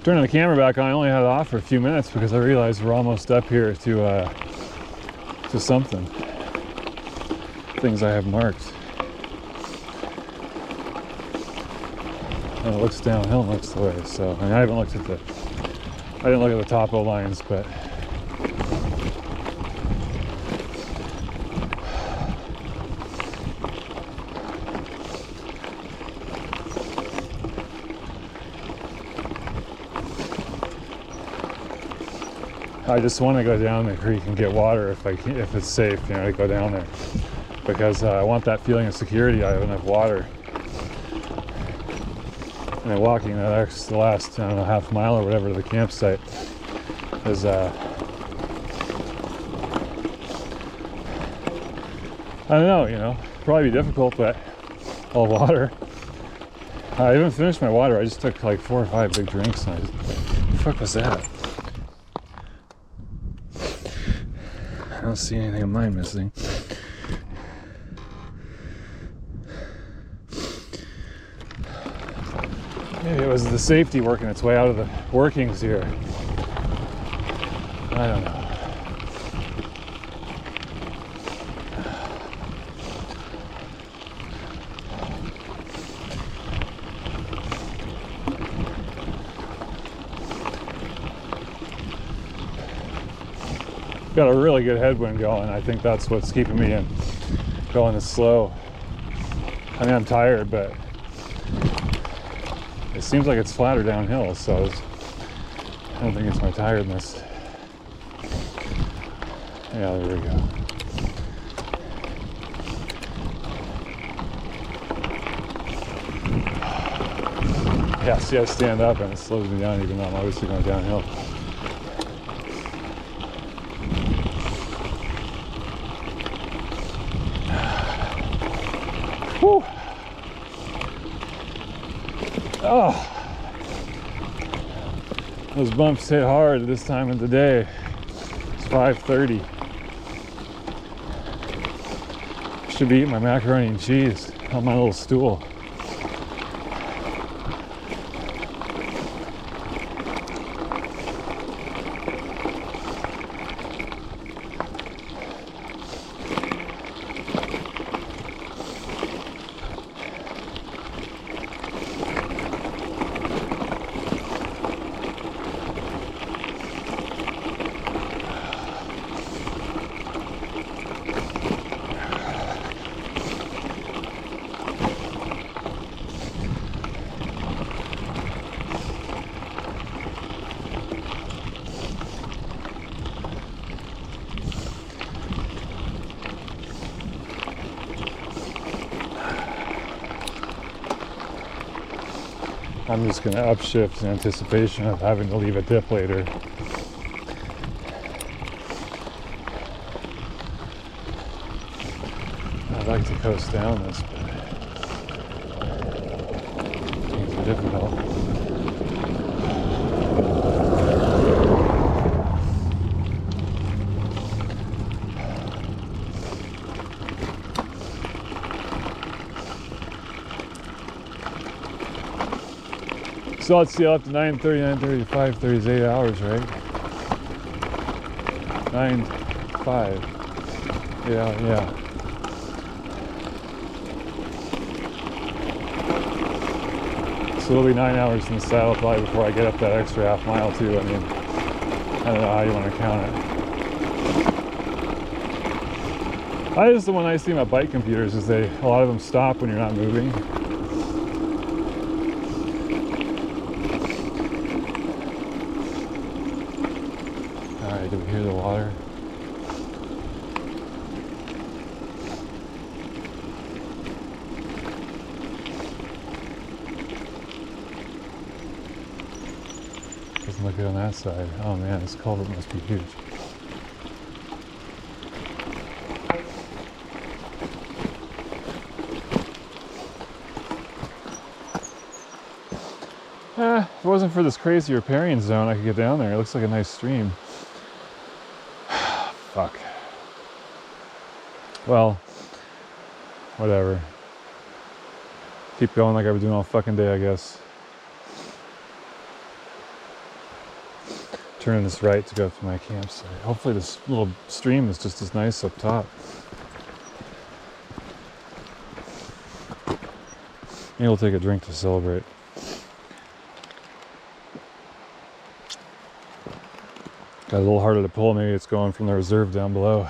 Turning the camera back on, I only had it off for a few minutes because I realized we're almost up here to something. Things I have marked. And it looks downhill most of the way, so I mean, I didn't look at the topo lines, but I just want to go down the creek and get water if it's safe, you know, to go down there, because I want that feeling of security. I have enough water. And then walking the last, I don't know, half mile or whatever to the campsite is I don't know, you know, probably be difficult, but all water. I haven't finished my water. I just took like 4 or 5 big drinks, and what the fuck was that? I don't see anything of mine missing. Maybe it was the safety working its way out of the workings here. I don't know. Got a really good headwind going. I think that's what's keeping me in going this slow. I mean, I'm tired, but it seems like it's flatter downhill, so I don't think it's my tiredness. Yeah, there we go. Yeah, see, I stand up and it slows me down even though I'm obviously going downhill. Whew. Oh, those bumps hit hard at this time of the day. It's 5:30. Should be eating my macaroni and cheese on my little stool. I'm just going to upshift in anticipation of having to leave a dip later. I'd like to coast down this, but things are difficult. So let's see, up to 9:30, 9:30 to 5:30 is 8 hours, right? 9, 5. Yeah. So it'll be 9 hours in the saddle probably before I get up that extra half mile too. I mean, I don't know how you want to count it. That is the one nice thing about bike computers is a lot of them stop when you're not moving. Alright, do we hear the water? Doesn't look good on that side. Oh man, this culvert must be huge. If it wasn't for this crazy riparian zone, I could get down there. It looks like a nice stream. Fuck. Well, whatever. Keep going like I've been doing all fucking day, I guess. turning this right to go to my campsite. Hopefully this little stream is just as nice up top. Maybe we'll take a drink to celebrate. Got a little harder to pull. Maybe it's going from the reserve down below.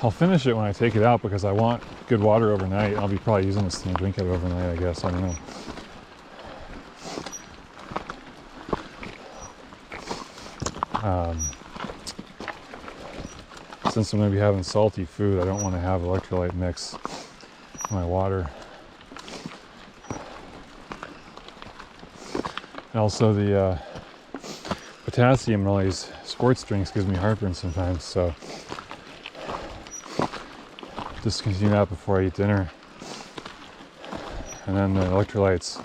I'll finish it when I take it out because I want good water overnight. I'll be probably using this thing to drink it overnight, I guess. I don't know. Since I'm going to be having salty food, I don't want to have electrolyte mix in my water. And also the potassium in all these sports drinks gives me heartburn sometimes, so discontinue that before I eat dinner. And then the electrolytes,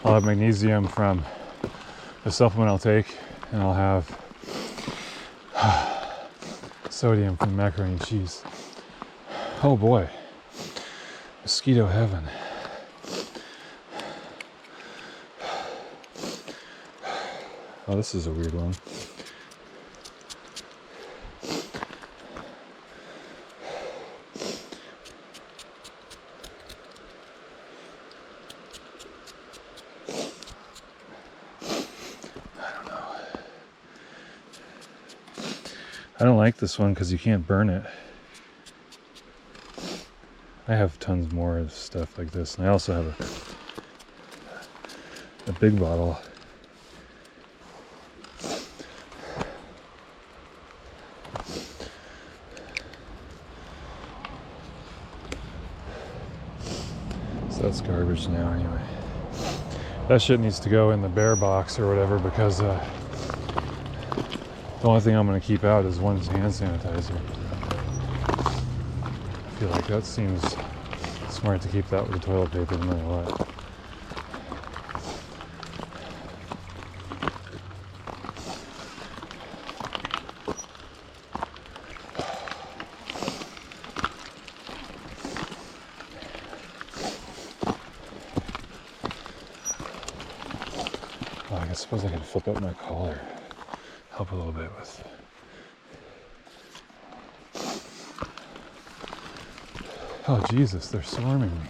I'll have magnesium from the supplement I'll take, and I'll have sodium from macaroni and cheese. Oh boy, mosquito heaven. Oh, this is a weird one. I don't like this one because you can't burn it. I have tons more of stuff like this, and I also have a big bottle. So that's garbage now anyway. That shit needs to go in the bear box or whatever, because the only thing I'm going to keep out is one hand sanitizer. I feel like that seems smart to keep that with the toilet paper no matter what. Oh, I suppose I can flip up my collar. Help a little bit with. Oh Jesus, they're swarming me.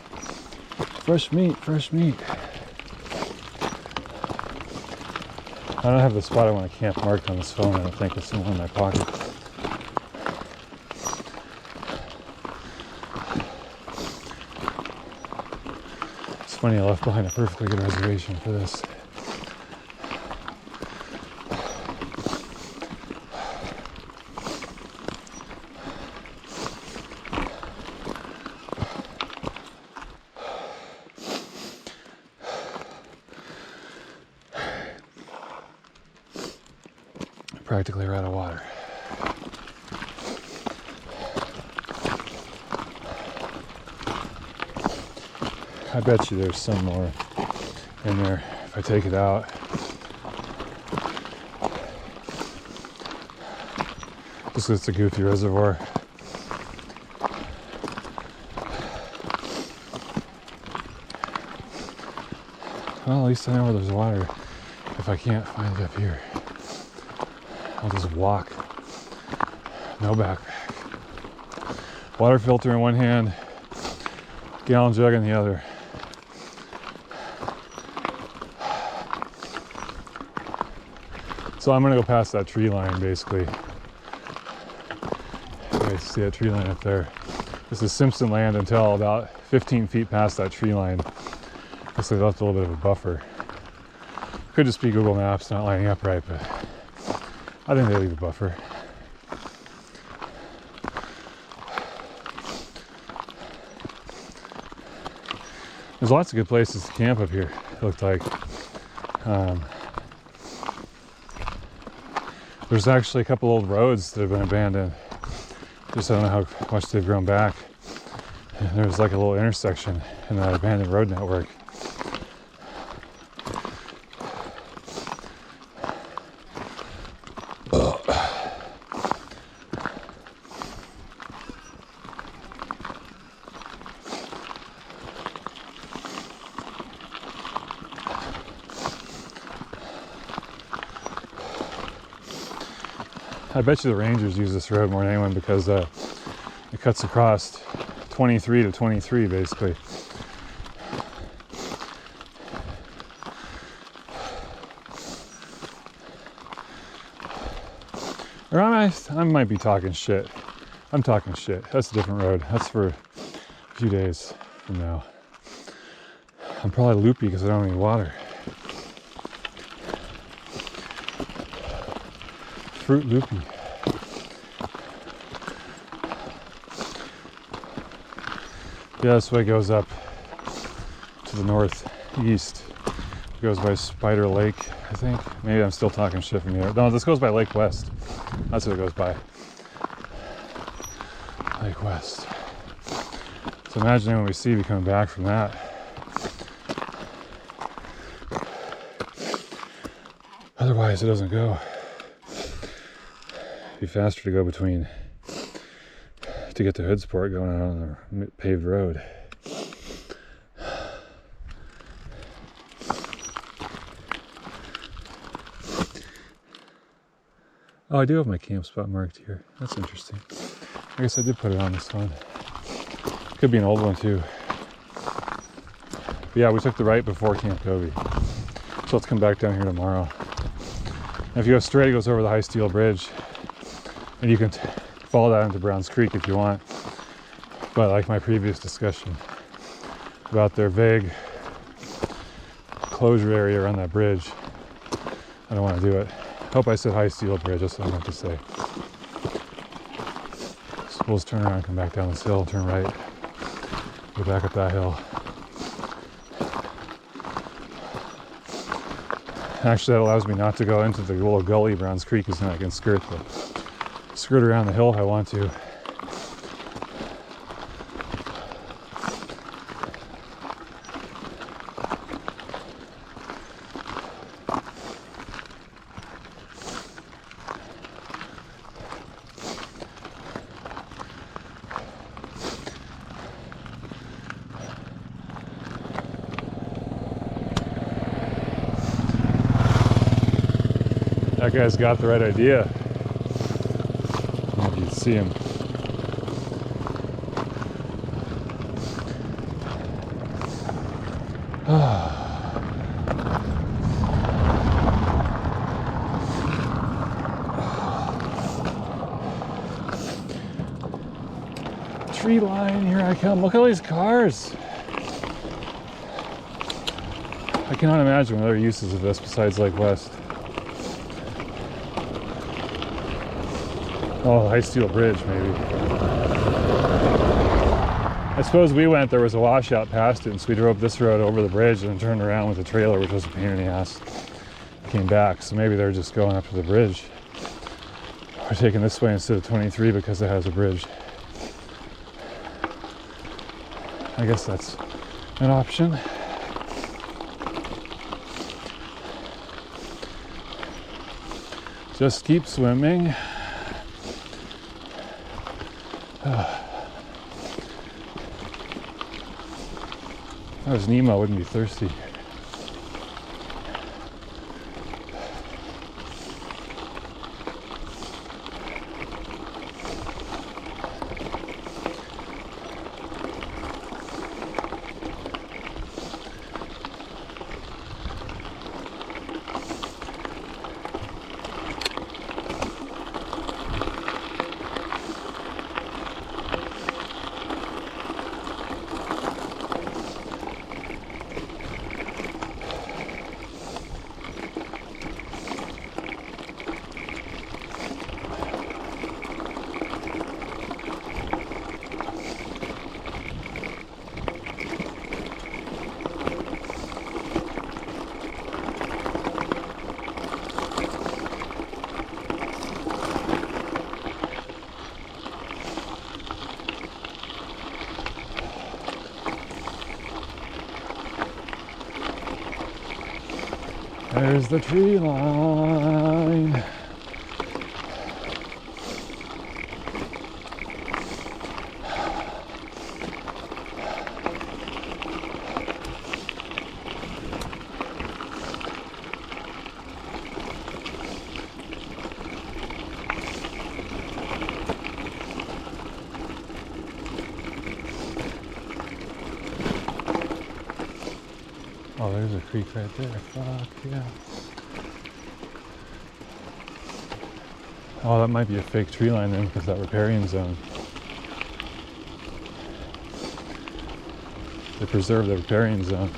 Fresh meat, fresh meat. I don't have the spot I want to camp marked on this phone. I don't think there's somewhere in my pocket. It's funny, I left behind a perfectly good reservation for this. Practically out of water. I bet you there's some more in there if I take it out. Just 'cause it's a goofy reservoir. Well, at least I know where there's water if I can't find it up here. I'll just walk. No backpack. Water filter in one hand, gallon jug in the other. So I'm gonna go past that tree line basically. You guys see that tree line up there? This is Simpson land until about 15 feet past that tree line. Looks like they left a little bit of a buffer. Could just be Google Maps not lining up right, but I think they leave a buffer. There's lots of good places to camp up here, it looked like. There's actually a couple old roads that have been abandoned. Just I don't know how much they've grown back. And there's like a little intersection in that abandoned road network. I bet you the Rangers use this road more than anyone because it cuts across 23 to 23 basically. Or I might be talking shit. I'm talking shit. That's a different road. That's for a few days from now. I'm probably loopy because I don't have any water. Fruit loopy. Yeah, this way goes up to the northeast. It goes by Spider Lake, I think. Maybe I'm still talking shit from here. No, this goes by Lake West. That's what it goes by. Lake West. So imagine when we see coming back from that. Otherwise, it doesn't go. It'd be faster to go between, to get to Hoodsport going out on the paved road. Oh, I do have my camp spot marked here. That's interesting. I guess I did put it on this one. Could be an old one too. But yeah, we took the right before Camp Covey. So let's come back down here tomorrow. And if you go straight, it goes over the high steel bridge. And you can follow that into Browns Creek if you want. But like my previous discussion about their vague closure area around that bridge, I don't want to do it. Hope I said high steel bridge, that's what I meant to say. So we'll just turn around, come back down this hill, turn right, go back up that hill. Actually, that allows me not to go into the little gully Browns Creek, because then I can skirt around the hill if I want to. That guy's got the right idea. If you can see him. Tree line, here I come. Look at all these cars. I cannot imagine other uses of this besides Lake West. Oh, the high steel bridge, maybe. I suppose we went, there was a washout past it, and so we drove this road over the bridge and then turned around with the trailer, which was a pain in the ass. Came back, so maybe they're just going up to the bridge. We're taking this way instead of 23 because it has a bridge. I guess that's an option. Just keep swimming. If I was Nemo, I wouldn't be thirsty. There's the tree line. Oh, there's a creek right there. Fuck, yeah. Oh, that might be a fake tree line then, because that riparian zone. They preserve the riparian zone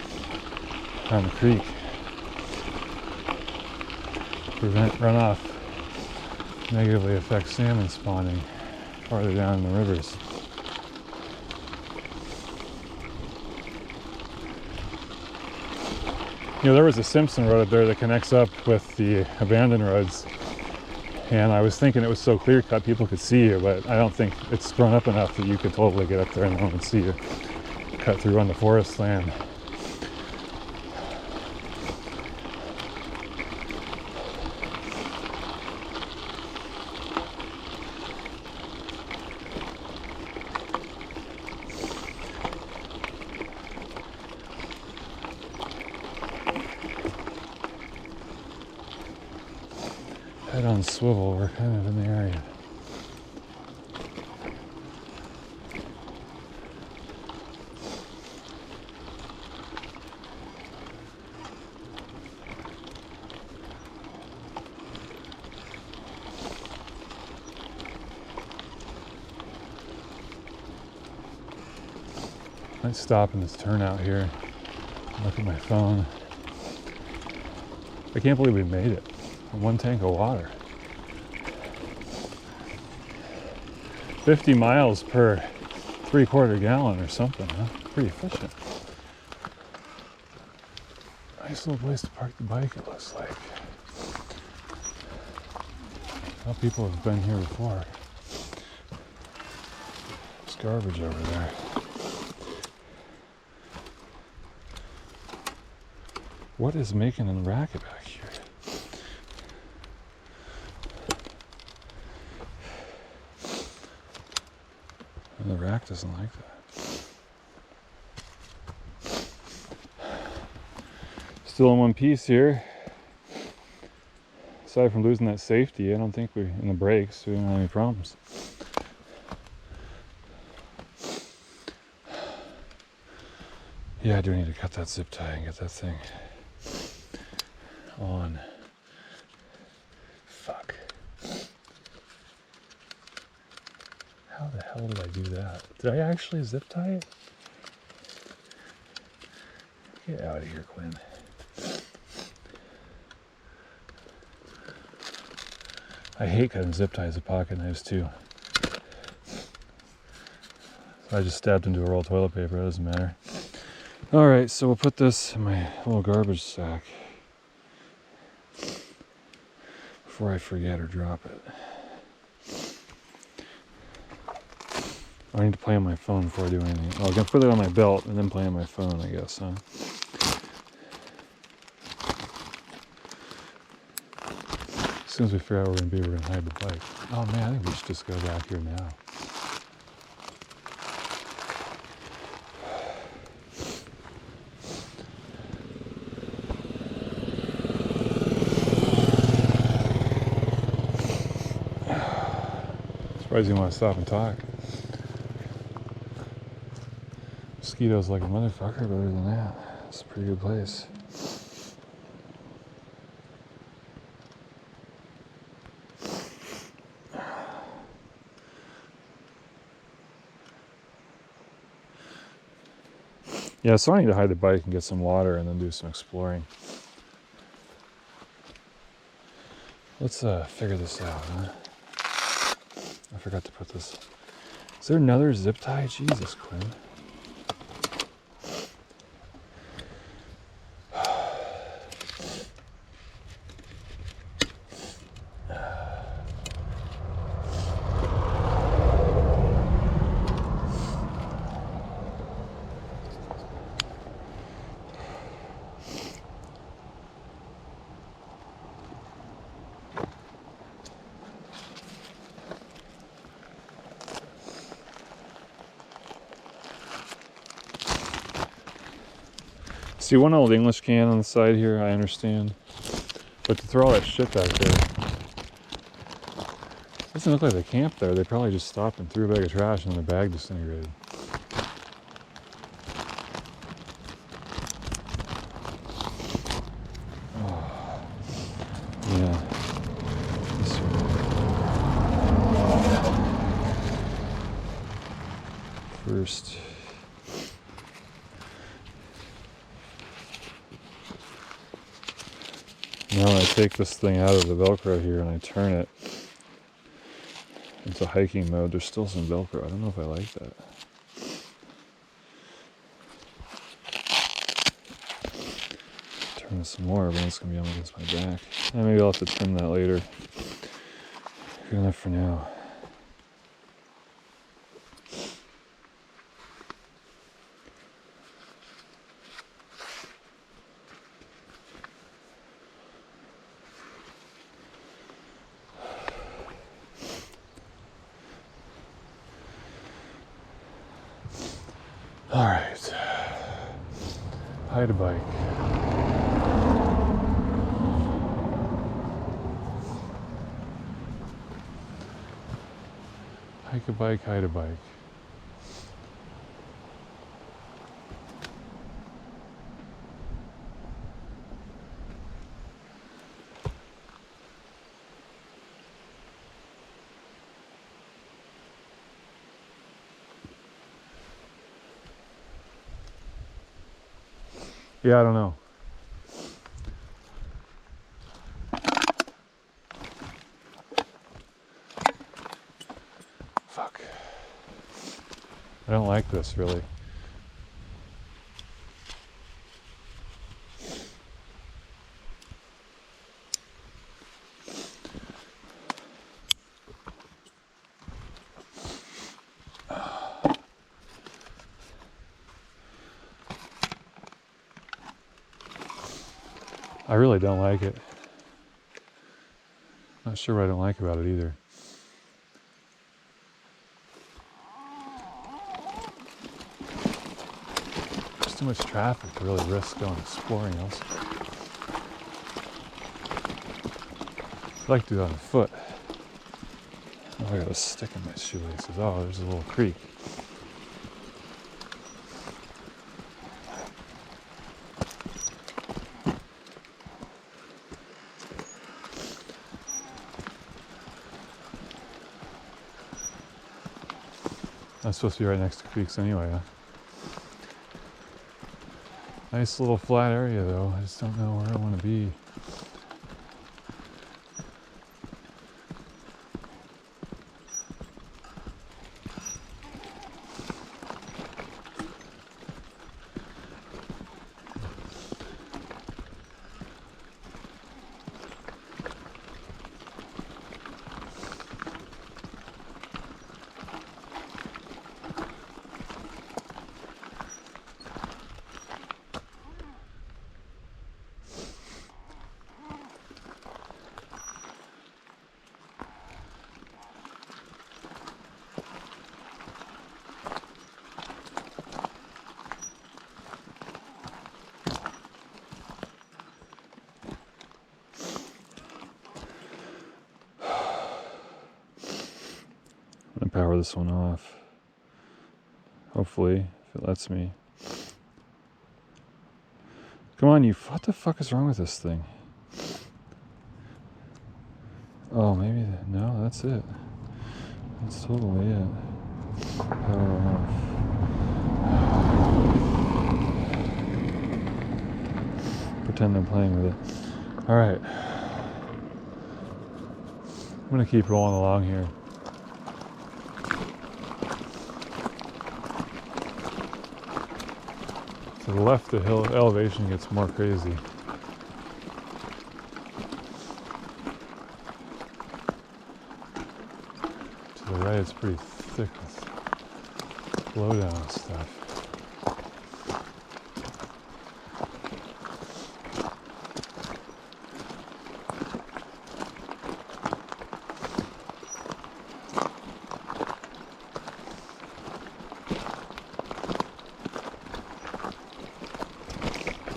on the creek. Prevent runoff. Negatively affects salmon spawning farther down in the rivers. You know, there was a Simpson road up there that connects up with the abandoned roads. And I was thinking it was so clear cut people could see you, but I don't think it's grown up enough that you could totally get up there and no one would see you cut through on the forest land. Head on swivel, we're kind of in the area. Might stop in this turnout here, look at my phone. I can't believe we made it. 1 tank of water. 50 miles per 3/4 gallon or something, huh? Pretty efficient. Nice little place to park the bike, it looks like. Well, people have been here before. There's garbage over there. What is making a racket back here? And the rack doesn't like that. Still in one piece here. Aside from losing that safety, I don't think we, in the brakes, we don't have any problems. Yeah, I do need to cut that zip tie and get that thing on. Fuck. How the hell did I do that? Did I actually zip tie it? Get out of here, Quinn. I hate cutting zip ties with pocket knives too. So I just stabbed into a roll of toilet paper, it doesn't matter. Alright, so we'll put this in my little garbage sack before I forget or drop it. I need to play on my phone before I do anything. Oh, I'm gonna put it on my belt and then play on my phone, I guess, huh? As soon as we figure out where we're gonna be, we're gonna hide the bike. Oh man, I think we should just go back here now. Surprised you want to stop and talk. Mosquitoes like a motherfucker, but other than that, it's a pretty good place. Yeah, so I need to hide the bike and get some water and then do some exploring. Let's figure this out, huh? I forgot to put this. Is there another zip tie? Jesus, Quinn. See, one old English can on the side here, I understand. But to throw all that shit back there, doesn't look like they camped there. They probably just stopped and threw a bag of trash and the bag disintegrated. first. Now when I take this thing out of the Velcro here and I turn it into hiking mode, there's still some Velcro. I don't know if I like that. Turn this some more, but it's going to be on against my back. And maybe I'll have to trim that later. Good enough for now. All right, hide a bike. Hike a bike, hide a bike. Yeah, I don't know. Fuck. I don't like this, really. I really don't like it. Not sure what I don't like about it either. There's too much traffic to really risk going exploring else. I'd like to do that on foot. Oh, I got a stick in my shoelaces. Oh, there's a little creek. I'm supposed to be right next to creeks anyway, huh? Nice little flat area though. I just don't know where I want to be. I'm gonna power this one off. Hopefully, if it lets me. Come on, you. What the fuck is wrong with this thing? Oh, maybe. No, that's it. That's totally it. Power off. Pretend I'm playing with it. Alright. I'm gonna keep rolling along here. To the left, the hill elevation gets more crazy. To the right, it's pretty thick with blowdown stuff.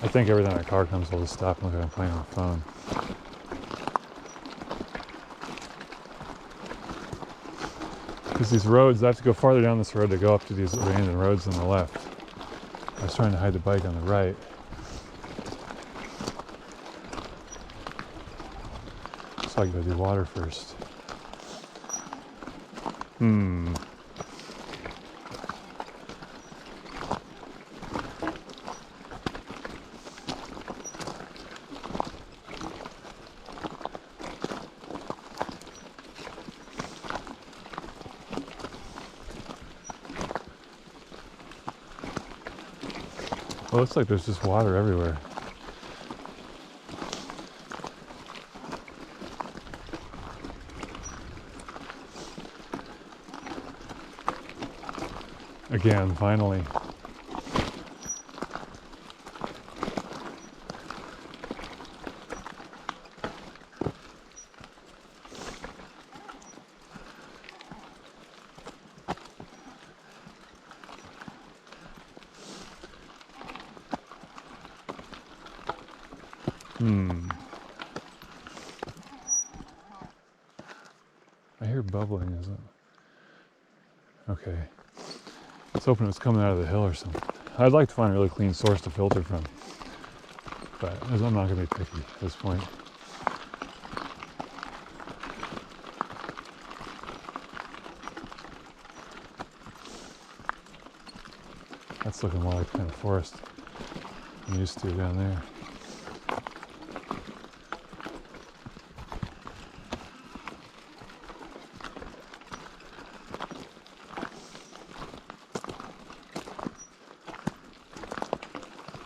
I think every time a car comes, I'll just stop and look at it and playing on the phone. Because these roads, I have to go farther down this road to go up to these abandoned roads on the left. I was trying to hide the bike on the right. So I gotta do water first. Well, it looks like there's just water everywhere. Again, finally. I hear bubbling, isn't it? Okay. Let's hoping it's coming out of the hill or something. I'd like to find a really clean source to filter from, but I'm not going to be picky at this point. That's looking more like the kind of forest I'm used to down there.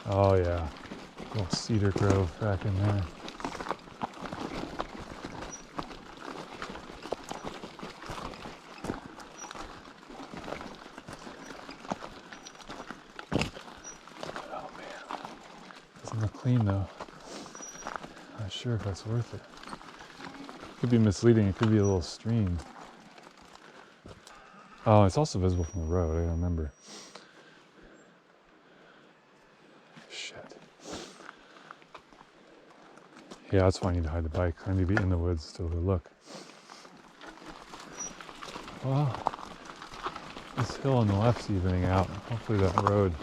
Oh yeah, little cedar grove back in there. Oh man, doesn't look clean though. Not sure if that's worth it. Could be misleading, it could be a little stream. Oh, it's also visible from the road, I remember. Shit. Yeah, that's why I need to hide the bike. I need to be in the woods to look. Well, this hill on the left's evening out. Hopefully that road,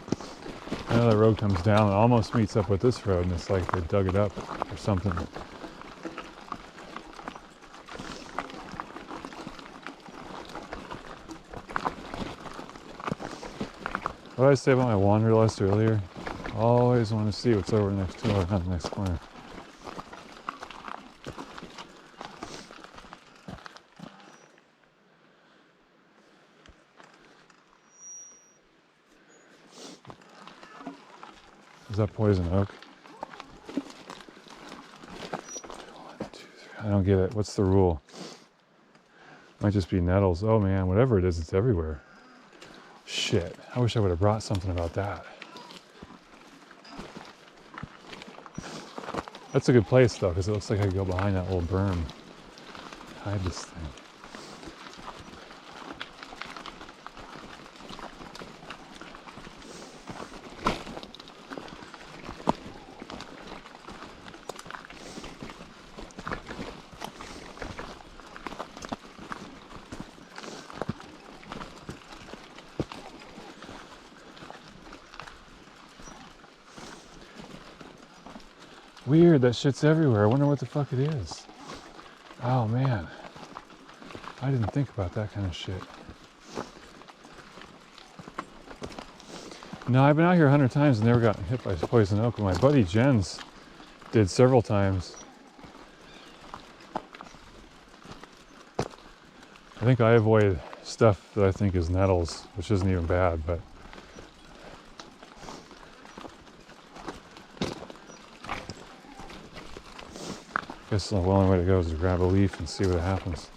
I know that road comes down and almost meets up with this road, and it's like they dug it up or something. What did I say about my wanderlust earlier? Always want to see what's over next to or around the next corner. Is that poison oak? 1, 2, 3. I don't get it. What's the rule? Might just be nettles. Oh man, whatever it is, it's everywhere. Shit. I wish I would have brought something about that. That's a good place though, because it looks like I could go behind that little berm. Hide this thing. Weird, that shit's everywhere. I wonder what the fuck it is. Oh man. I didn't think about that kind of shit. No, I've been out here 100 times and never gotten hit by poison oak. My buddy Jens did several times. I think I avoid stuff that I think is nettles, which isn't even bad, but I guess the only way to go is to grab a leaf and see what happens.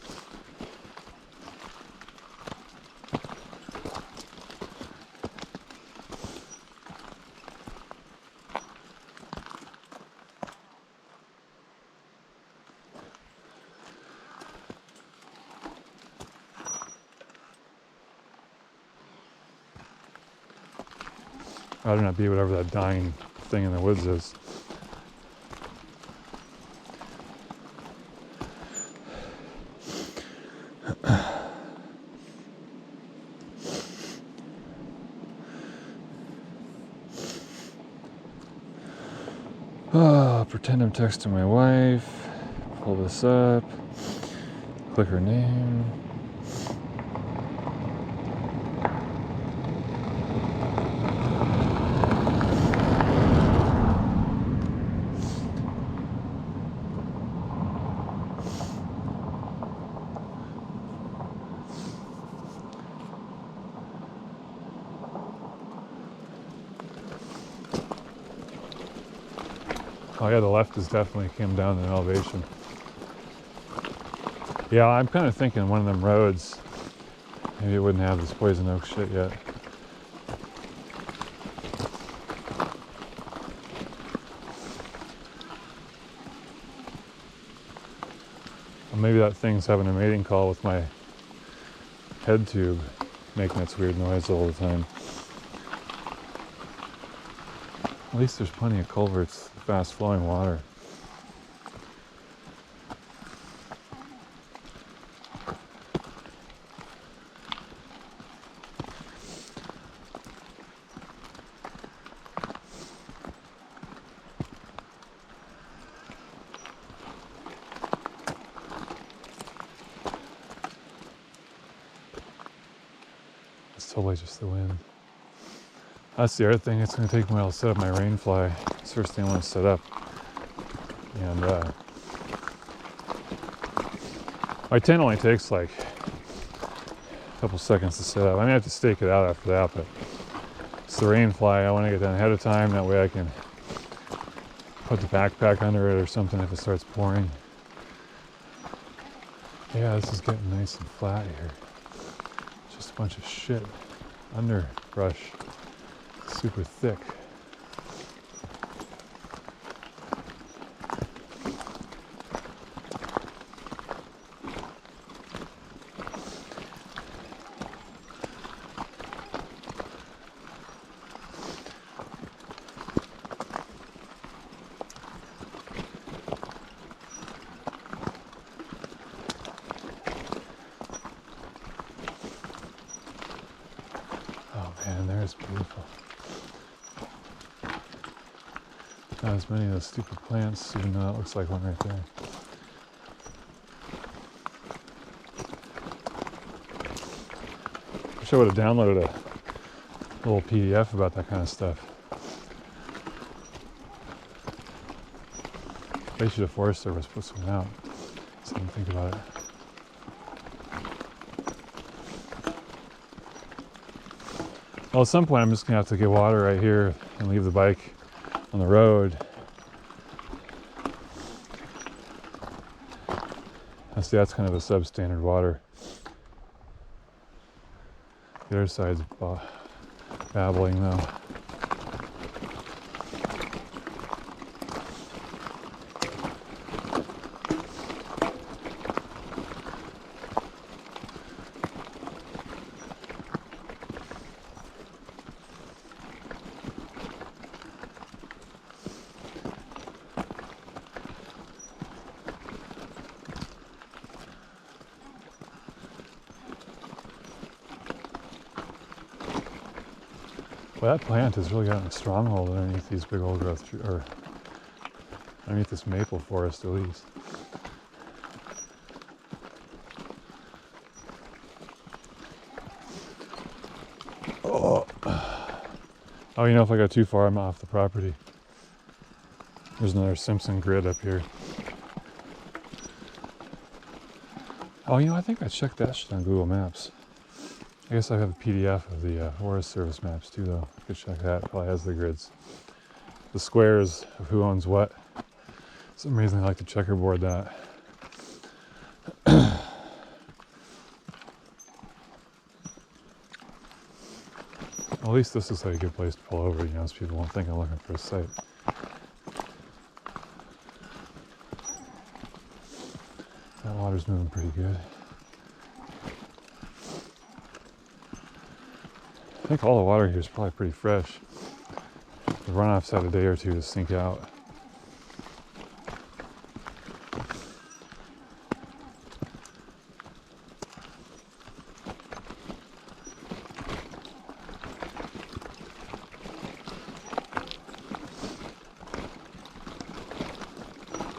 I'd not be whatever that dying thing in the woods is. Pretend I'm texting my wife. Pull this up. Click her name. Oh yeah, the left has definitely came down in elevation. Yeah, I'm kind of thinking one of them roads, maybe it wouldn't have this poison oak shit yet. Or maybe that thing's having a mating call with my head tube, making its weird noise all the time. At least there's plenty of culverts, fast flowing water. It's totally just the wind. That's the other thing, it's going to take me a while to set up my rain fly. It's the first thing I want to set up. And my tent only takes like a couple seconds to set up. I may have to stake it out after that, but it's the rain fly. I want to get done ahead of time. That way I can put the backpack under it or something if it starts pouring. Yeah, this is getting nice and flat here. Just a bunch of shit. Underbrush. Super thick. Oh man, there's beautiful. Not as many of those stupid plants, even though that looks like one right there. Wish I would have downloaded a little PDF about that kind of stuff. They should have Forest Service put some out. So I didn't think about it. Well, at some point I'm just gonna have to get water right here and leave the bike on the road. And see, that's kind of a substandard water. The other side's babbling though. Well, that plant has really gotten a stronghold underneath these big old growth trees, or underneath this maple forest at least. Oh, you know, if I go too far, I'm off the property. There's another Simpson grid up here. Oh, you know, I think I checked that shit on Google Maps. I guess I have a PDF of the Forest Service maps too, though. I could check that. It probably has the grids. The squares of who owns what. For some reason I like to checkerboard that. Well, at least this is like a good place to pull over, you know, so people won't think I'm looking for a site. That water's moving pretty good. I think all the water here is probably pretty fresh. The runoff's had a day or two to sink out.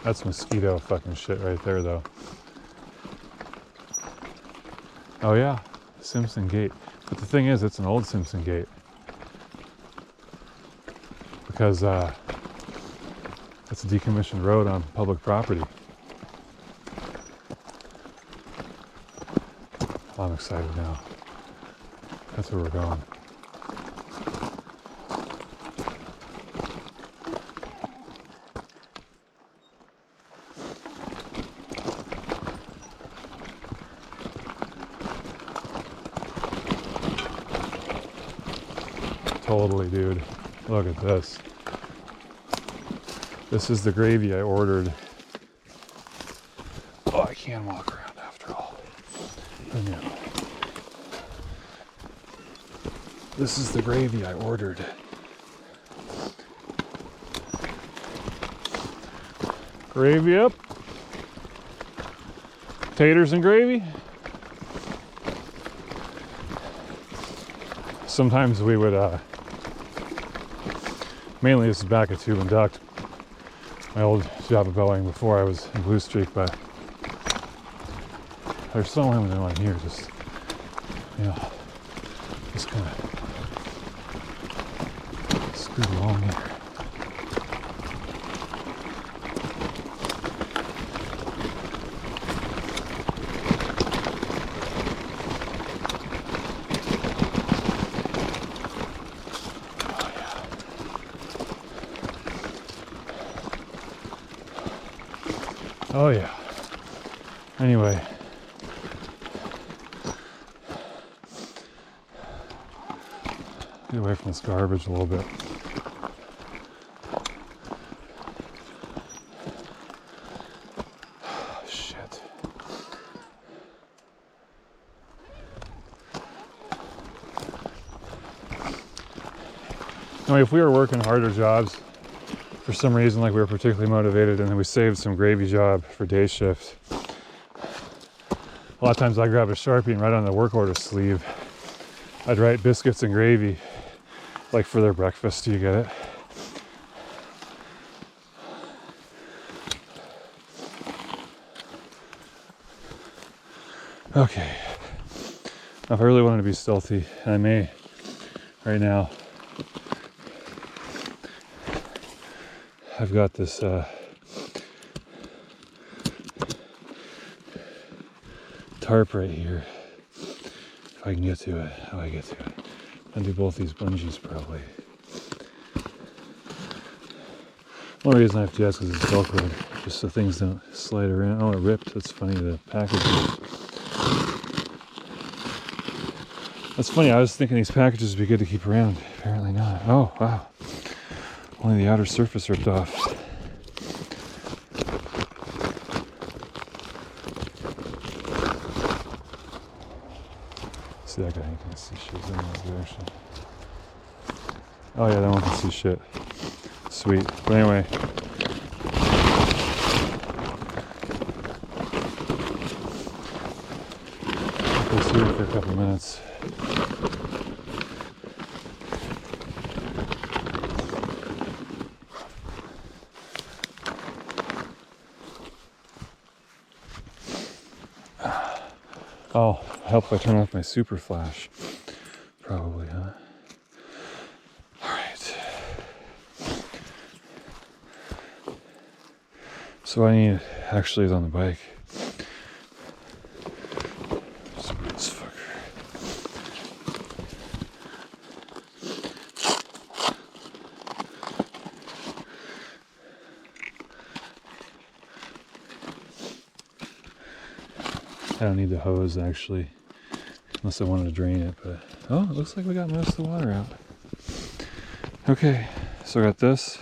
That's mosquito fucking shit right there, though. Oh yeah, Simpson Gate. But the thing is, it's an old Simpson Gate. Because it's a decommissioned road on public property. I'm excited now. That's where we're going. totally, dude. Look at this. This is the gravy I ordered. Oh, I can walk around after all. Who knew? This is the gravy I ordered. Gravy up. Taters and gravy. Sometimes we would, mainly this is back at Tube and Duct, my old job at Boeing before I was in Blue Streak, but there's so limited on here, just, you know, just kind of scoot along here. Oh yeah. Anyway. Get away from this garbage a little bit. Shit. Anyway, if we were working harder jobs, for some reason, like we were particularly motivated, and then we saved some gravy job for day shift. A lot of times I grab a Sharpie and write on the work order sleeve, I'd write biscuits and gravy, like for their breakfast. Do you get it? Okay. Now, if I really wanted to be stealthy, and I may right now, I've got this tarp right here. If I can get to it, how do I get to it? I'll do both these bungees probably. The only reason I have to do that is because it's Velcro, just so things don't slide around. Oh, it ripped. That's funny, the packaging. That's funny, I was thinking these packages would be good to keep around. Apparently not. Oh, wow. Only the outer surface ripped off. See that guy? You can see shit in that direction. Oh yeah, that one can see shit. Sweet. But anyway. We'll see it for a couple minutes. Oh, help if I turn off my super flash. Probably, huh? Alright. So what I need actually is on the bike. Just move this fucker. I don't need the hose actually, unless I wanted to drain it, but oh, it looks like we got most of the water out. Okay, so I got this.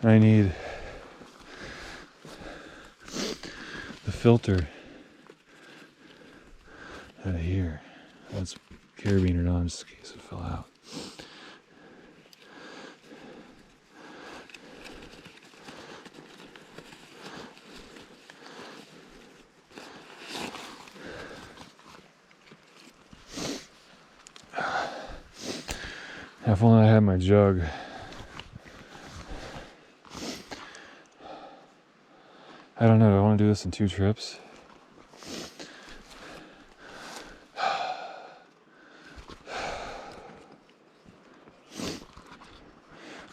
I need the filter out of here. That's carabiner on just in case it fell out. If only I had my jug. I don't know, do I want to do this in 2 trips?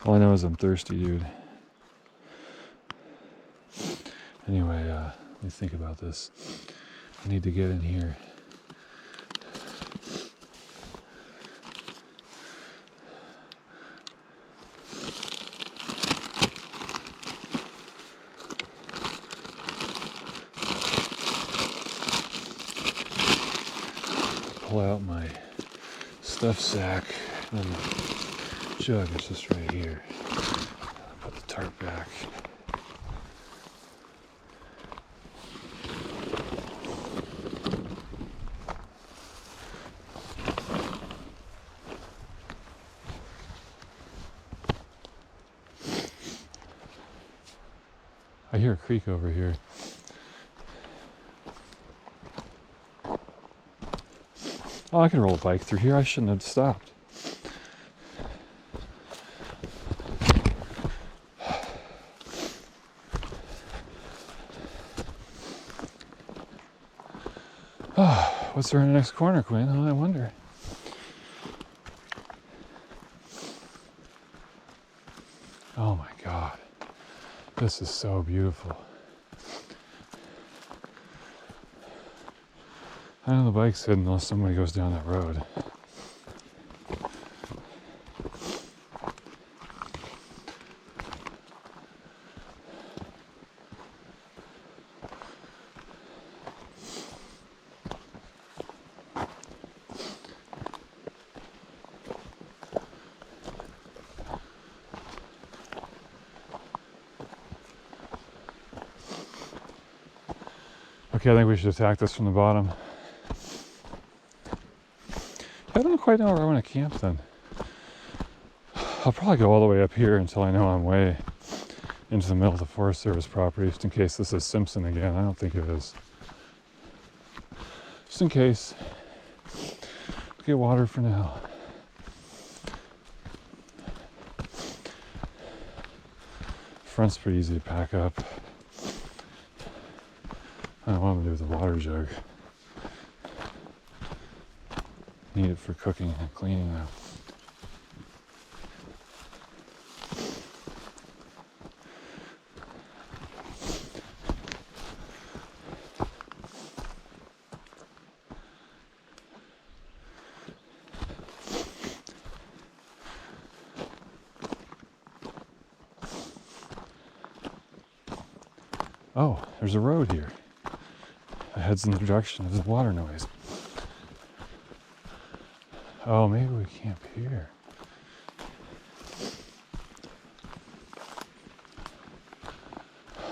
All I know is I'm thirsty, dude. Anyway, let me think about this. I need to get in here. Pull out my stuff sack. And then the jug is just right here. Put the tarp back. I hear a creek over here. Oh, I can roll a bike through here. I shouldn't have stopped. Oh, what's around the next corner, Quinn? Oh, I wonder. Oh my God. This is so beautiful. I know the bike's hidden unless somebody goes down that road. Okay, I think we should attack this from the bottom. I don't quite know where I want to camp then. I'll probably go all the way up here until I know I'm way into the middle of the Forest Service property, just in case this is Simpson again. I don't think it is. Just in case. Get water for now. Front's pretty easy to pack up. I don't know what I'm gonna do with the water jug. Need it for cooking and cleaning though. Oh, there's a road here. It heads in the direction of the water noise. Oh, maybe we camp here.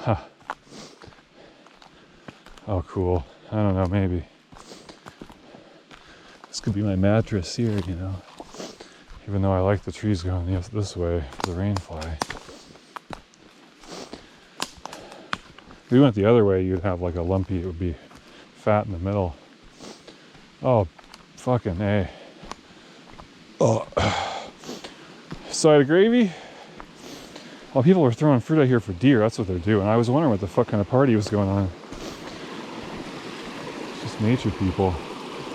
Huh. Oh, cool. I don't know, maybe. This could be my mattress here, you know. Even though I like the trees going this way for the rainfly. If we went the other way, you'd have like a lumpy, it would be fat in the middle. Oh, fucking A. Oh. Side of gravy? Well, people are throwing fruit out here for deer. That's what they're doing. I was wondering what the fuck kind of party was going on. It's just nature people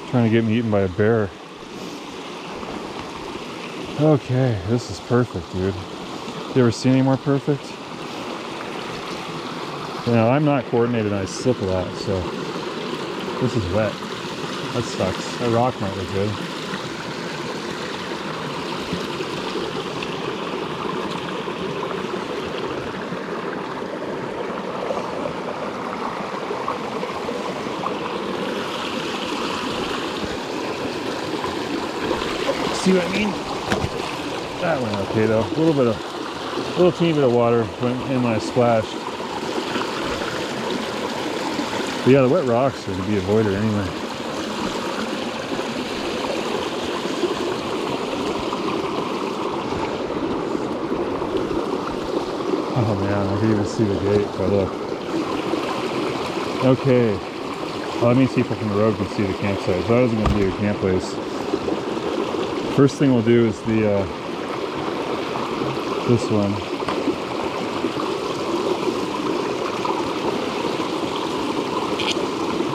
trying to get me eaten by a bear. Okay, this is perfect, dude. You ever seen any more perfect? You know, I'm not coordinated and I slip a lot, so this is wet. That sucks. That rock might look good. See what I mean? That went okay though. A little teeny bit of water went in when I splashed. But yeah, the wet rocks are to be avoided anyway. Oh man, I can even see the gate if I look. Okay. Well, that means people from the road can see the campsite. So that isn't going to be a camp place. First thing we'll do is the this one.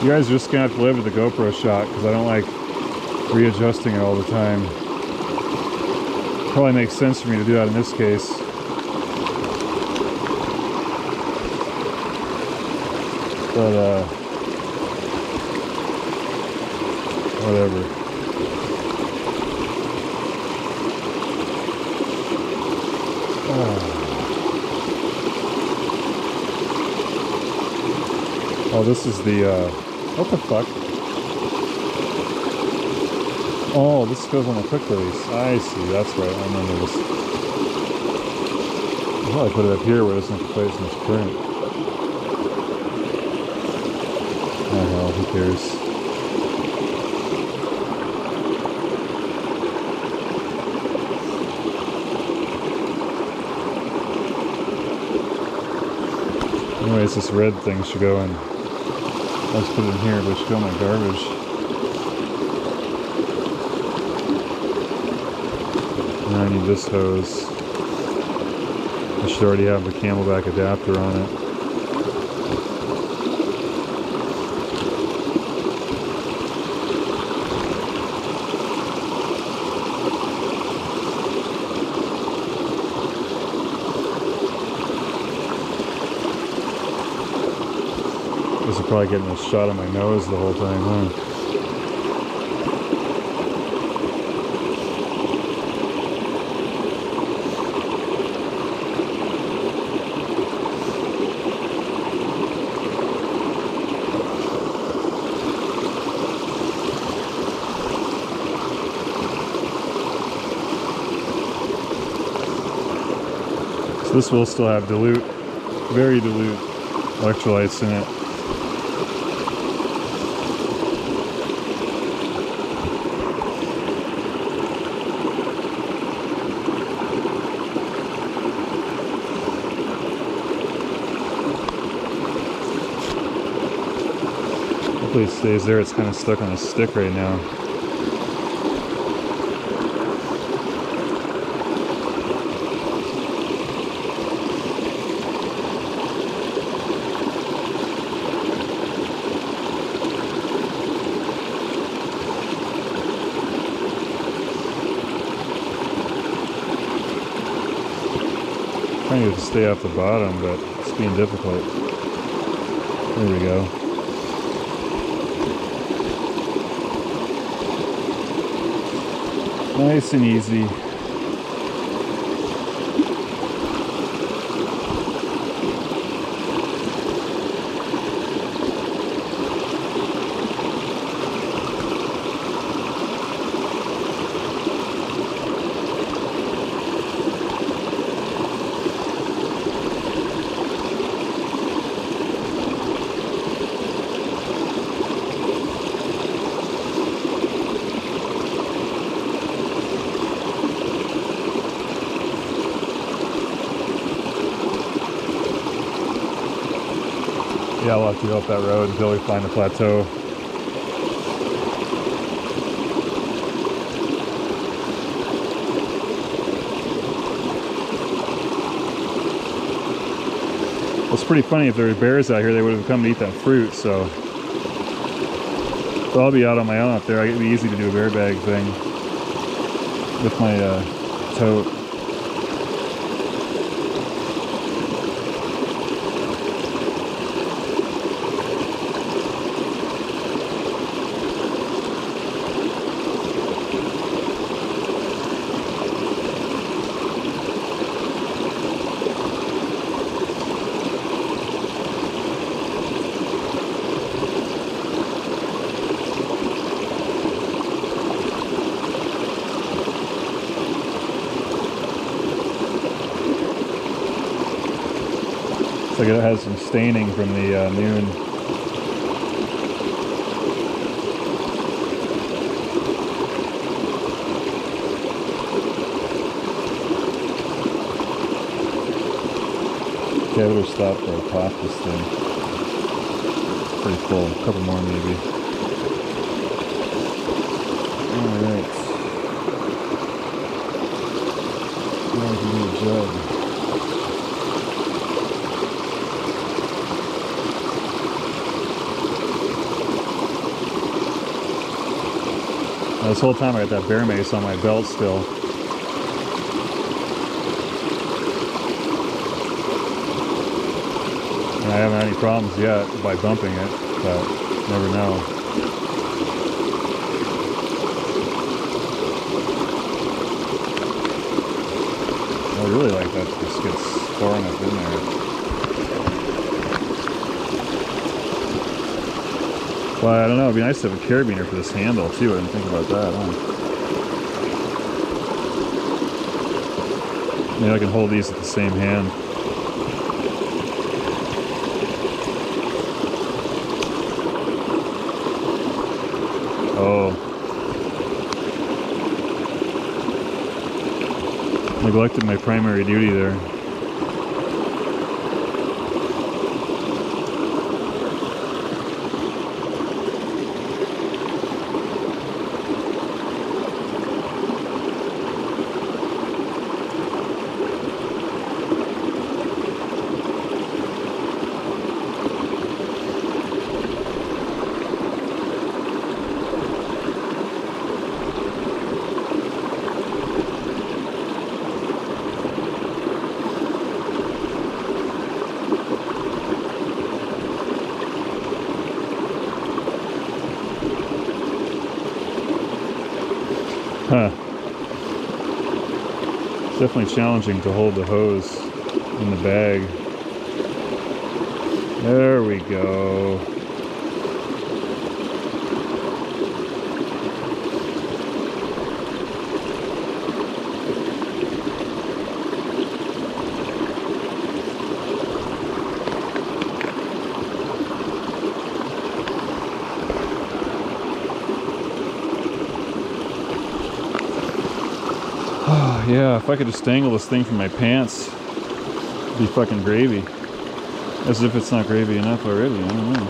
You guys are just gonna have to live with the GoPro shot because I don't like readjusting it all the time. Probably makes sense for me to do that in this case. But whatever. Oh, this is the, what the fuck? Oh, this goes on the quick release. I see, that's right. I remember this. I'll probably put it up here where it doesn't have quite as much current. Oh hell, who cares? Anyways, this red thing should go in. I'll just put it in here, but it should go in my garbage. And I need this hose. I should already have the Camelback adapter on it. This is probably getting a shot of my nose the whole time, huh? So this will still have dilute, very dilute electrolytes in it. Hopefully it stays there. It's kind of stuck on a stick right now. Trying to stay off the bottom, but it's being difficult. There we go. Nice and easy. Yeah, I'll have to go up that road until we find a plateau. It's pretty funny, if there were bears out here, they would have come to eat that fruit, so I'll be out on my own up there. It'd be easy to do a bear bag thing with my tote. Looks like it has some staining from the noon. Okay, I better stop or pop this thing. It's pretty full. A couple more maybe. Alright. Now we can do a jug. This whole time I got that bear mace on my belt still. And I haven't had any problems yet by bumping it, but never know. I really like that this gets far enough in there. Well, I don't know, it'd be nice to have a carabiner for this handle too. I didn't think about that, huh? Maybe I can hold these with the same hand. Oh. Neglected my primary duty there. Huh. It's definitely challenging to hold the hose in the bag. There we go. Yeah, if I could just dangle this thing from my pants, it'd be fucking gravy. As if it's not gravy enough already, I don't know.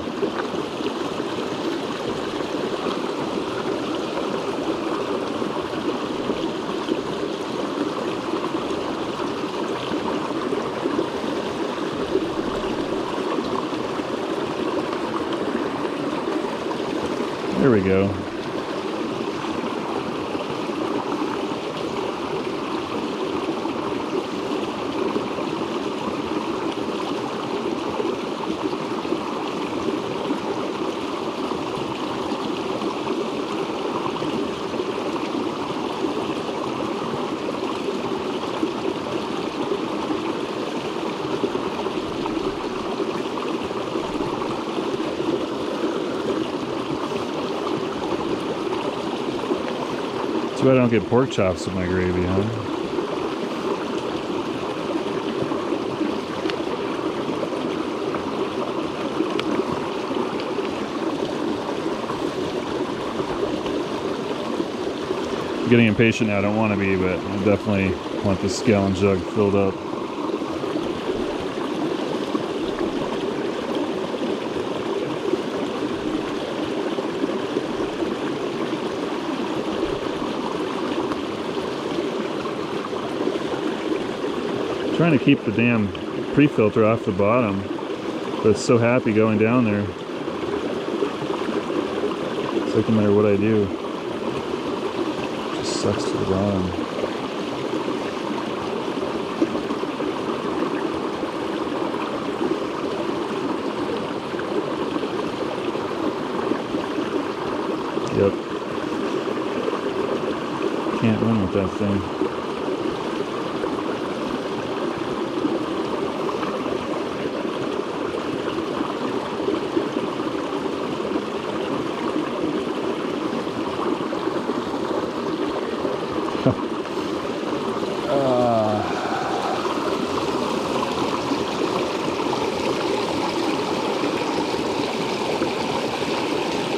There we go. Too bad I don't get pork chops with my gravy, huh? I'm getting impatient now. I don't want to be, but I definitely want this gallon jug filled up. Trying to keep the damn pre-filter off the bottom, but it's so happy going down there. It's like no matter what I do, it just sucks to the bottom. Yep. Can't run with that thing.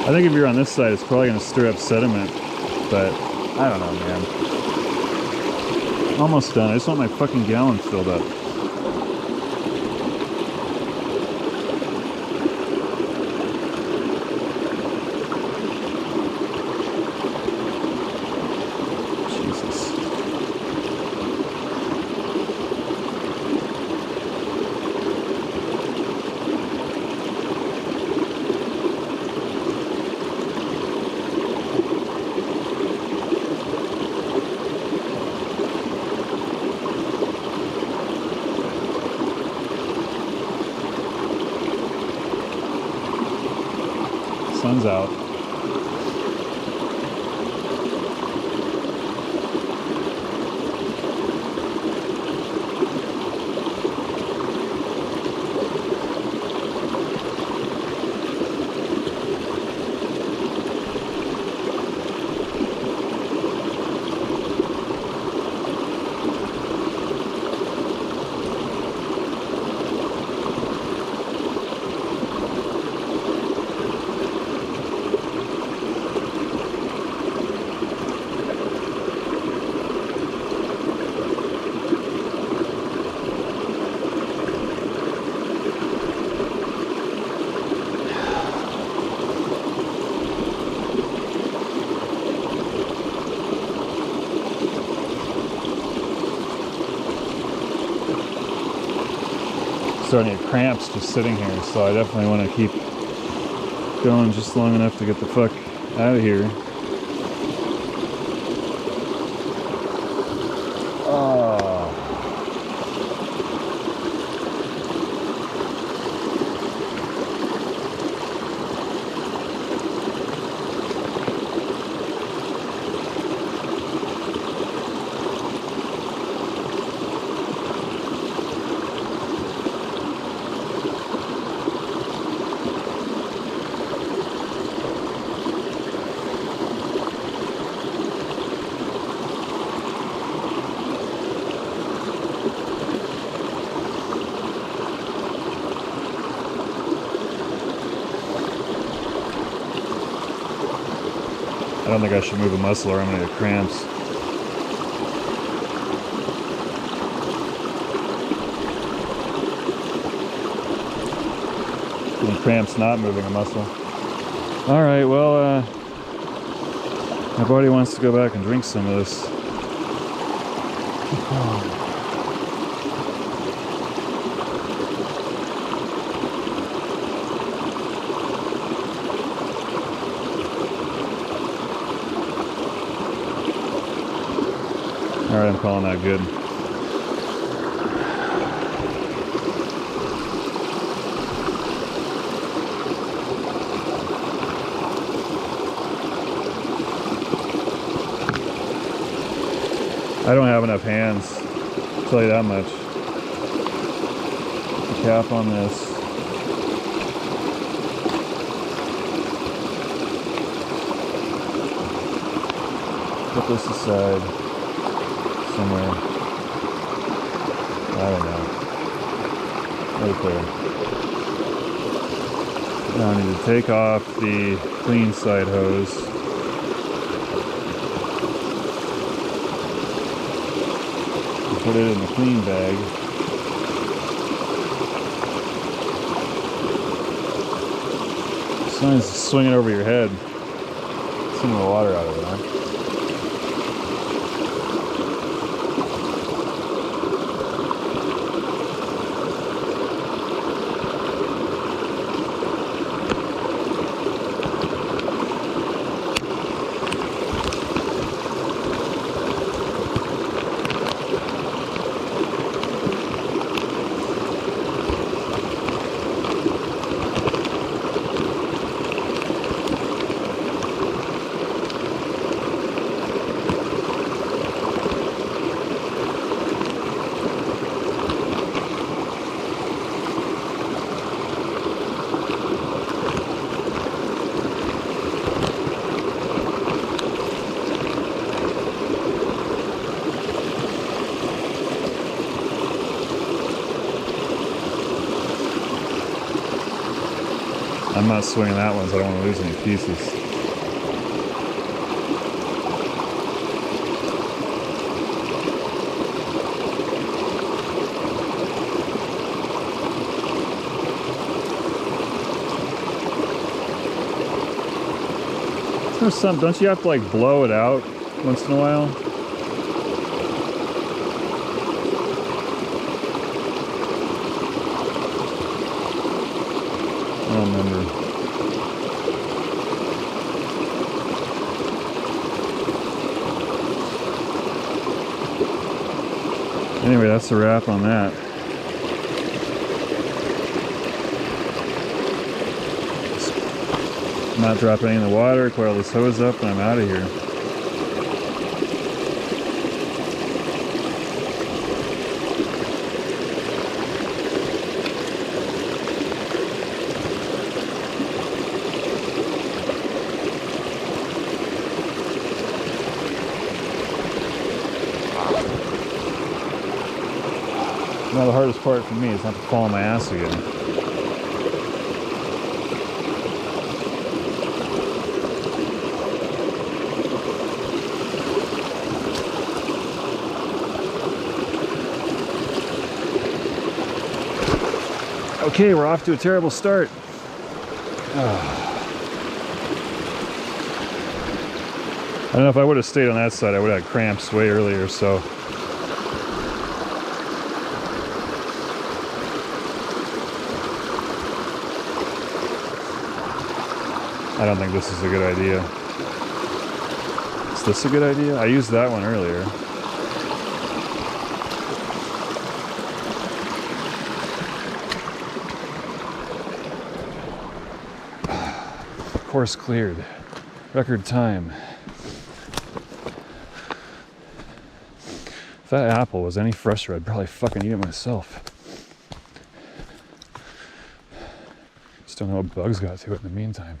I think if you're on this side, it's probably going to stir up sediment, but I don't know, man. Almost done. I just want my fucking gallon filled up. Jesus. Sun's out. starting to get cramps just sitting here, so I definitely want to keep going just long enough to get the fuck out of here. I don't think I should move a muscle or I'm gonna get cramps. Getting cramps not moving a muscle. All right, well, my body wants to go back and drink some of this. All right, I'm calling that good. I don't have enough hands, I'll tell you that much. The cap on this. Put this aside somewhere. I don't know. Right there. Now I need to take off the clean side hose. Put it in the clean bag. As long as it's swinging over your head, some of the water out of it, huh? I'm not swinging that one, so I don't want to lose any pieces. There's some, don't you have to like blow it out once in a while? I don't remember. Anyway, that's a wrap on that. Not drop any in the water, coil this hose up, and I'm out of here. Now the hardest part for me is not to fall on my ass again. Okay, we're off to a terrible start. I don't know if I would have stayed on that side, I would have had cramps way earlier, so. I don't think this is a good idea. Is this a good idea? I used that one earlier. Course cleared. Record time. If that apple was any fresher, I'd probably fucking eat it myself. Just don't know what bugs got to it in the meantime.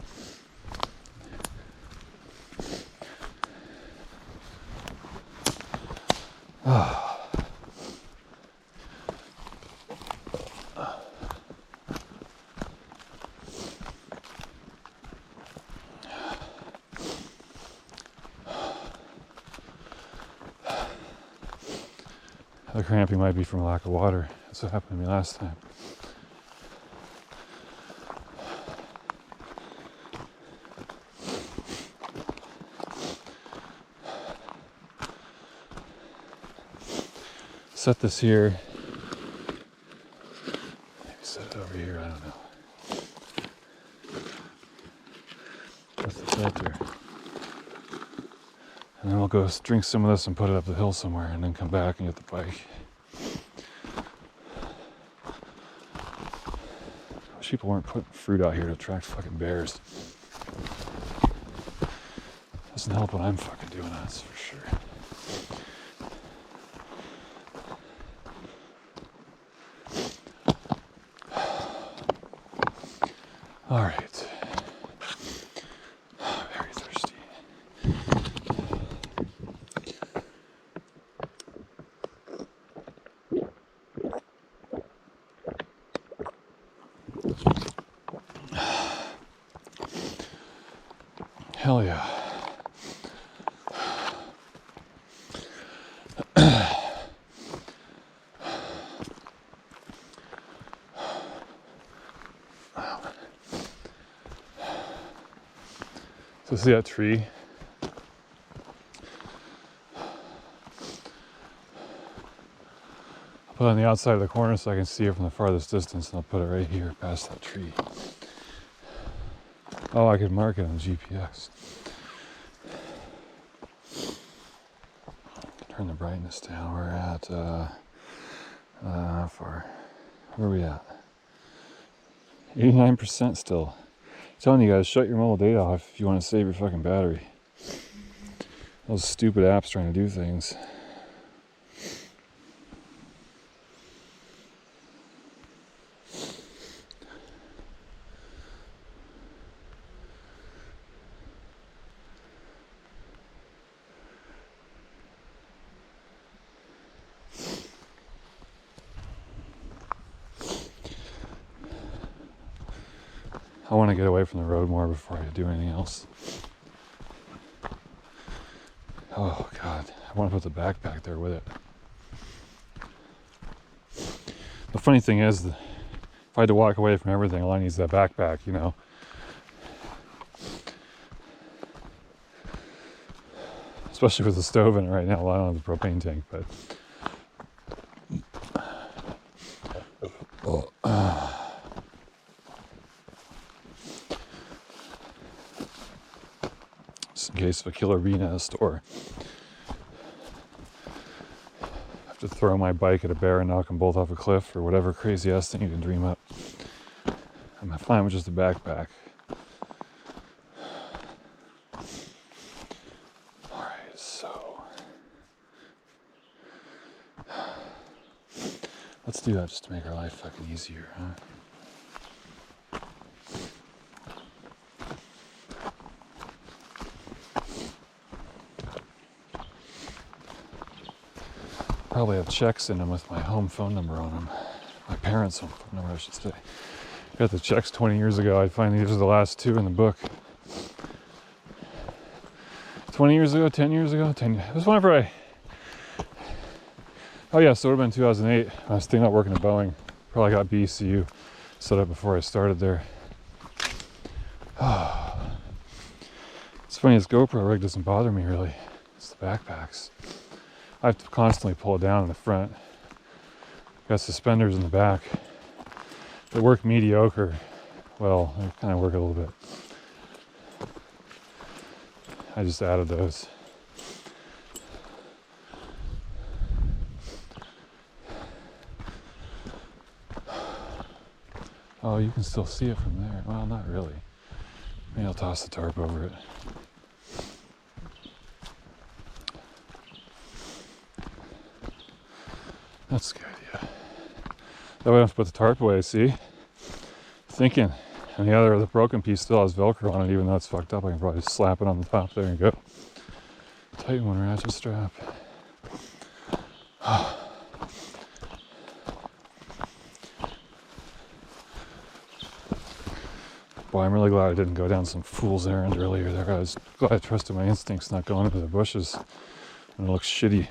The cramping might be from lack of water. That's what happened to me last time. Set this here. Maybe set it over here, I don't know. That's the filter. And then we'll go drink some of this and put it up the hill somewhere and then come back and get the bike. Wish people weren't putting fruit out here to attract fucking bears. Doesn't help when I'm fucking doing that, that's for sure. All right. Very thirsty. Hell yeah. So see that tree? I'll put it on the outside of the corner so I can see it from the farthest distance, and I'll put it right here past that tree. Oh, I could mark it on the GPS. Turn the brightness down. We're at, how far? Where are we at? 89% still. I'm telling you guys, shut your mobile data off if you want to save your fucking battery. Those stupid apps trying to do things. I want to get away from the road more before I do anything else. Oh God, I want to put the backpack there with it. The funny thing is, if I had to walk away from everything, all I need is that backpack, you know. Especially with the stove in it right now. Well, I don't have a propane tank, but... Just in case of a killer bee nest, or I have to throw my bike at a bear and knock them both off a cliff, or whatever crazy ass thing you can dream up. I'm fine with just a backpack. Alright, so let's do that just to make our life fucking easier, huh? Probably have checks in them with my home phone number on them. My parents' home phone number, I should say. Got the checks 20 years ago. I find these are the last two in the book. 20 years ago, 10 years ago, 10. It was whenever I... Oh yeah, so it would have been 2008. I was thinking about working at Boeing. Probably got BCU set up before I started there. It's funny, this GoPro rig doesn't bother me really. It's the backpacks. I have to constantly pull it down in the front. Got suspenders in the back. They work mediocre. Well, they kind of work a little bit. I just added those. Oh, you can still see it from there. Well, not really. Maybe I'll toss the tarp over it. That's a good idea. That way I don't have to put the tarp away, see? Thinking. And the broken piece still has Velcro on it, even though it's fucked up. I can probably just slap it on the top there and go. Tighten one ratchet strap. Boy, I'm really glad I didn't go down some fool's errand earlier there. I was glad I trusted my instincts, not going into the bushes. And it looks shitty,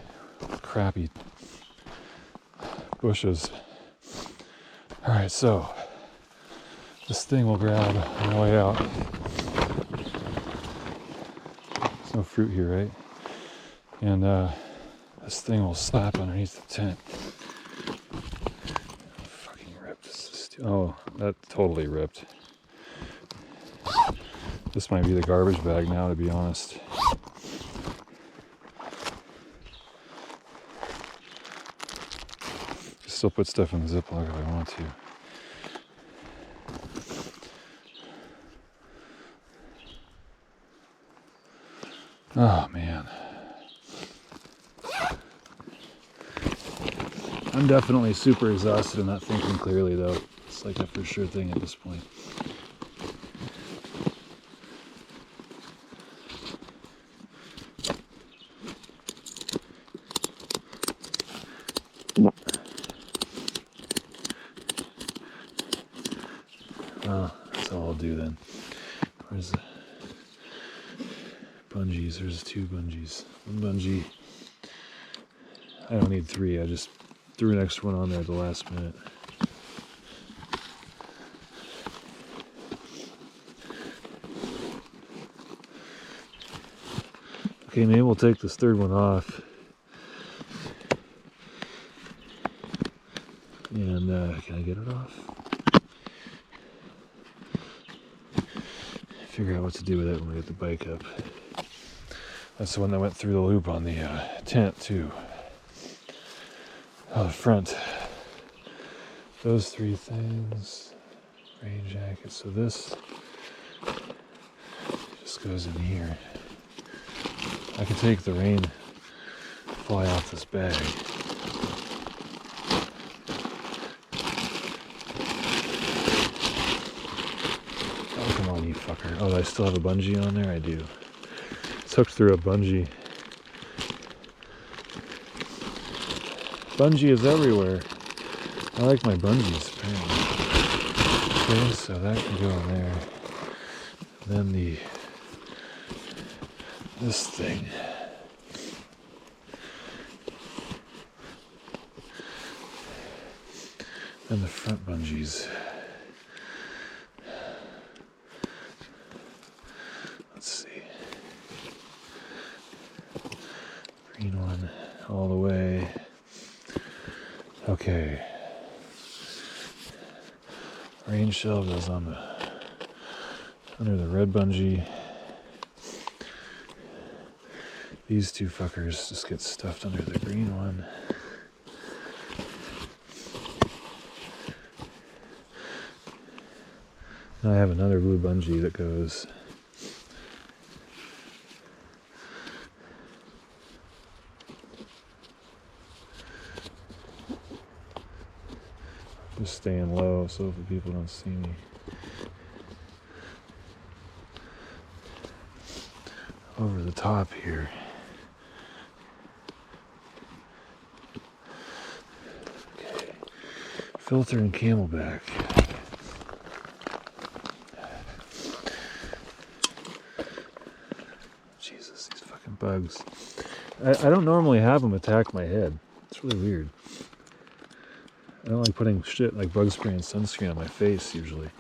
crappy bushes. Alright, so this thing will grab on the way out. There's no fruit here, right? And this thing will slap underneath the tent. Fucking ripped. Oh, that totally ripped. This might be the garbage bag now, to be honest. Still put stuff in the Ziploc if I want to. Oh man. I'm definitely super exhausted and not thinking clearly though. It's like a for sure thing at this point. Well, that's all I'll do then. Where's the bungees? There's 2 bungees. 1 bungee. I don't need 3. I just threw an extra one on there at the last minute. Okay, maybe we'll take this 3rd one off. And can I get it off? Figure out what to do with it when we get the bike up. That's the one that went through the loop on the tent too. Oh, the front. Those 3 things. Rain jacket. So this just goes in here. I can take the rain fly off this bag. Oh, come on, you fucker. Oh, I still have a bungee on there? I do. It's hooked through a bungee. Bungee is everywhere. I like my bungees, apparently. Okay, so that can go in there. And then this thing. And the front bungees. Let's see. Green one all the way. Okay. Rain shell goes on under the red bungee. These 2 fuckers just get stuffed under the green one. Now I have another blue bungee that goes just staying low so the people don't see me. Over the top here. Okay. Filter and Camelback. Jesus, these fucking bugs. I don't normally have them attack my head. It's really weird. I don't like putting shit like bug spray and sunscreen on my face usually.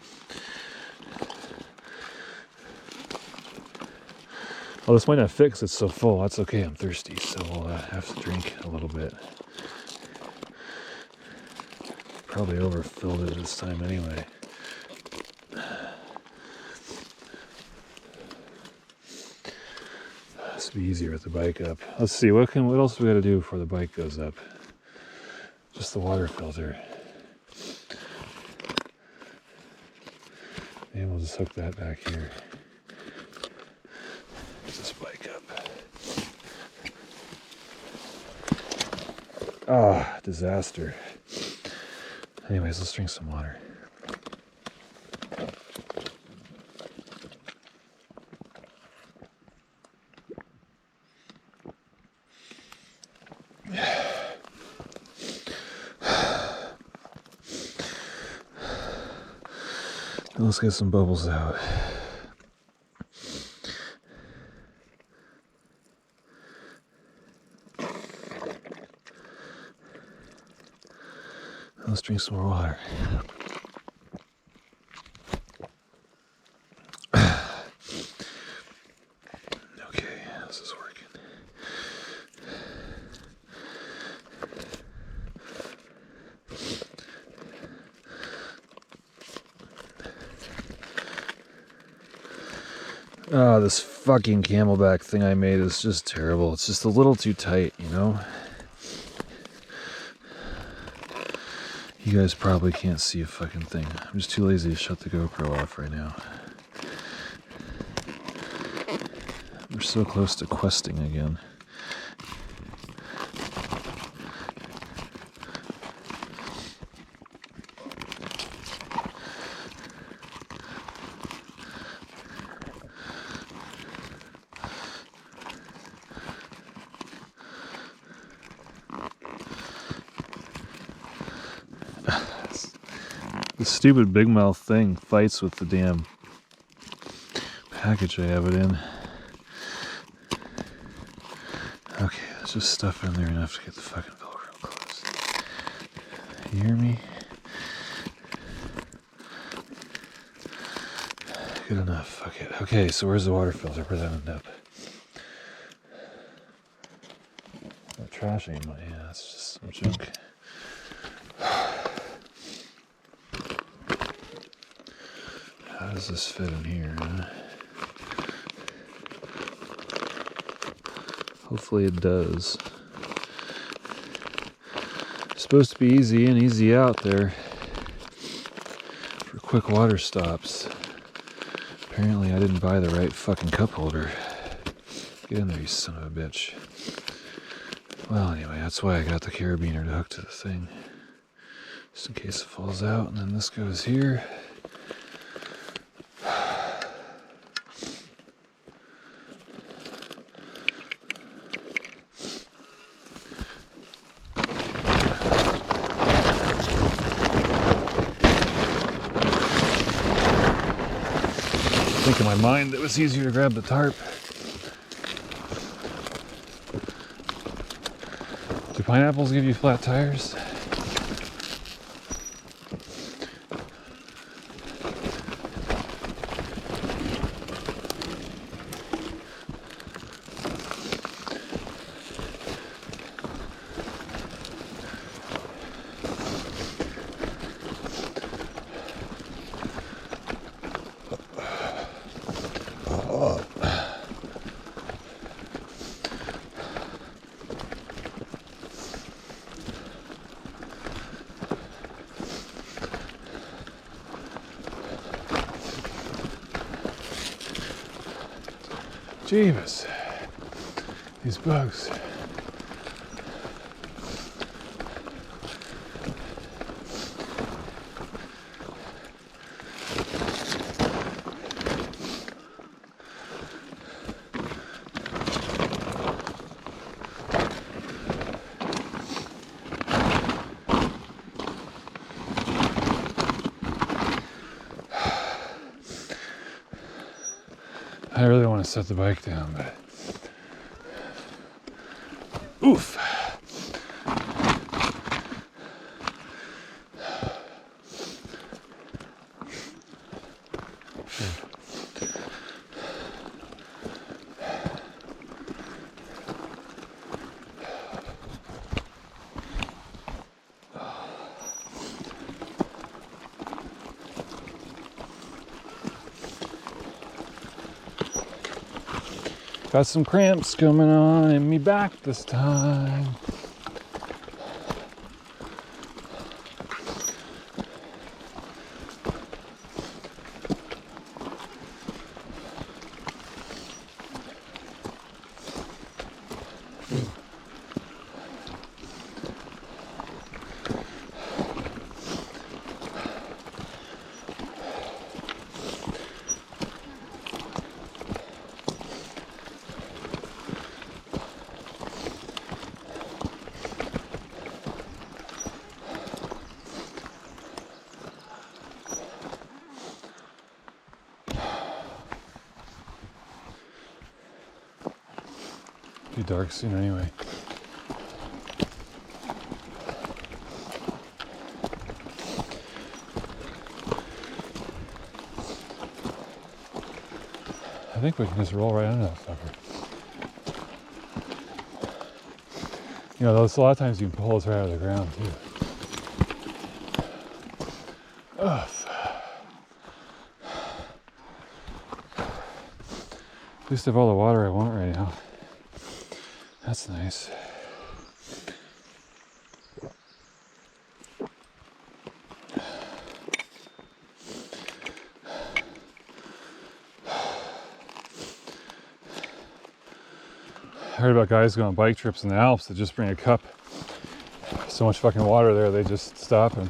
Well, this might not fit because it's so full. That's okay, I'm thirsty, so we'll have to drink a little bit. Probably overfilled it this time anyway. be easier with the bike up. Let's see, what else do we gotta do before the bike goes up? Just the water filter. Maybe we'll just hook that back here. Get this bike up. Ah, disaster. Anyways, let's drink some water. Let's get some bubbles out. Let's drink some more water. Okay, this is working. Oh, this fucking Camelback thing I made is just terrible. It's just a little too tight, you know? You guys probably can't see a fucking thing. I'm just too lazy to shut the GoPro off right now. We're so close to questing again. The stupid big mouth thing fights with the damn package I have it in. Okay, there's just stuff in there enough to get the fucking Velcro closed. You hear me? Good enough, fuck it. Okay, so where's the water filter? Where'd that end up? That trash ain't my, yeah, that's just some junk. How does this fit in here, huh? Hopefully it does. It's supposed to be easy in, easy out there for quick water stops. Apparently I didn't buy the right fucking cup holder. Get in there, you son of a bitch. Well, anyway, that's why I got the carabiner to hook to the thing. Just in case it falls out, and then this goes here. I think in my mind it was easier to grab the tarp. Do pineapples give you flat tires? Jeebus, these bugs. I really want to set the bike down, but oof. Got some cramps coming on in me back this time. Be dark soon anyway. I think we can just roll right under that sucker. You know, there's a lot of times you can pull us right out of the ground too. Ugh. At least I have all the water I want right now. That's nice. I heard about guys going on bike trips in the Alps that just bring a cup. So much fucking water there, they just stop and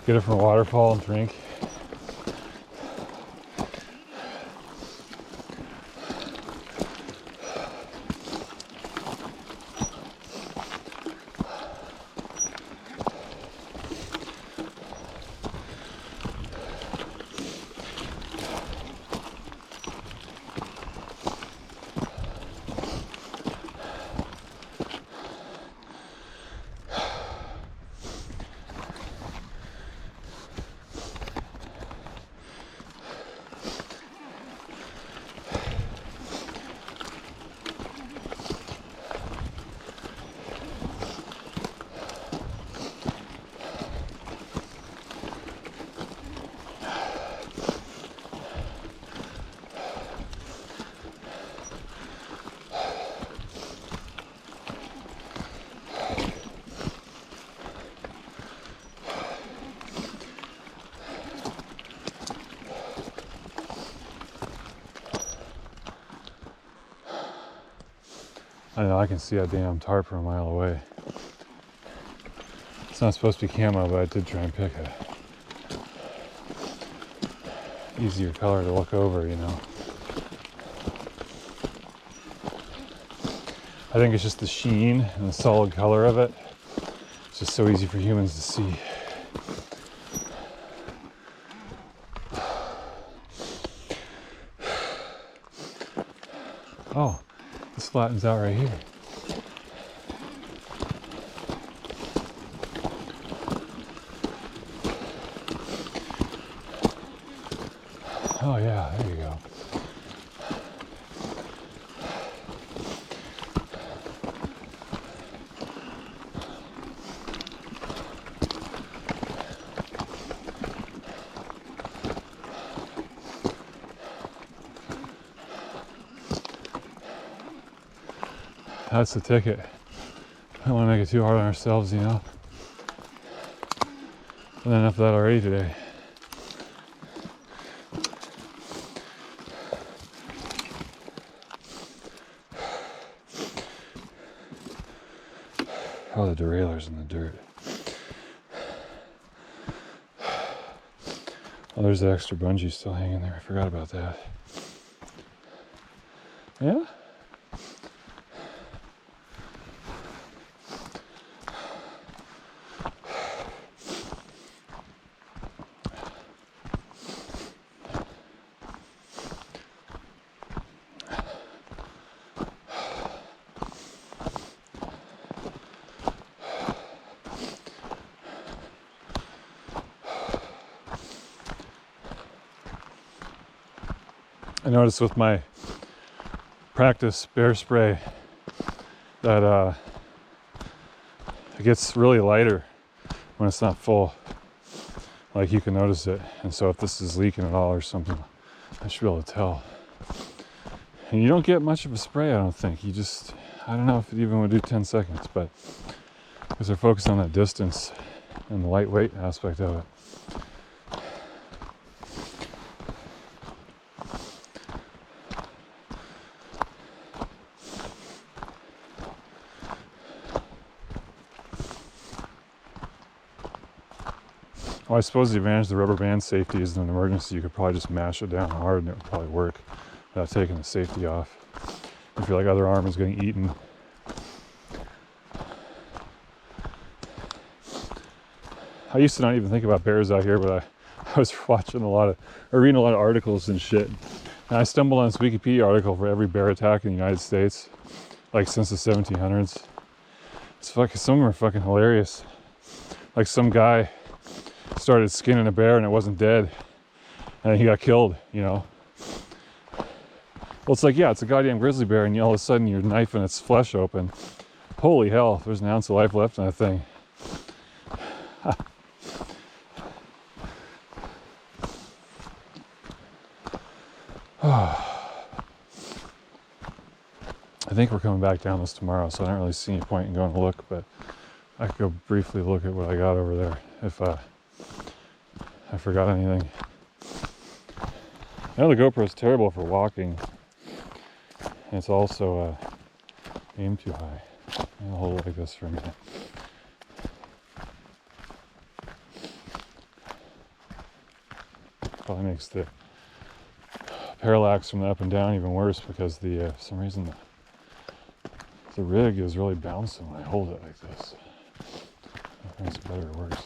get it from a waterfall and drink. I know, I can see that damn tarp from a mile away. It's not supposed to be camo, but I did try and pick a easier color to look over, you know. I think it's just the sheen and the solid color of it. It's just so easy for humans to see. Oh, this flattens out right here. Oh yeah, there you go. That's the ticket. I don't want to make it too hard on ourselves, you know. I've done enough of that already today. Oh, the derailleur's in the dirt. Oh, there's the extra bungee still hanging there. I forgot about that. Yeah? I noticed with my practice bear spray that it gets really lighter when it's not full. Like, you can notice it. And so if this is leaking at all or something, I should be able to tell. And you don't get much of a spray, I don't think. I don't know if it even would do 10 seconds, but because they're focused on that distance and the lightweight aspect of it. Well, I suppose the advantage of the rubber band safety is in an emergency, you could probably just mash it down hard and it would probably work without taking the safety off. If your other arm is getting eaten. I used to not even think about bears out here, but I was reading a lot of articles and shit. And I stumbled on this Wikipedia article for every bear attack in the United States, like since the 1700s. Some of them are fucking hilarious. Like some guy started skinning a bear and it wasn't dead, and he got killed, you know. Well, it's like, yeah, it's a goddamn grizzly bear, and all of a sudden you're knifing its flesh open. Holy hell, if there's an ounce of life left in that thing. I think we're coming back down this tomorrow, so I don't really see any point in going to look, but I could go briefly look at what I got over there if I forgot anything. I know the GoPro is terrible for walking. And it's also aimed too high. I'll hold it like this for a minute. Probably makes the parallax from the up and down even worse because for some reason the rig is really bouncing when I hold it like this. I don't think it's better or worse.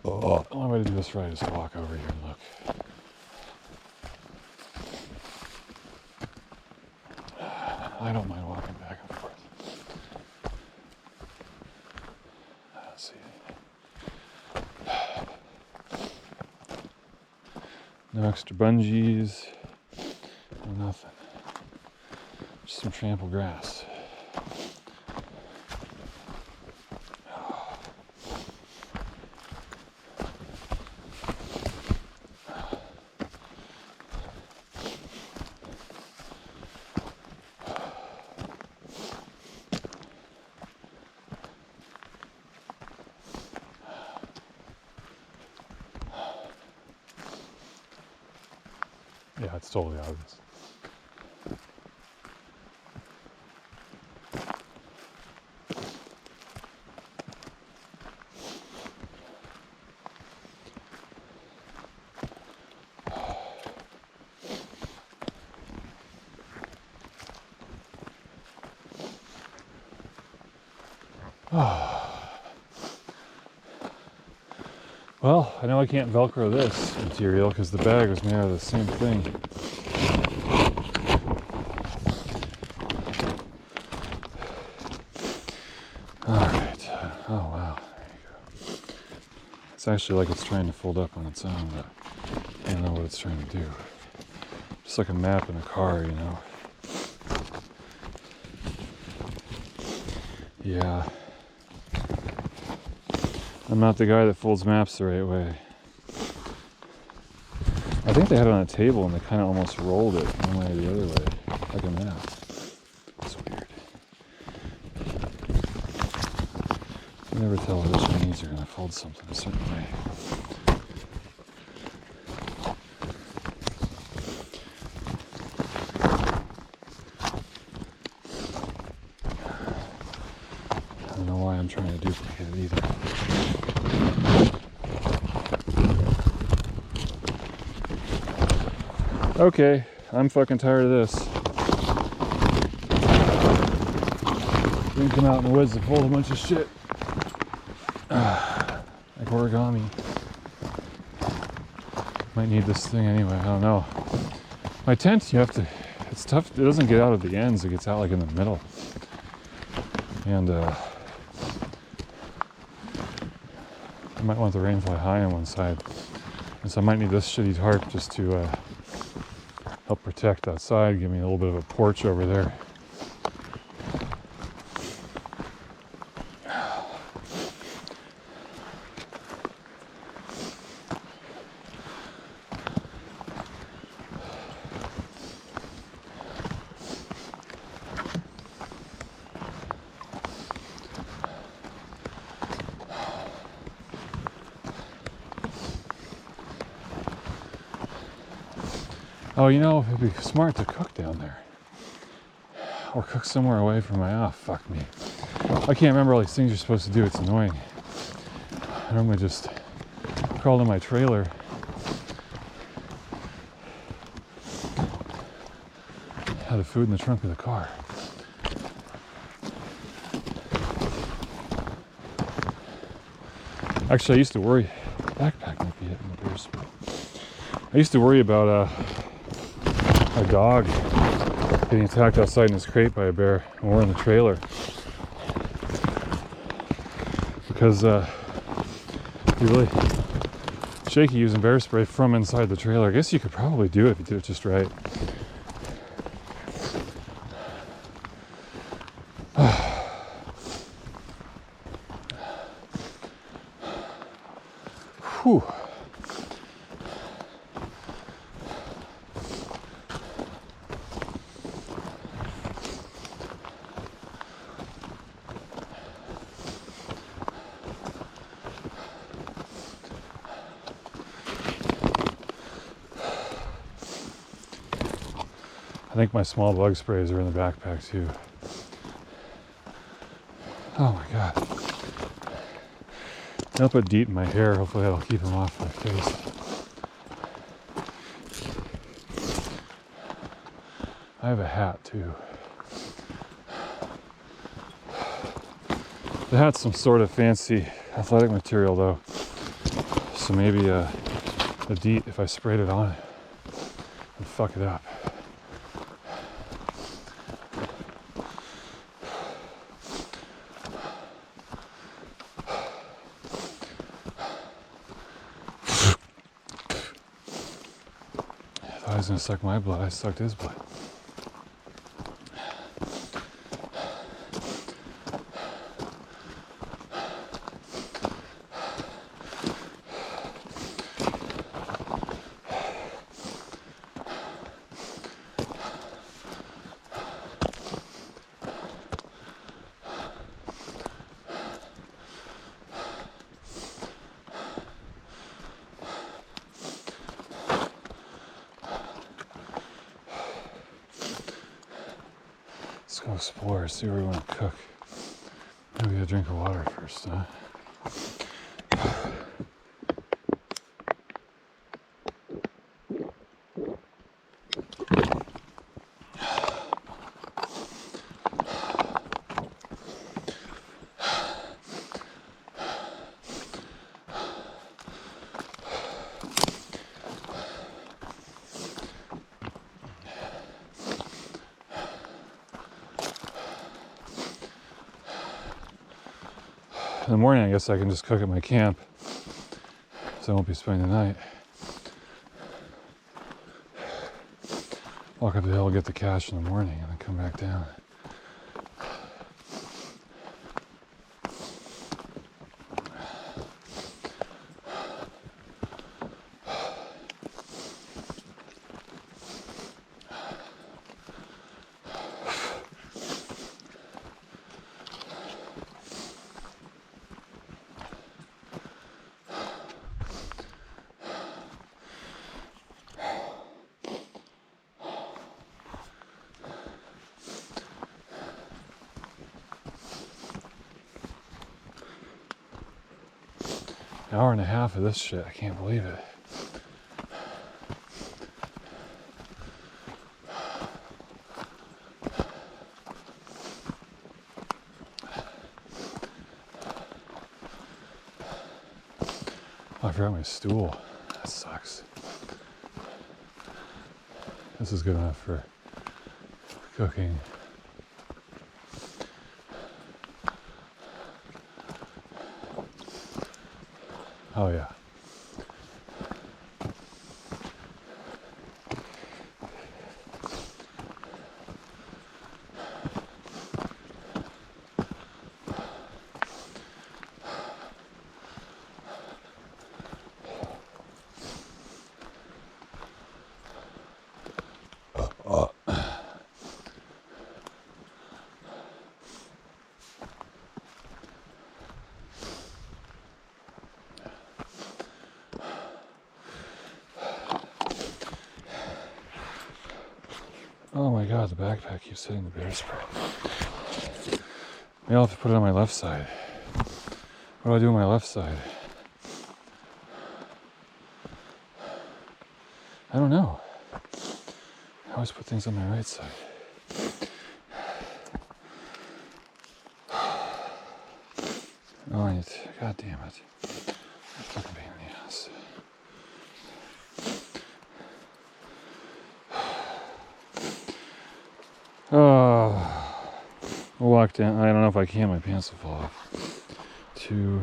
Oh, the only way to do this right is to walk over here and look. I don't mind walking back and forth. I don't see anything. No extra bungees. No nothing. Just some trampled grass. Yeah, it's totally obvious. Well, I know I can't Velcro this material because the bag was made out of the same thing. Alright. Oh, wow. There you go. It's actually like it's trying to fold up on its own, but I don't know what it's trying to do. Just like a map in a car, you know. Yeah. I'm not the guy that folds maps the right way. I think they had it on a table and they kind of almost rolled it one way or the other way, like a map. It's weird. You never tell how the Chinese are going to fold something a certain way. I don't know why I'm trying to duplicate it either. Okay, I'm fucking tired of this. Didn't come out in the woods to fold a bunch of shit. Like origami. Might need this thing anyway, I don't know. My tent, it's tough, it doesn't get out at the ends, it gets out like in the middle. And I might want the rain fly high on one side. And so I might need this shitty tarp just to help protect that side, give me a little bit of a porch over there. Oh, you know, it'd be smart to cook down there. Or cook somewhere away from my, fuck me. I can't remember all these things you're supposed to do, it's annoying. I normally just crawl to my trailer. Have the food in the trunk of the car. Actually, I used to worry, backpack might be hitting the beer spray. I used to worry about a dog getting attacked outside in his crate by a bear when we're in the trailer. Because it'd be really shaky using bear spray from inside the trailer. I guess you could probably do it if you did it just right. Whew. I think my small bug sprays are in the backpack too. Oh my god. I'll put DEET in my hair, hopefully that'll keep them off my face. I have a hat too. The hat's some sort of fancy athletic material though. So maybe the DEET, if I sprayed it on, would fuck it up. I was gonna suck my blood, I sucked his blood. Let's go explore, see where we want to cook. Maybe a drink of water first, huh? In the morning, I guess I can just cook at my camp, so I won't be spending the night. Walk up the hill, get the cache in the morning, and then come back down. An hour and a half of this shit, I can't believe it. Oh, I forgot my stool. That sucks. This is good enough for cooking. Oh yeah. Oh my god, the backpack keeps hitting the bear spray. Maybe I'll have to put it on my left side. What do I do on my left side? I don't know. I always put things on my right side. Oh, I need to, god damn it. That's fucking pain in the ass. Oh, I'll walk down. I don't know if I can, my pants will fall off. 2.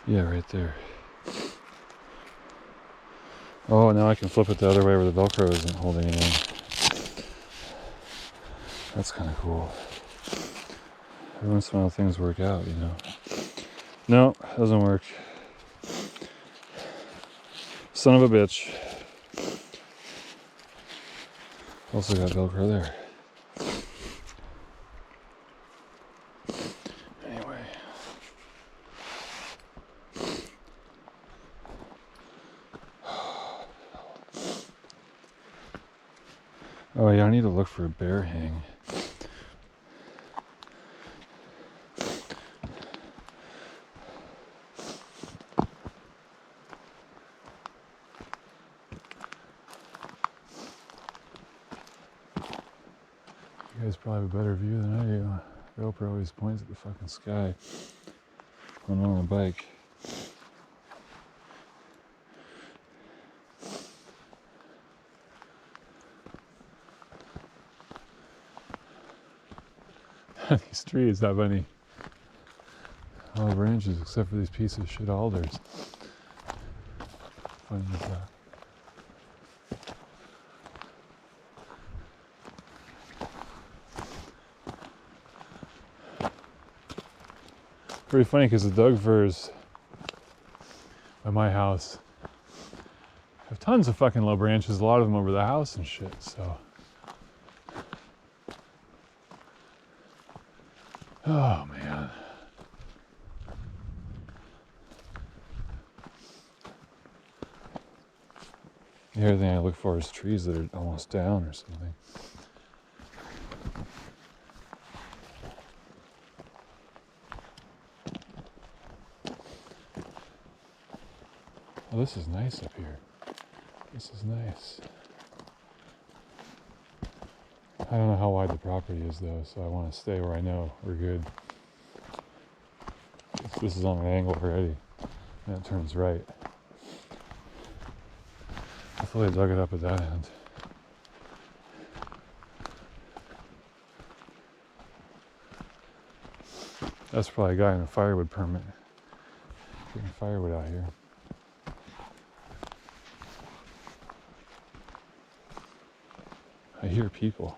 Yeah, right there. Oh, now I can flip it the other way where the Velcro isn't holding it in. That's kind of cool. Every once in a while things work out, you know. No, doesn't work. Son of a bitch. Also got Velcro there. Anyway. Oh yeah, I need to look for a bear hang. You guys probably have a better view than I do. GoPro always points at the fucking sky when I'm on a bike. These trees have any branches except for these pieces of shit alders. Funny as that. Pretty funny because the Doug firs by my house have tons of fucking low branches, a lot of them over the house and shit, so. Oh man. The other thing I look for is trees that are almost down or something. Oh, this is nice up here. This is nice. I don't know how wide the property is though, so I want to stay where I know we're good. This is on an angle already, and it turns right. Hopefully I dug it up at that end. That's probably a guy in a firewood permit. Getting firewood out here. I hear people.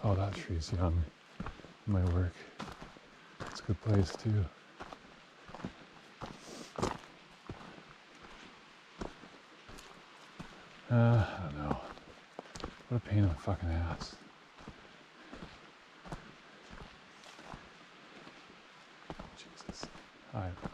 Oh, that tree's young. It might work. It's a good place too. I don't know. What a pain in the fucking ass. Jesus. I don't know.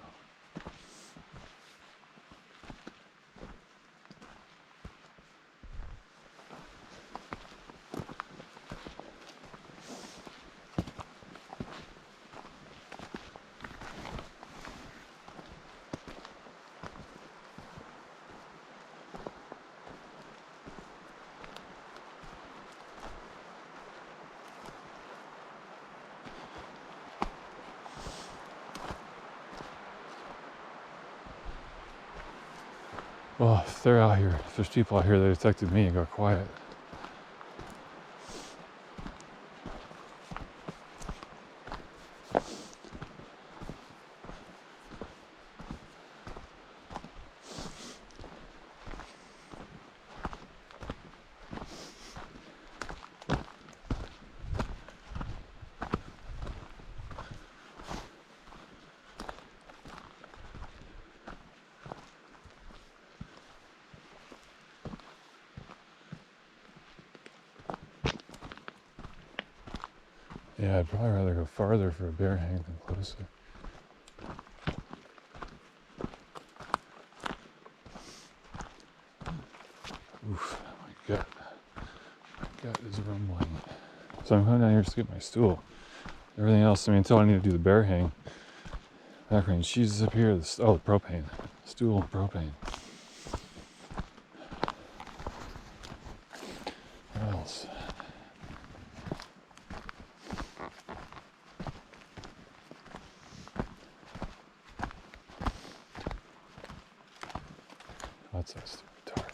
Well, if they're out here, if there's people out here that detected me and got quiet. Yeah, I'd probably rather go farther for a bear hang than closer. Oof, my gut is rumbling. So I'm coming down here to get my stool. Everything else, I mean, until I need to do the bear hang. Background cheese is up here. The propane. Stool and propane. What else? That's a stupid tarp.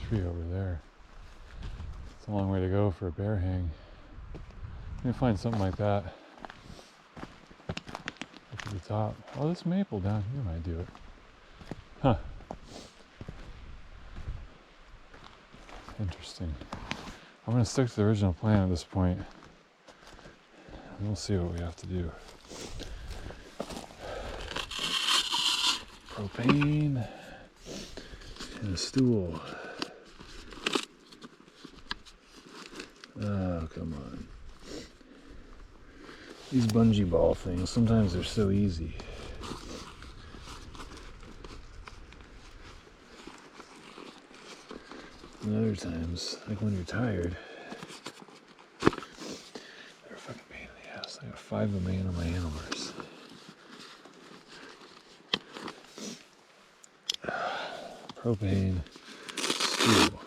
Tree over there. It's a long way to go for a bear hang. You can find something like that up at the top. Oh, this maple down here might do it. Huh. Interesting. I'm going to stick to the original plan at this point. And we'll see what we have to do. Propane and a stool. Oh, come on. These bungee ball things, sometimes they're so easy. And other times, like when you're tired, they're a fucking pain in the ass. I got 5 of them on my handlebars. Propane, stool.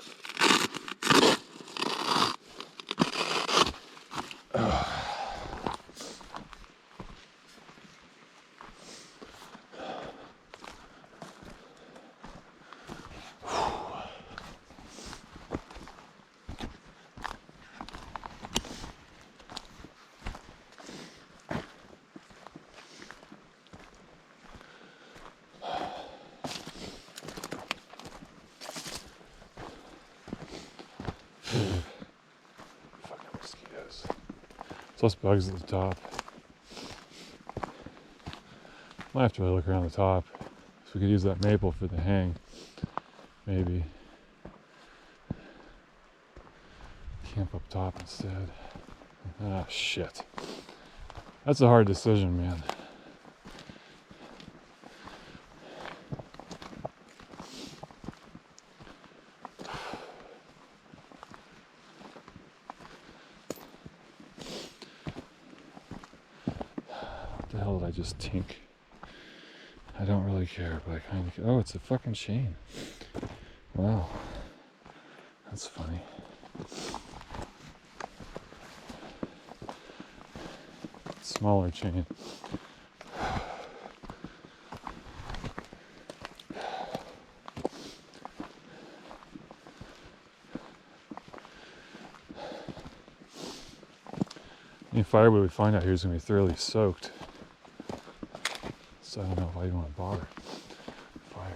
Fucking mosquitoes. It's less bugs at the top. Might have to really look around the top. So we could use that maple for the hang. Maybe. Camp up top instead. Ah, shit. That's a hard decision, man. What the hell did I just tink? I don't really care, but I kind of... Oh, it's a fucking chain. Wow. That's funny. Smaller chain. Any firewood we find out here is going to be thoroughly soaked. So I don't know if I even want to bother. Fire.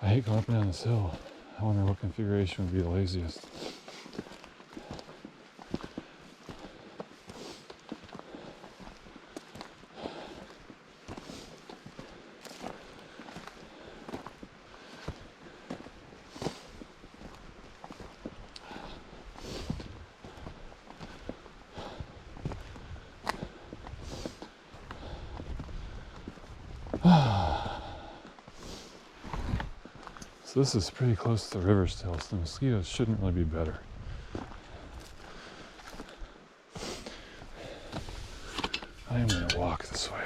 I hate going up and down this hill. I wonder what configuration would be the laziest. So this is pretty close to the river still, so the mosquitoes shouldn't really be better. I am going to walk this way.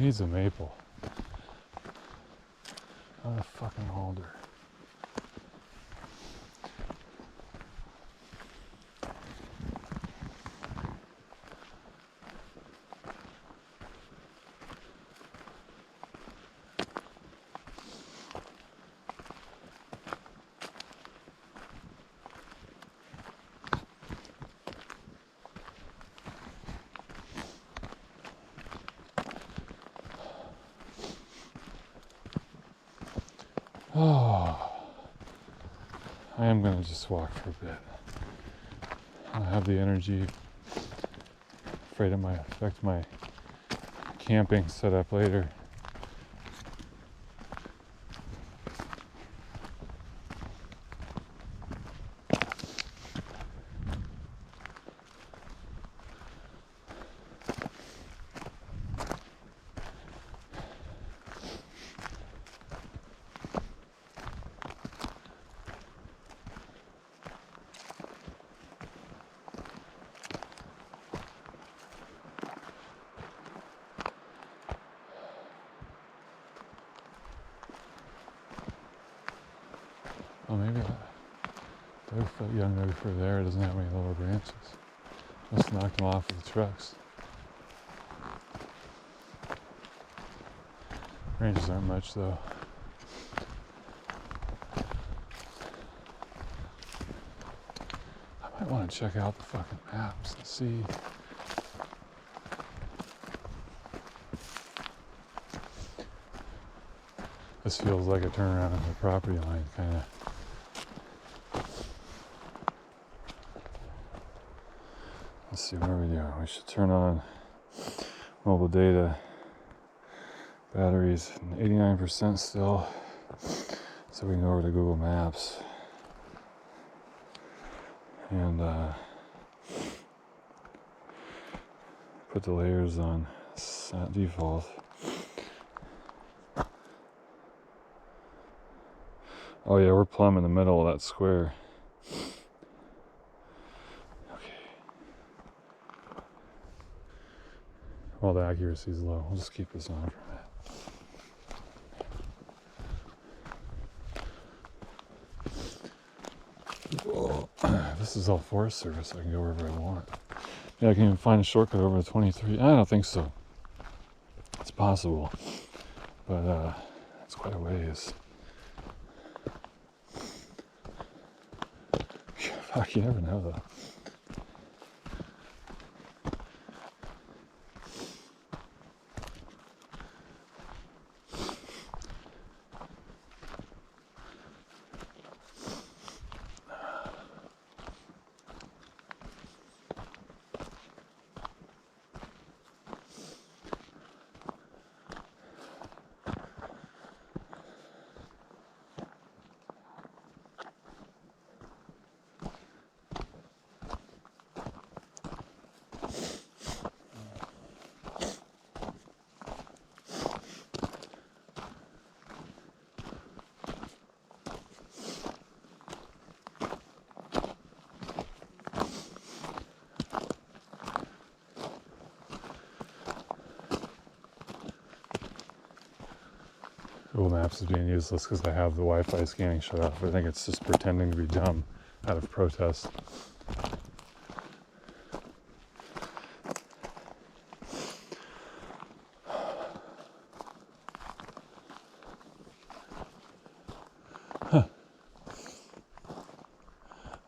needs a maple? Not a fucking alder. Oh, I am gonna just walk for a bit. I don't have the energy. Afraid it might affect my camping setup later. Oh, maybe that young oak over there doesn't have any lower branches. Must have knocked them off with the trucks. Branches aren't much though. I might want to check out the fucking maps and see. This feels like a turnaround on the property line, kind of. Let's see, what are we doing? We should turn on mobile data. Batteries 89% still. So we can go over to Google Maps and put the layers on default. Oh yeah, we're plumb in the middle of that square. Well, the accuracy is low. We'll just keep this on for a minute. Whoa. This is all Forest Service. I can go wherever I want. Yeah, I can even find a shortcut over to 23. I don't think so. It's possible. But it's quite a ways. Fuck, you never know though. Google Maps is being useless because I have the Wi-Fi scanning shut off. I think it's just pretending to be dumb out of protest. Huh.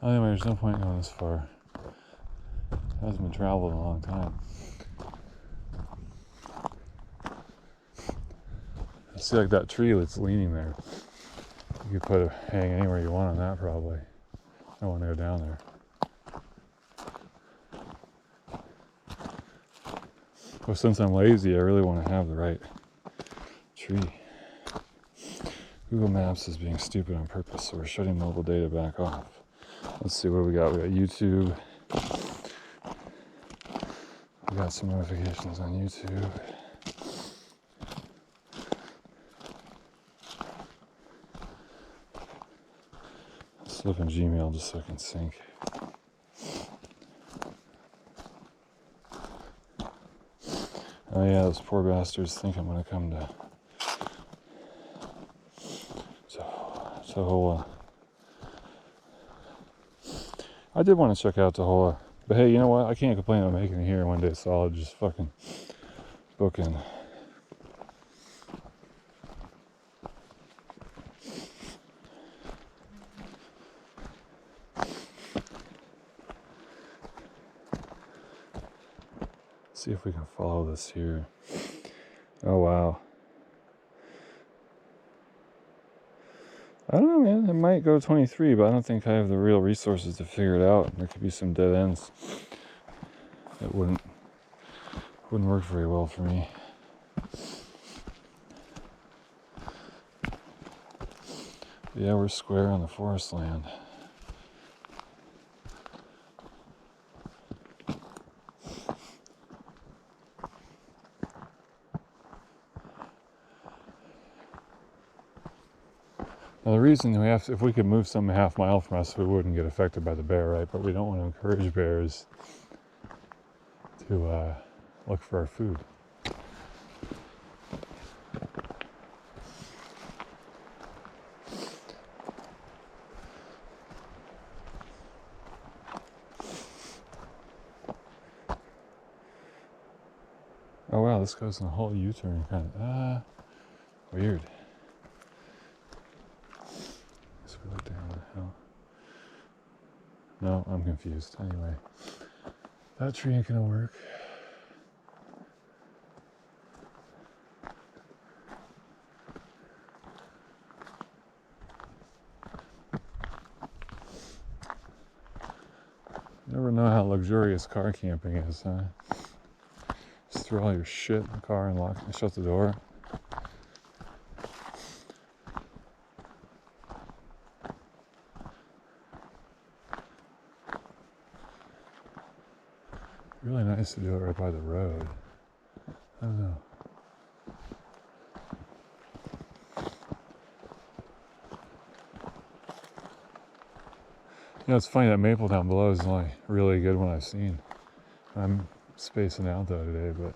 Anyway, there's no point going this far. It hasn't been traveled in a long time. See, like that tree that's leaning there. You could put a hang anywhere you want on that, probably. I don't want to go down there. But since I'm lazy, I really want to have the right tree. Google Maps is being stupid on purpose, so we're shutting mobile data back off. Let's see what we got. We got YouTube. We got some notifications on YouTube. Open Gmail just so I can sync. Oh yeah, those poor bastards think I'm gonna come to Tahoe. I did want to check out Tahoe, but hey, you know what? I can't complain about making it here one day solid, just fucking booking. See if we can follow this here. Oh wow. I don't know, man. It might go 23, but I don't think I have the real resources to figure it out. There could be some dead ends. It wouldn't work very well for me. But yeah, we're square on the forest land. Now the reason we have to, if we could move some half mile from us, we wouldn't get affected by the bear, right? But we don't want to encourage bears to look for our food. Oh wow, this goes in a whole U-turn kind of. Weird. So we look down the hill. No, I'm confused. Anyway, that tree ain't gonna work. Never know how luxurious car camping is, huh? Just throw all your shit in the car and lock and shut the door. Really nice to do it right by the road. I don't know. You know, it's funny that maple down below is the only really good one I've seen. I'm spacing out though today, but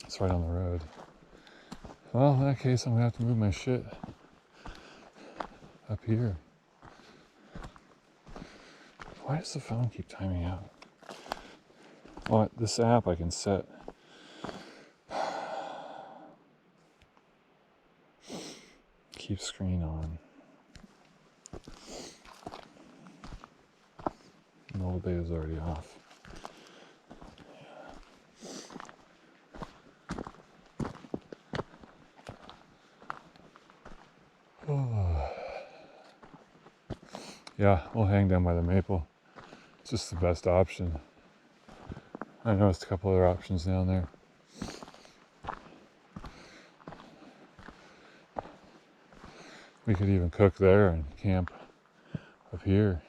it's right on the road. Well, in that case, I'm gonna have to move my shit up here. Why does the phone keep timing out? Well, this app I can set. Keep screen on. Mobile data is already off. Yeah, we'll hang down by the maple. It's just the best option. I noticed a couple other options down there. We could even cook there and camp up here.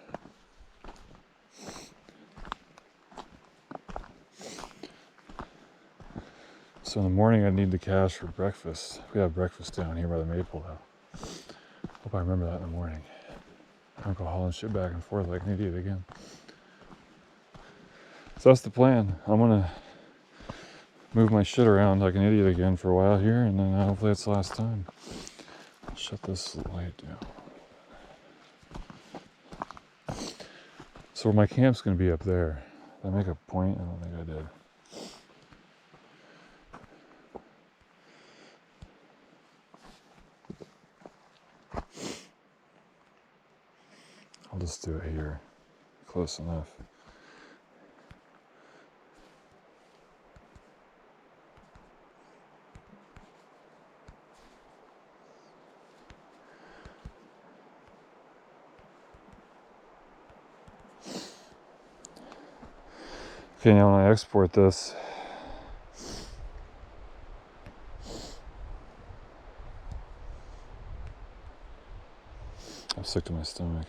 So in the morning I need the cash for breakfast. We have breakfast down here by the maple though. Hope I remember that in the morning. I don't go hauling shit back and forth like an idiot again. So that's the plan. I'm gonna move my shit around like an idiot again for a while here, and then hopefully it's the last time. Shut this light down. So my camp's gonna be up there. Did I make a point? I don't think I did. I'll just do it here. Close enough. Okay, now when I export this, I'm sick to my stomach.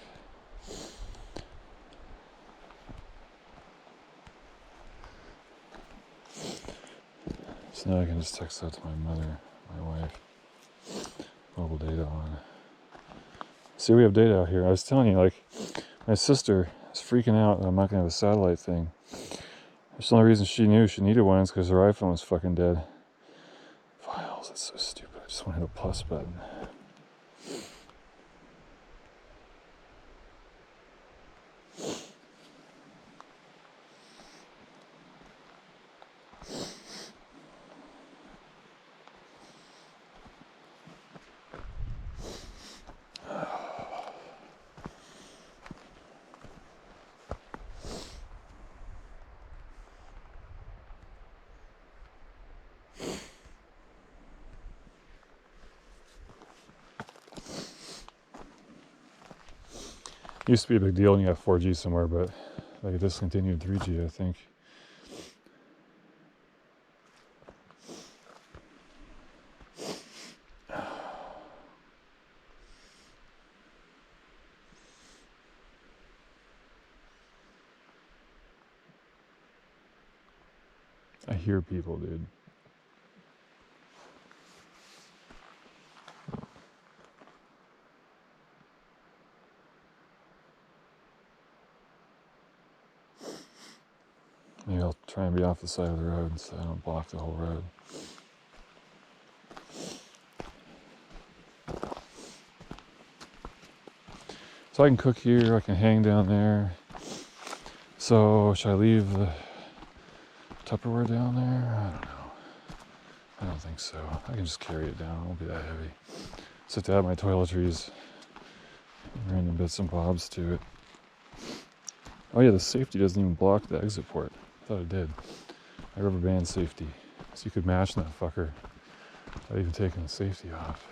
So now I can just text out to my mother, my wife, mobile data on. See, we have data out here. I was telling you, like, my sister is freaking out that I'm not gonna have a satellite thing. The only reason she knew she needed one is because her iPhone was fucking dead. Files, that's so stupid. I just want to hit a plus button. Used to be a big deal when you have 4G somewhere, but they discontinued 3G, I think. I hear people, dude. Maybe I'll try and be off the side of the road so I don't block the whole road. So I can cook here, I can hang down there. So should I leave the Tupperware down there? I don't know. I don't think so. I can just carry it down, it won't be that heavy. Just have to add my toiletries, random bits and bobs to it. Oh yeah, the safety doesn't even block the exit port. I thought it did. I rubber band safety. So you could match that fucker without even taking the safety off.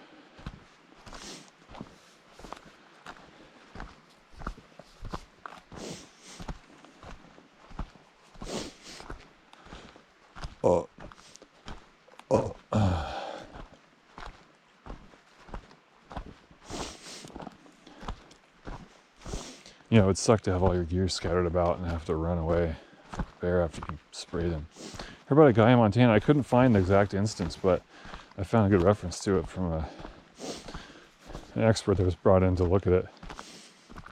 You know, it would suck to have all your gear scattered about and have to run away from a bear after you spray them. Heard about a guy in Montana. I couldn't find the exact instance, but I found a good reference to it from an expert that was brought in to look at it.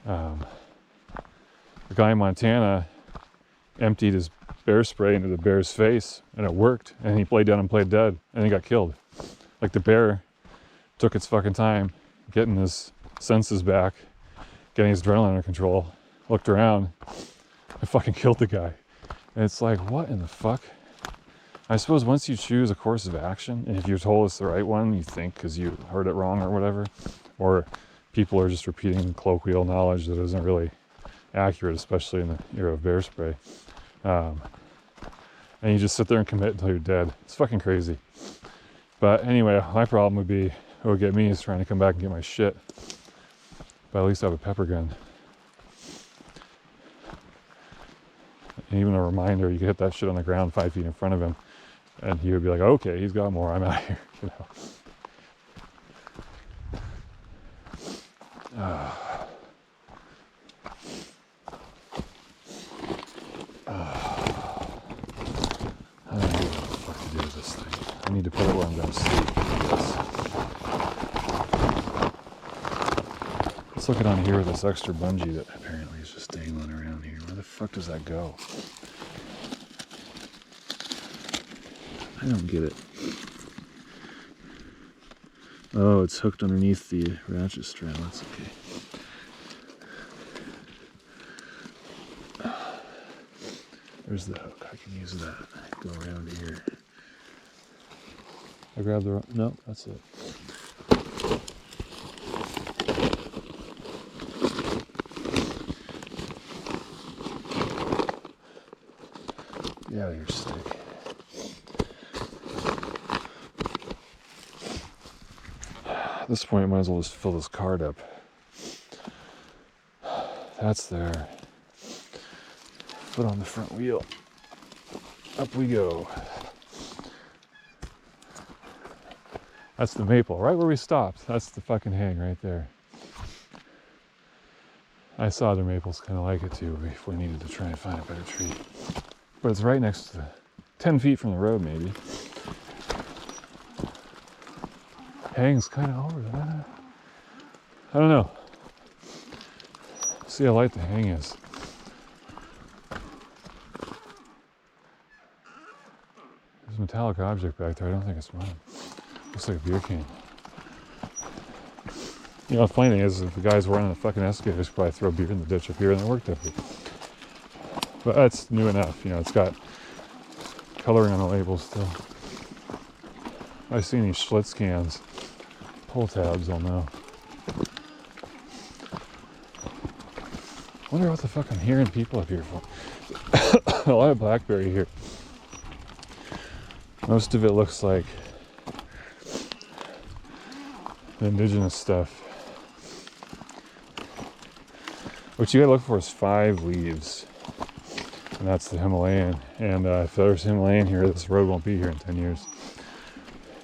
The guy in Montana emptied his bear spray into the bear's face, and it worked, and he played down and played dead, and he got killed. Like, the bear took its fucking time getting his senses back, getting his adrenaline under control, looked around, and fucking killed the guy. And it's like, what in the fuck? I suppose once you choose a course of action, and if you're told it's the right one, you think because you heard it wrong or whatever, or people are just repeating colloquial knowledge that isn't really accurate, especially in the era of bear spray. And you just sit there and commit until you're dead. It's fucking crazy. But anyway, my problem would be, what would get me is trying to come back and get my shit. But at least I have a pepper gun. And even a reminder, you could hit that shit on the ground 5 feet in front of him, and he would be like, okay, he's got more, I'm out of here, you know. I don't know what the fuck to do with this thing. I need to put it where I'm going to sleep. Let's look at on here with this extra bungee that apparently is just dangling around here. Where the fuck does that go? I don't get it. Oh, it's hooked underneath the ratchet strap. That's okay. There's the hook. I can use that. Go around here. I grabbed the... No, that's it. Get out of here, stick. At this point, I might as well just fill this card up. That's there. Foot on the front wheel. Up we go. That's the maple, right where we stopped. That's the fucking hang right there. I saw other maples kind of like it too if we needed to try and find a better tree. But it's right next to 10 feet from the road, maybe. Hangs kind of over that. I don't know. see how light the hang is. There's a metallic object back there. I don't think it's mine. Looks like a beer can. You know, the funny thing is, if the guys were on the fucking escalators, could probably throw beer in the ditch up here and it worked up here. But that's new enough, you know, it's got coloring on the label still. I've seen these Schlitz cans, pull tabs, I'll know. Wonder what the fuck I'm hearing people up here for. A lot of blackberry here. Most of it looks like the indigenous stuff. What you gotta look for is 5 leaves. And that's the Himalayan. And if there's Himalayan here, this road won't be here in 10 years.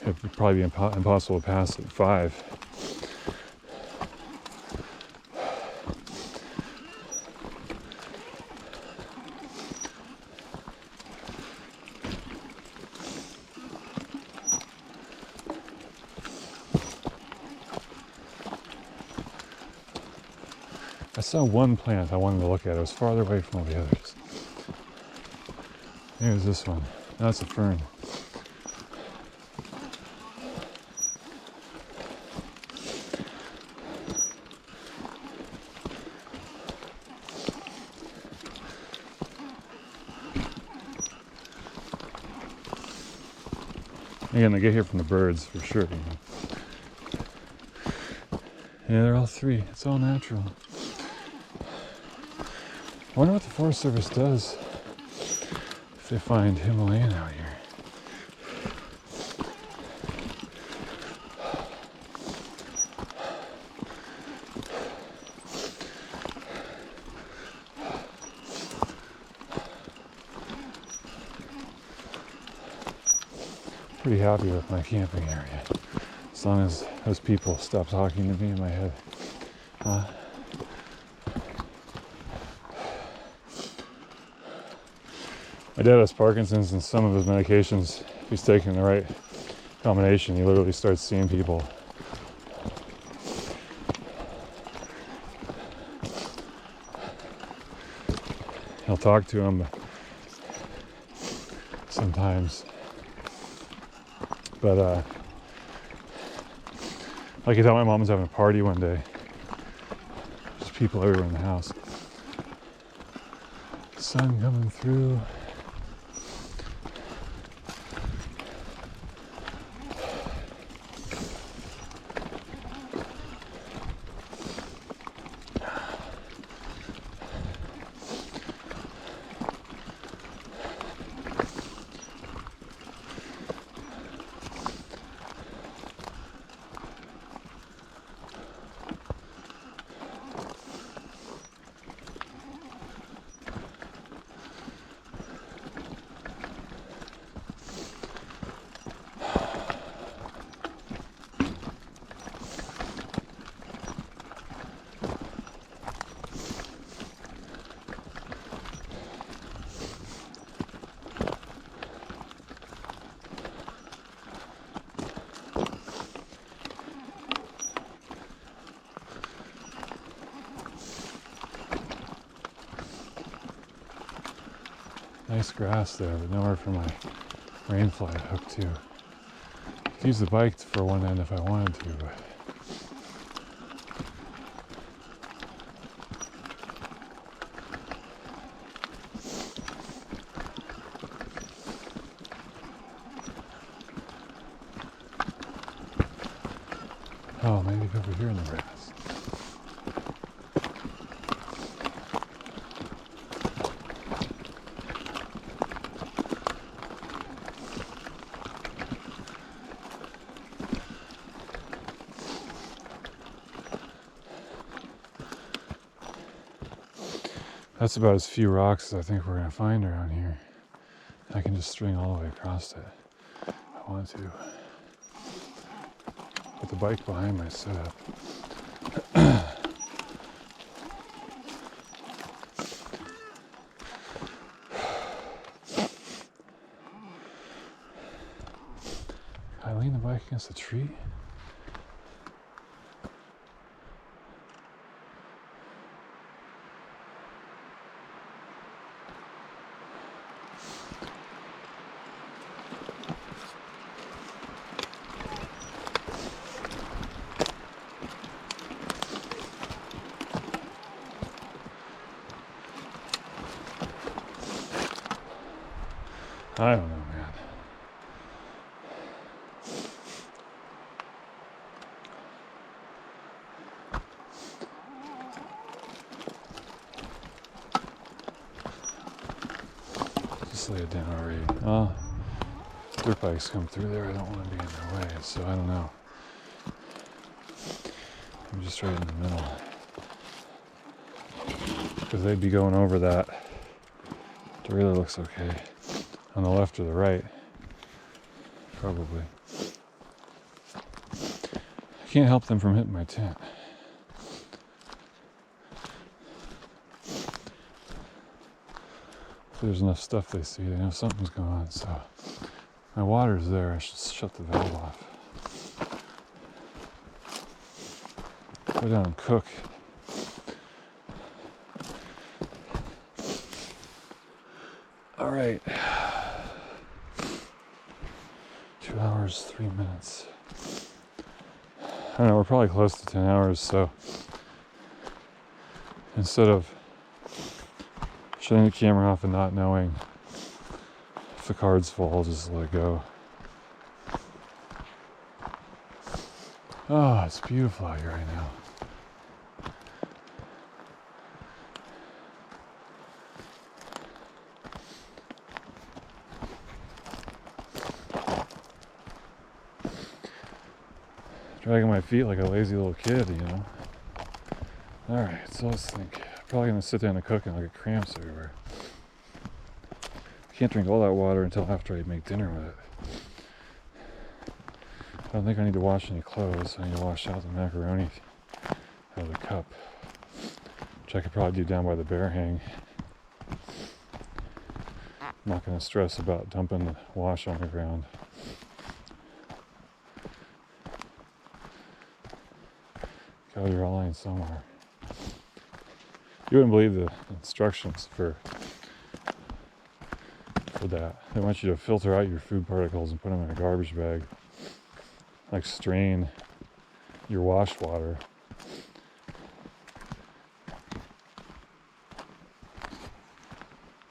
It would probably be impossible to pass at 5. I saw one plant I wanted to look at. It was farther away from all the others. Here's this one. That's a fern. Again, they get here from the birds for sure. You know. Yeah, they're all 3. It's all natural. I wonder what the Forest Service does if they find Himalayan out here. Pretty happy with my camping area, as long as those people stop talking to me in my head. My dad has Parkinson's, and some of his medications, if he's taking the right combination, he literally starts seeing people. He'll talk to them sometimes. But, like he thought my mom was having a party one day. Just people everywhere in the house. Sun coming through. Nice grass there, but nowhere for my rain fly to hook to. I'd use the bike for one end if I wanted to, but oh, maybe over here in the grass. That's about as few rocks as I think we're going to find around here. I can just string all the way across it if I want to. Put the bike behind my setup. Can I lean the bike against a tree? I don't know, man. Just lay it down already. Oh, dirt bikes come through there. I don't want to be in their way, so I don't know. I'm just right in the middle. Because they'd be going over that. It really looks okay. On the left or the right. Probably. I can't help them from hitting my tent. If there's enough stuff they see, they know something's going on, so my water's there, I should shut the valve off. Go down and cook. All right. 2 hours, 3 minutes. I don't know, we're probably close to 10 hours, so instead of shutting the camera off and not knowing if the cards fall, I'll just let it go. Oh, it's beautiful out here right now. Dragging my feet like a lazy little kid, you know. Alright, so let's think. I'm probably gonna sit down and cook and I'll get cramps everywhere. I can't drink all that water until after I make dinner with it. I don't think I need to wash any clothes. I need to wash out the macaroni out of the cup, which I could probably do down by the bear hang. I'm not gonna stress about dumping the wash on the ground. Gotta draw a line somewhere. You wouldn't believe the instructions for that. They want you to filter out your food particles and put them in a garbage bag. Like strain your wash water.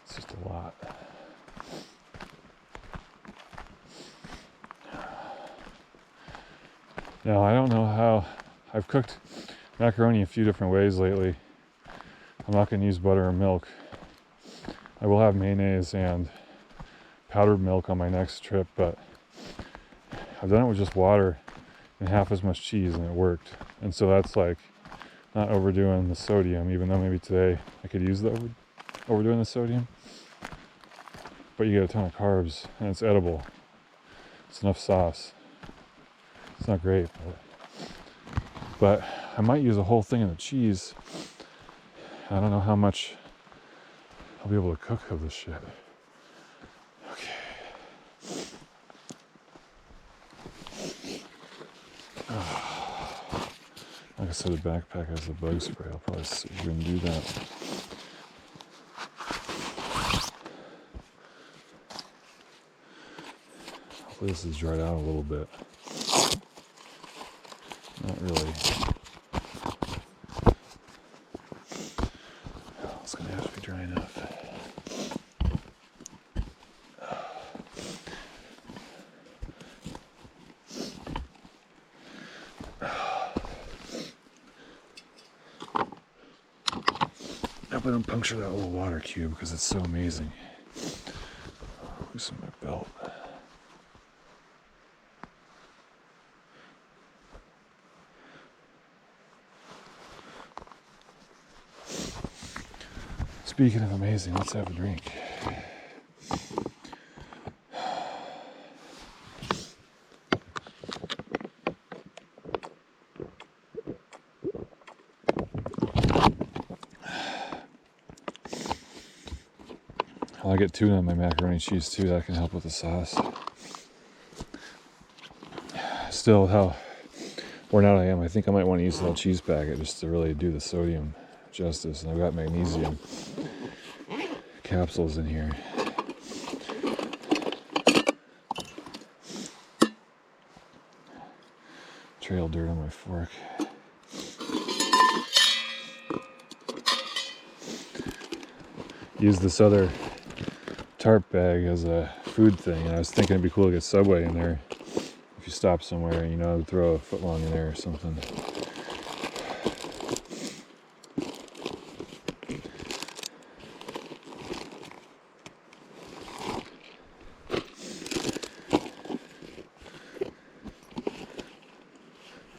It's just a lot. Now, I don't know how. I've cooked macaroni a few different ways lately. I'm not going to use butter or milk. I will have mayonnaise and powdered milk on my next trip, but I've done it with just water and half as much cheese and it worked. And so that's like not overdoing the sodium, even though maybe today I could use the overdoing the sodium. But you get a ton of carbs and it's edible. It's enough sauce. It's not great, but I might use a whole thing of the cheese. I don't know how much I'll be able to cook of this shit. Okay. Like I said, the backpack has the bug spray. I'll probably see if we can do that. Hopefully this is dried out a little bit. Not really. Oh, it's gonna have to be dry enough. I hope I don't puncture that little water cube because it's so amazing. Loosen my belt. Speaking of amazing, let's have a drink. I'll get tuna on my macaroni and cheese too. That can help with the sauce. Still, how worn out I am, I think I might want to use a little cheese packet just to really do the sodium justice. And I've got magnesium capsules in here. Trail dirt on my fork. Use this other tarp bag as a food thing, and I was thinking it'd be cool to get Subway in there if you stop somewhere, you know, throw a footlong in there or something.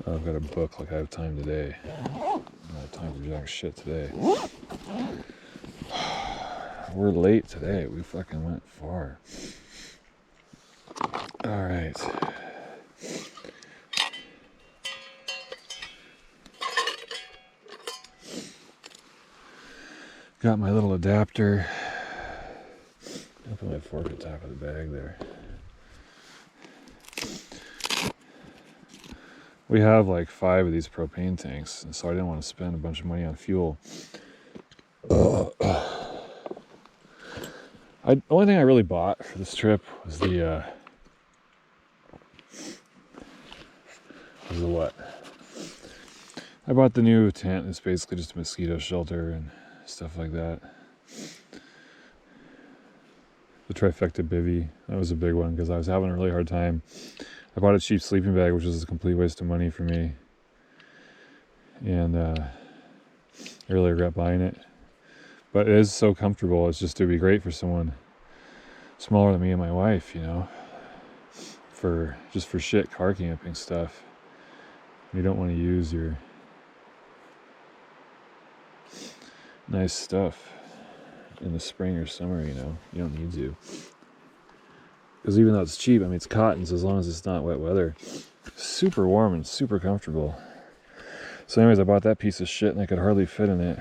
I've got a book like I have time today. I don't have time for jack shit today. We're late today. We fucking went far. Alright. Got my little adapter. I'll put my fork at the top of the bag there. We have like 5 of these propane tanks, and so I didn't want to spend a bunch of money on fuel. The only thing I really bought for this trip was the what? I bought the new tent. It's basically just a mosquito shelter and stuff like that. The trifecta bivy, that was a big one because I was having a really hard time. I bought a cheap sleeping bag, which was a complete waste of money for me. And I really regret buying it. But it is so comfortable. It's just, it'd be great for someone smaller than me and my wife, you know, for shit car camping stuff. You don't want to use your nice stuff in the spring or summer, you know. You don't need to. Because even though it's cheap, I mean, it's cotton, so as long as it's not wet weather, super warm and super comfortable. So anyways, I bought that piece of shit and I could hardly fit in it.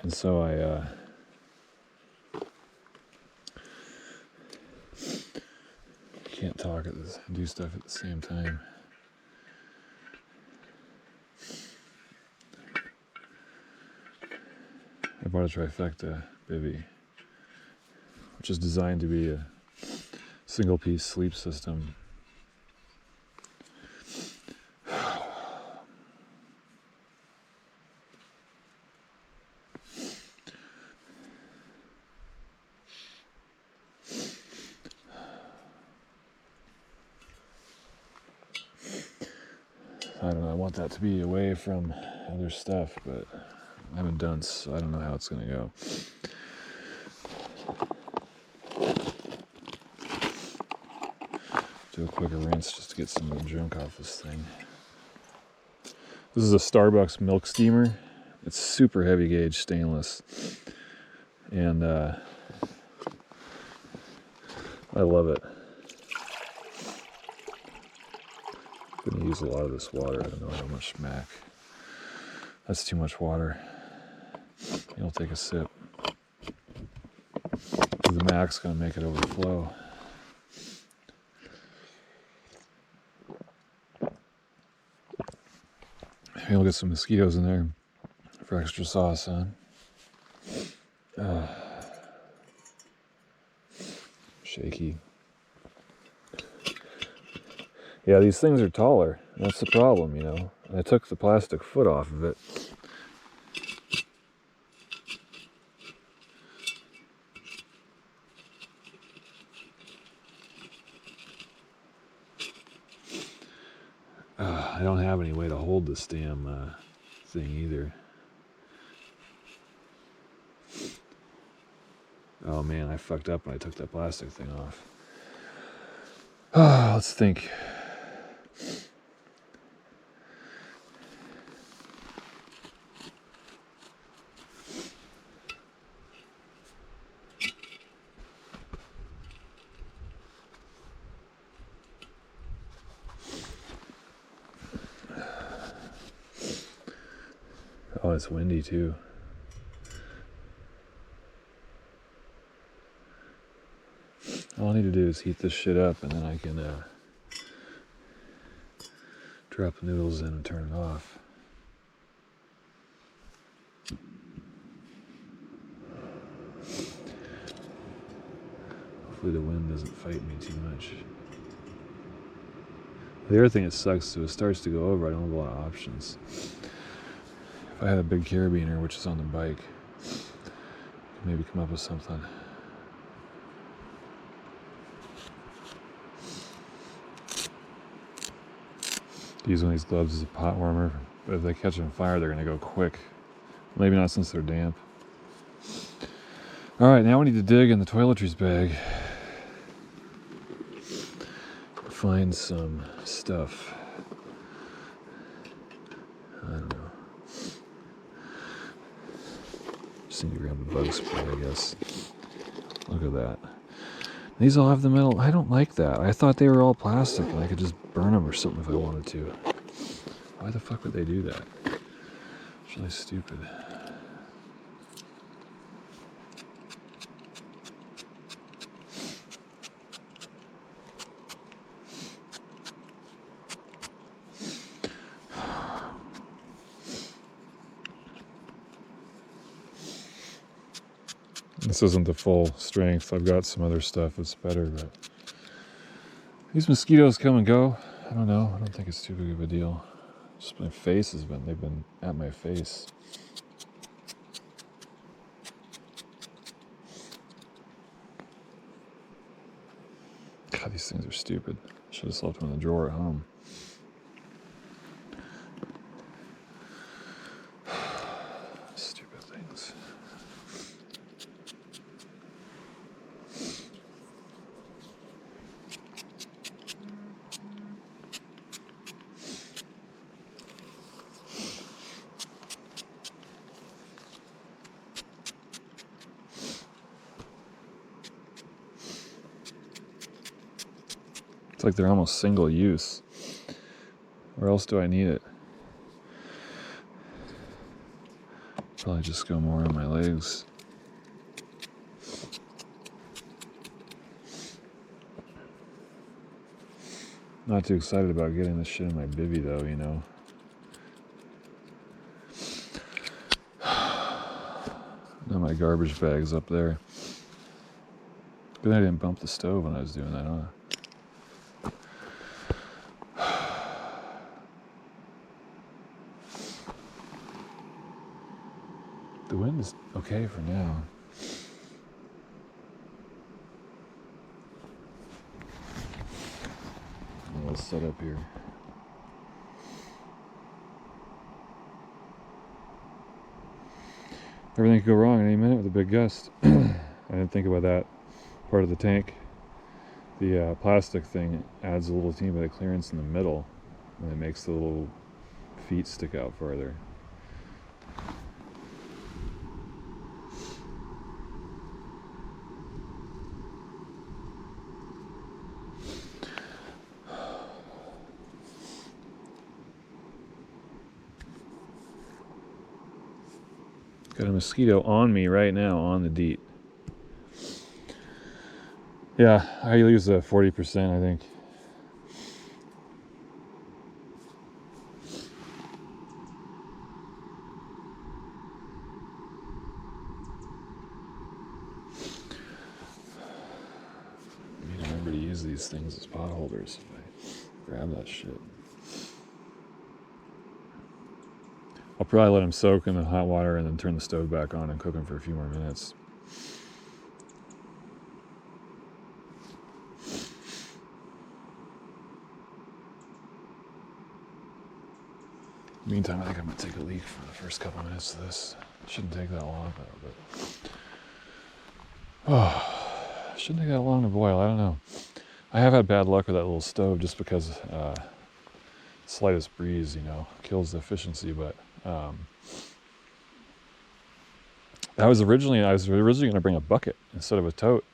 And so I can't talk and do stuff at the same time. I bought a trifecta bivy, which is designed to be a single piece sleep system. I don't know, I want that to be away from other stuff, but I haven't done, so I don't know how it's going to go. Do a quick rinse just to get some of the junk off this thing. This is a Starbucks milk steamer. It's super heavy gauge stainless. And I love it. I'm going to use a lot of this water. I don't know how much Mac. That's too much water. You'll take a sip. The Mac's going to make it overflow. Maybe we'll get some mosquitoes in there for extra sauce on. Shaky. Yeah, these things are taller. That's the problem, you know. I took the plastic foot off of it. I don't have any way to hold this damn thing either. Oh man, I fucked up when I took that plastic thing off. Let's think. Oh, it's windy too. All I need to do is heat this shit up and then I can drop the noodles in and turn it off. Hopefully the wind doesn't fight me too much. The other thing that sucks is it starts to go over, I don't have a lot of options. If I had a big carabiner, which is on the bike, I could maybe come up with something. Use one of these gloves as a pot warmer, but if they catch on fire, they're gonna go quick. Maybe not since they're damp. All right, now we need to dig in the toiletries bag. Find some stuff. I don't know. Just need to grab a bug spray, I guess. Look at that. These all have the metal. I don't like that. I thought they were all plastic and I could just burn them or something if I wanted to. Why the fuck would they do that? It's really stupid. This isn't the full strength. I've got some other stuff that's better, but these mosquitoes come and go. I don't know. I don't think it's too big of a deal. Just my face they've been at my face. God, these things are stupid. Should have left them in the drawer at home. Stupid things. It's like they're almost single use. Where else do I need it? Probably just go more on my legs. Not too excited about getting this shit in my bivvy though, you know. Now my garbage bag's up there. Good I didn't bump the stove when I was doing that, huh? The wind is okay for now. Let's set up here. Everything could go wrong at any minute with a big gust. I didn't think about that part of the tank. The plastic thing adds a little teeny bit of clearance in the middle, and it makes the little feet stick out farther. Got a mosquito on me right now on the DEET. Yeah, I use 40%, I think. I need to remember to use these things as pot holders if I grab that shit. I'll probably let them soak in the hot water and then turn the stove back on and cook them for a few more minutes. Meantime, I think I'm going to take a leak for the first couple minutes of this. Shouldn't take that long, but shouldn't take that long to boil. I don't know. I have had bad luck with that little stove just because slightest breeze, you know, kills the efficiency, but I was originally going to bring a bucket instead of a tote,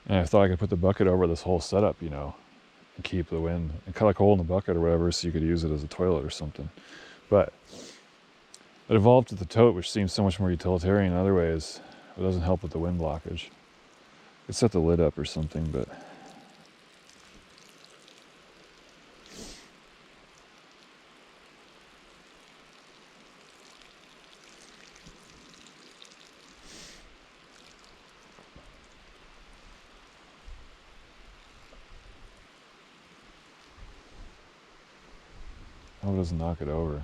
and I thought I could put the bucket over this whole setup, you know, and keep the wind and cut like a hole in the bucket or whatever, so you could use it as a toilet or something. But it evolved to the tote, which seems so much more utilitarian in other ways. It doesn't help with the wind blockage. Could set the lid up or something, but I hope it doesn't knock it over.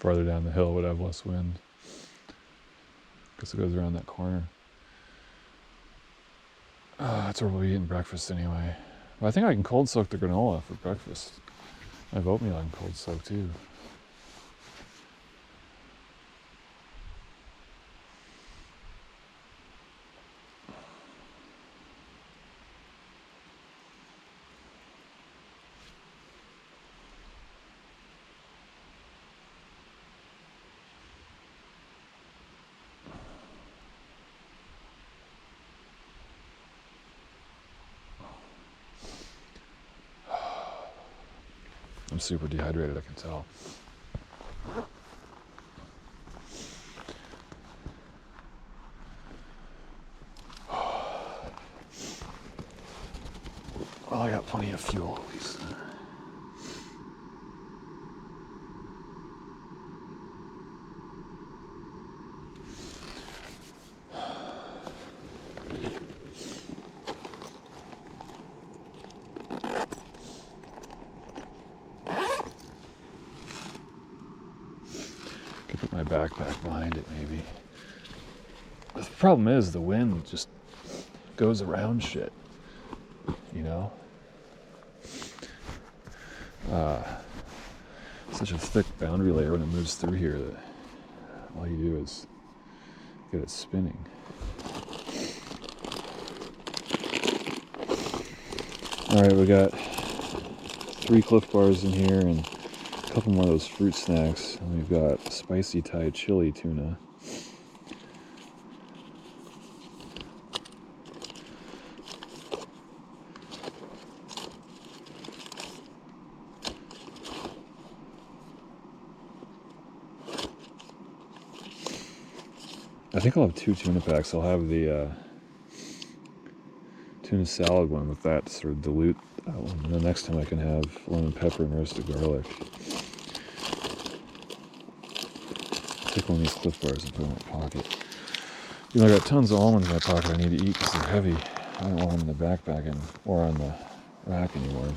farther down the hill would have less wind, because it goes around that corner. That's where we'll be eating breakfast anyway. But I think I can cold soak the granola for breakfast. I have oatmeal I can cold soak too. I'm super dehydrated, I can tell. Well, I got plenty of fuel at least. Could put my backpack behind it maybe. The problem is the wind just goes around shit, you know? Such a thick boundary layer when it moves through here that all you do is get it spinning. Alright, we got 3 Cliff Bars in here and a couple more of those fruit snacks. And we've got spicy Thai chili tuna. I think I'll have 2 tuna packs. I'll have the tuna salad one with that to sort of dilute that one. And the next time I can have lemon pepper and roasted garlic. Take one of these Cliff Bars and put them in my pocket. You know, I got tons of almonds in my pocket I need to eat because they're heavy. I don't want them in the backpack or on the rack anymore.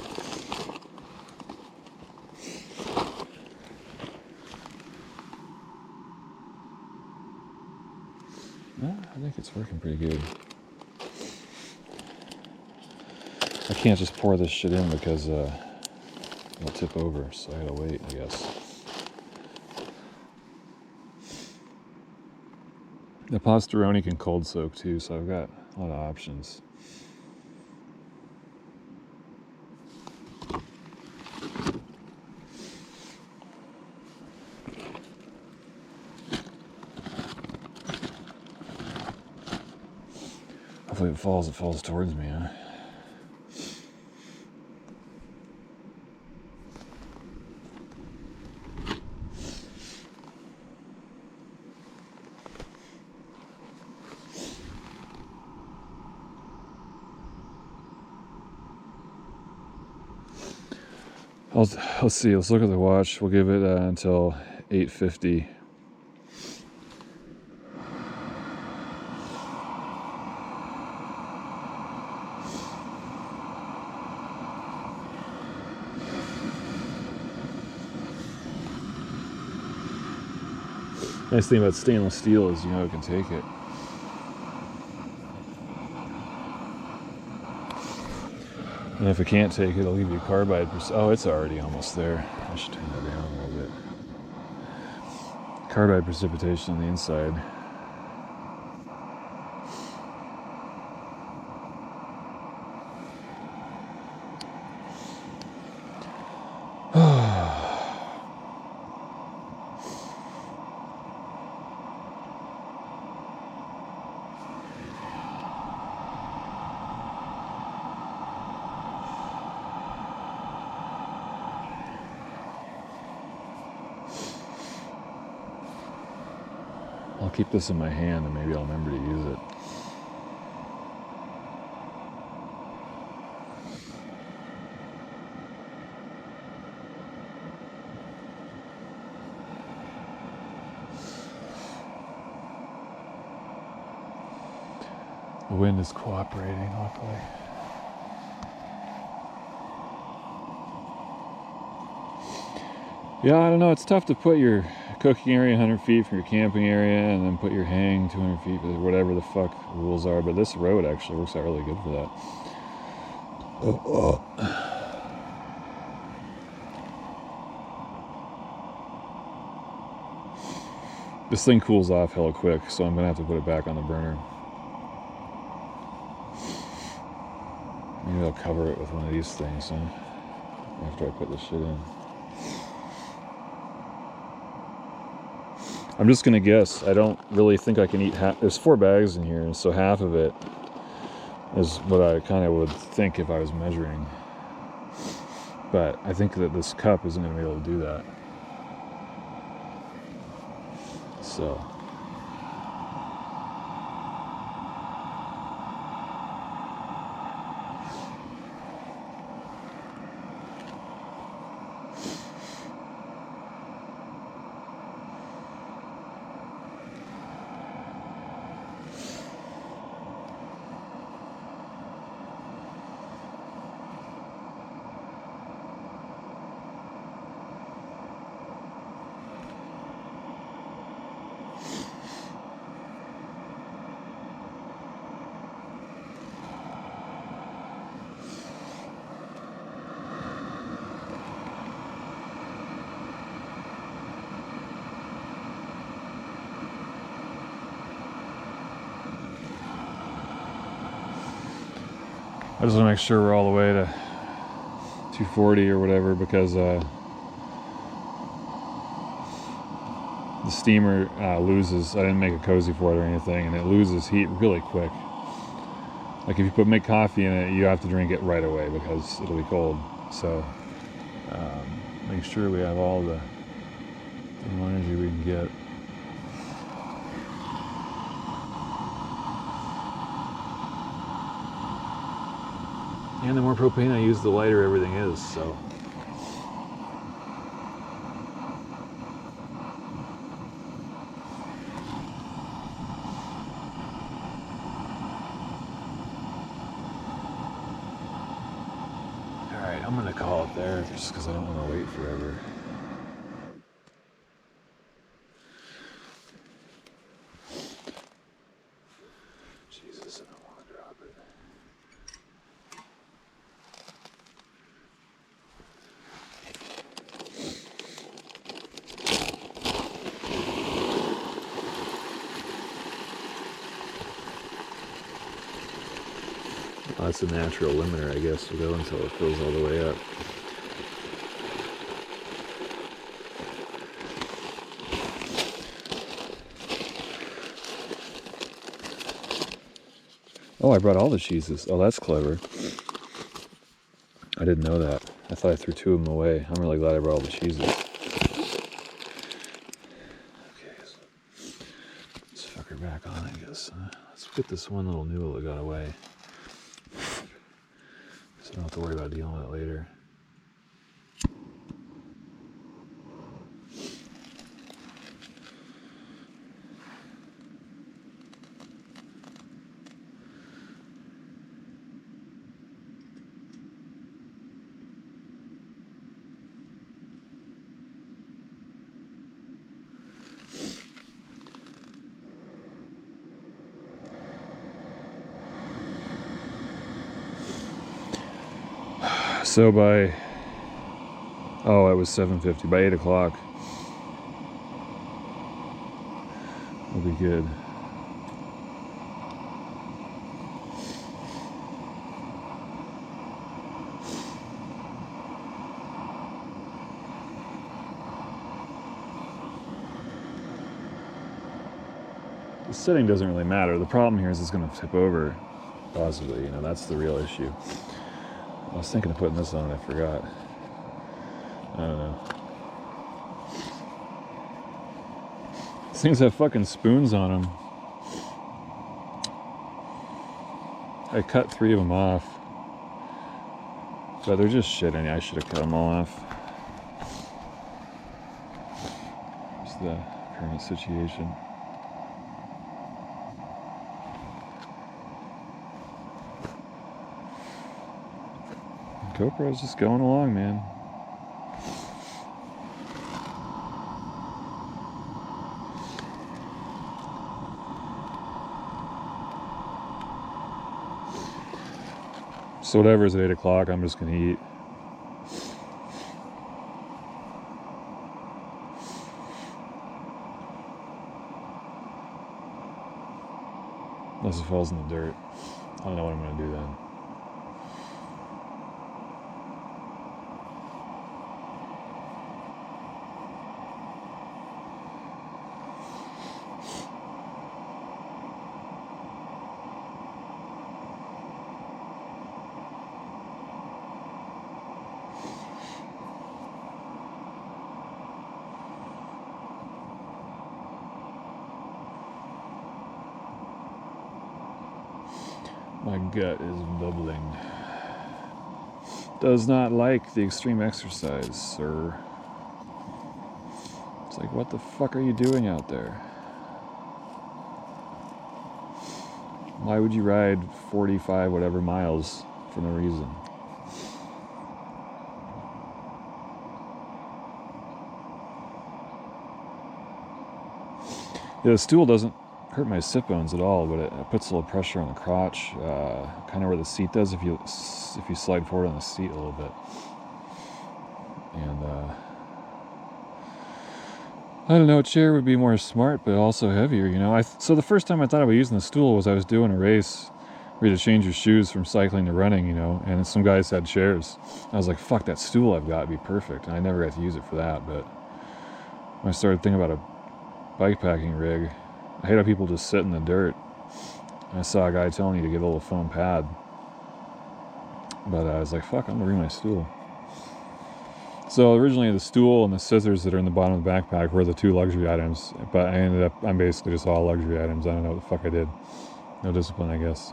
I think it's working pretty good. I can't just pour this shit in because it'll tip over, so I gotta wait, I guess. The pastaroni can cold soak too, so I've got a lot of options. Hopefully it falls towards me, huh? Let's see, let's look at the watch. We'll give it until 8:50. Nice thing about stainless steel is, you know, it can take it. And if it can't take it, it'll give you carbide. Oh, it's already almost there. I should turn that down a little bit. Carbide precipitation on the inside. I'll keep this in my hand and maybe I'll remember to use it. The wind is cooperating, luckily. Yeah, I don't know, it's tough to put your cooking area 100 feet from your camping area, and then put your hang 200 feet, or whatever the fuck rules are. But this road actually works out really good for that. This thing cools off hella quick, so I'm gonna have to put it back on the burner. Maybe I'll cover it with one of these things after I put this shit in. I'm just gonna guess. I don't really think I can eat half. There's 4 bags in here, so half of it is what I kind of would think if I was measuring. But I think that this cup isn't gonna be able to do that. So. I just want to make sure we're all the way to 240 or whatever, because the steamer loses. I didn't make a cozy for it or anything, and it loses heat really quick. Like if you make coffee in it, you have to drink it right away because it'll be cold. So make sure we have all the energy we can get. And the more propane I use, the lighter everything is, so. Alright, I'm gonna call it there just because I don't want to wait forever. Jesus, I don't want to drop it. Oh, that's a natural limiter, I guess. We'll go until it fills all the way up. Oh, I brought all the cheeses. Oh, that's clever. I didn't know that. I thought I threw 2 of them away. I'm really glad I brought all the cheeses. Okay, so let's fuck her back on, I guess. Let's get this one little noodle that got away. So I don't have to worry about dealing with it later. So by, oh, it was 7:50. By 8 o'clock, we'll be good. The setting doesn't really matter. The problem here is it's going to tip over, possibly. You know, that's the real issue. I was thinking of putting this on, I forgot. I don't know. These things have fucking spoons on them. I cut 3 of them off. But they're just shit. I should have cut them all off. It's the current situation. GoPro's just going along, man. So whatever's at 8 o'clock, I'm just gonna eat. Unless it falls in the dirt. I don't know what I'm gonna do then. My gut is bubbling. Does not like the extreme exercise, sir. It's like, what the fuck are you doing out there? Why would you ride 45 whatever miles for no reason? Yeah, the stool doesn't hurt my sit bones at all, but it puts a little pressure on the crotch, kind of where the seat does if you slide forward on the seat a little bit. And I don't know, a chair would be more smart, but also heavier, you know. So the first time I thought about using the stool was I was doing a race where you had to change your shoes from cycling to running, you know, and some guys had chairs. I was like, fuck, that stool I've got would be perfect. And I never got to use it for that, but when I started thinking about a bikepacking rig, I hate how people just sit in the dirt. I saw a guy telling you to get a little foam pad, but I was like, fuck, I'm gonna bring my stool. So originally the stool and the scissors that are in the bottom of the backpack were the 2 luxury items, but I'm basically just all luxury items. I don't know what the fuck I did. No discipline, I guess.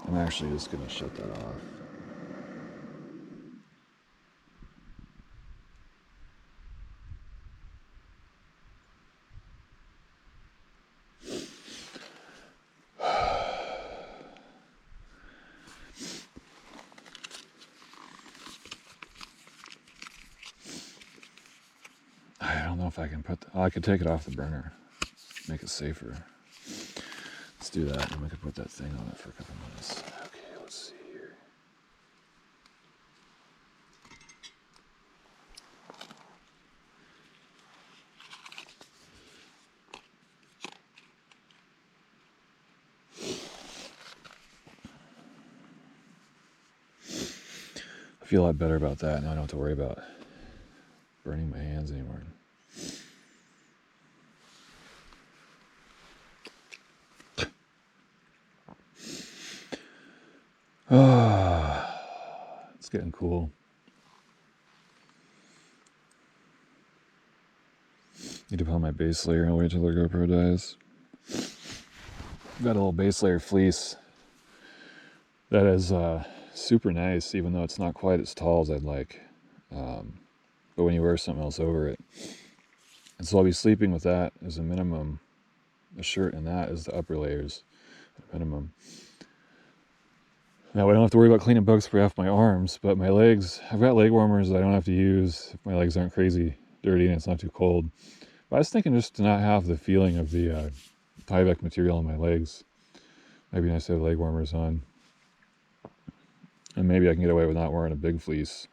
I'm actually just gonna shut that off. I don't know if I can I could take it off the burner, make it safer. Let's do that, and we could put that thing on it for a couple minutes. Okay, let's see here. I feel a lot better about that. Now I don't have to worry about burning my hands anymore. It's getting cool. Need to put on my base layer and wait till the GoPro dies. I've got a little base layer fleece that is super nice, even though it's not quite as tall as I'd like. But when you wear something else over it. And so I'll be sleeping with that as a minimum. A shirt and that is the upper layers at minimum. Now I don't have to worry about cleaning bug spray off my arms, but my legs, I've got leg warmers that I don't have to use if my legs aren't crazy dirty and it's not too cold. But I was thinking just to not have the feeling of the Tyvek material on my legs. Might be nice to have leg warmers on. And maybe I can get away with not wearing a big fleece.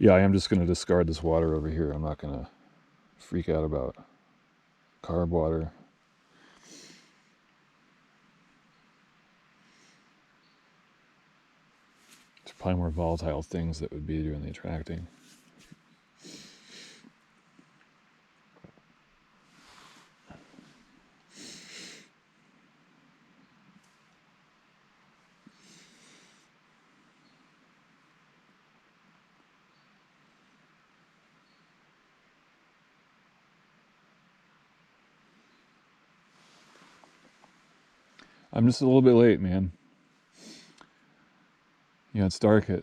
Yeah, I am just going to discard this water over here. I'm not going to freak out about carb water. There's probably more volatile things that would be doing the attracting. I'm just a little bit late, man. You know, it's dark at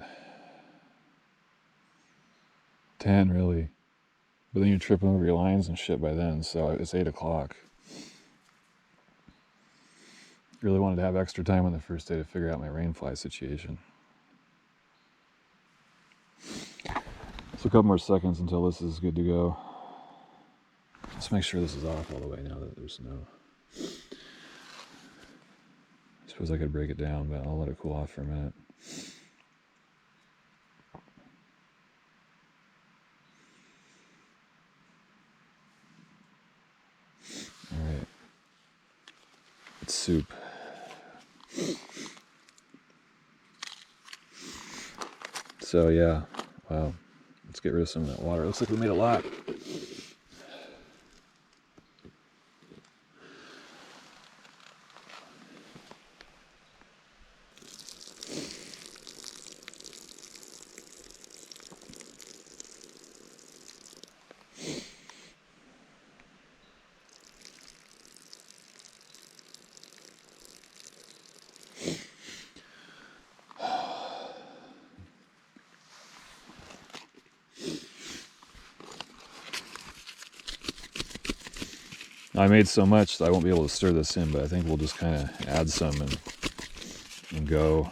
10, really. But then you're tripping over your lines and shit by then, so it's 8 o'clock. Really wanted to have extra time on the first day to figure out my rainfly situation. So a couple more seconds until this is good to go. Let's make sure this is off all the way now that there's snow. I suppose I could break it down, but I'll let it cool off for a minute. Alright. It's soup. So yeah, wow. Let's get rid of some of that water. Looks like we made a lot. I made so much that I won't be able to stir this in, but I think we'll just kind of add some and go.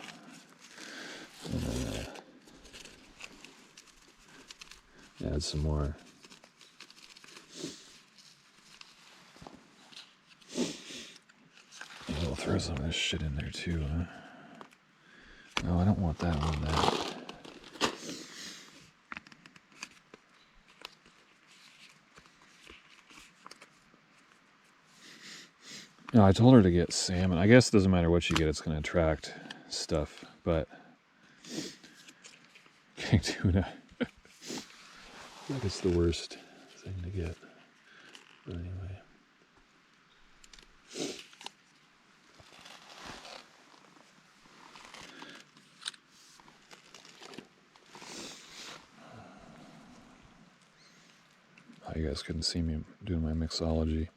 And add some more. And we'll throw some of this shit in there too, huh? No, I don't want that on that. No, I told her to get salmon. I guess it doesn't matter what you get, it's going to attract stuff, but getting tuna, I think it's the worst thing to get. But anyway. Oh, you guys couldn't see me doing my mixology.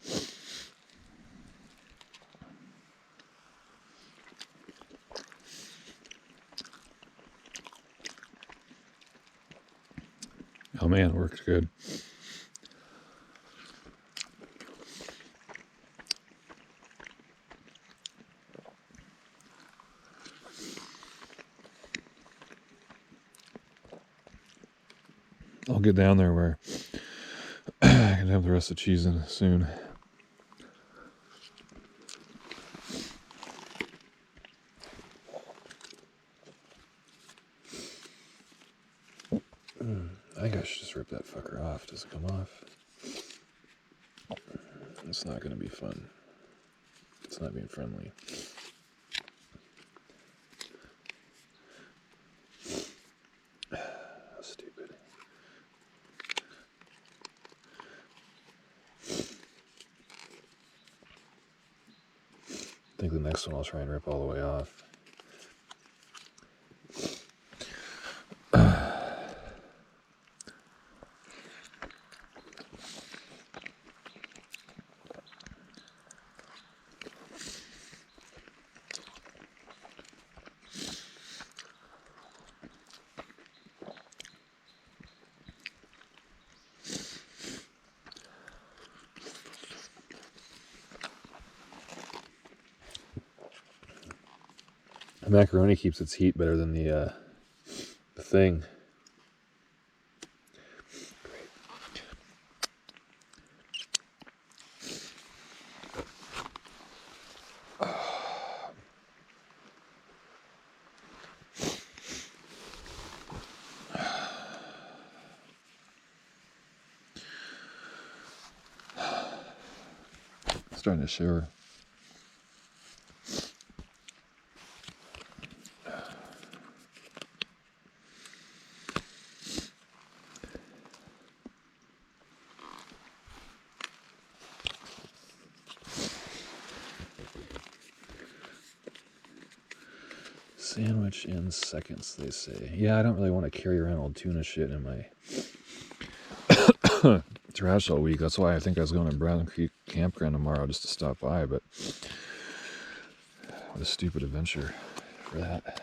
Oh man, it worked good. I'll get down there where I can have the rest of the cheese in soon. I think I should just rip that fucker off. Does it come off? It's not going to be fun. It's not being friendly. Stupid. I think the next one I'll try and rip all the way off. The macaroni keeps its heat better than the thing. starting to shiver. Sandwich in seconds, they say. Yeah, I don't really want to carry around old tuna shit in my trash all week. That's why I think I was going to Brown Creek Campground tomorrow just to stop by, but what a stupid adventure for that.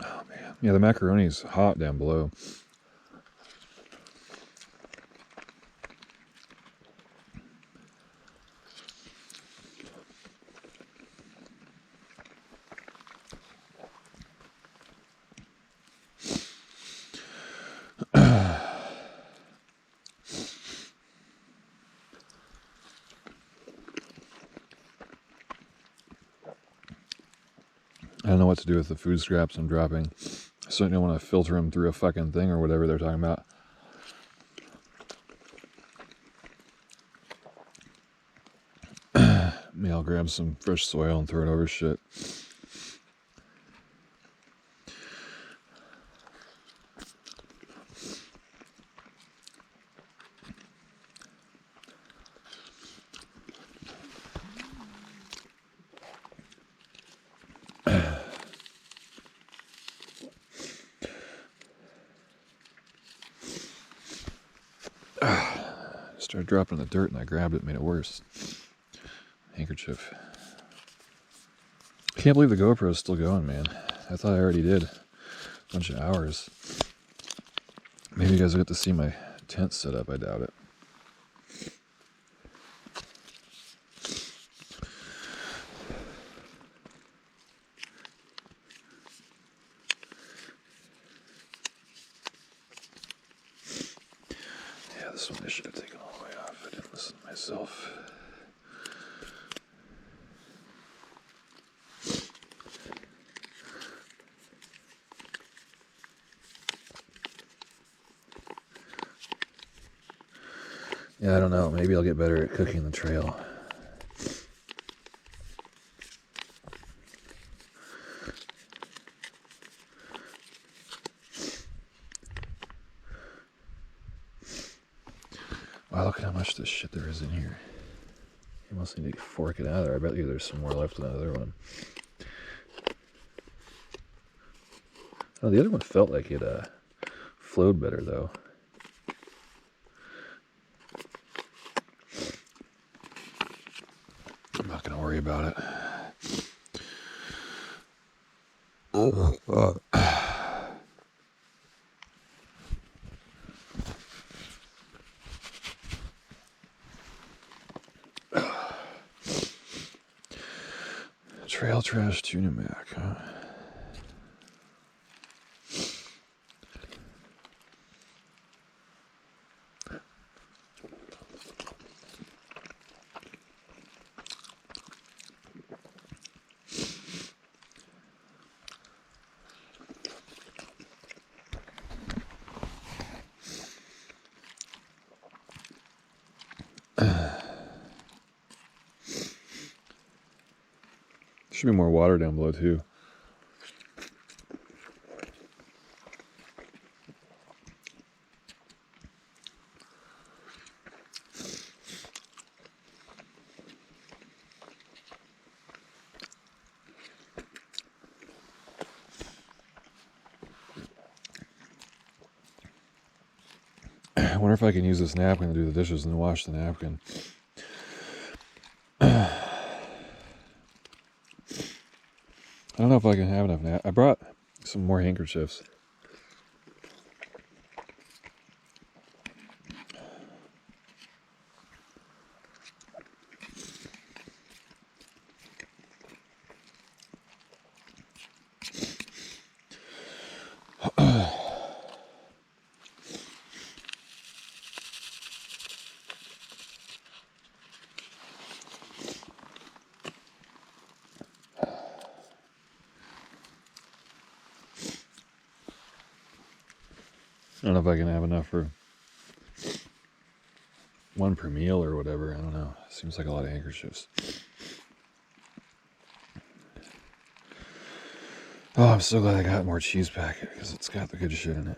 Oh man. Yeah, the macaroni's hot down below. I don't know what to do with the food scraps I'm dropping. I certainly don't want to filter them through a fucking thing or whatever they're talking about. Maybe I'll grab some fresh soil and throw it over shit. Started dropping in the dirt and I grabbed it, made it worse. Handkerchief. Can't believe the GoPro is still going, man. I thought I already did a bunch of hours. Maybe you guys will get to see my tent set up. I doubt it. Yeah, this one I should have taken all the way off. I didn't listen to myself. Yeah, I don't know. Maybe I'll get better at cooking the trail. Wow, look at how much this shit there is in here. You must need to fork it out of there. I bet you there's some more left in the other one. Oh, the other one felt like it flowed better, though. I'm not going to worry about it. Trail trash tuna mac, huh? Should be more water down below too. I wonder if I can use this napkin to do the dishes and then wash the napkin. I don't know if I can have enough I brought some more handkerchiefs. I don't know if I can have enough for one per meal or whatever. I don't know. Seems like a lot of handkerchiefs. Oh, I'm so glad I got more cheese packet because it's got the good shit in it.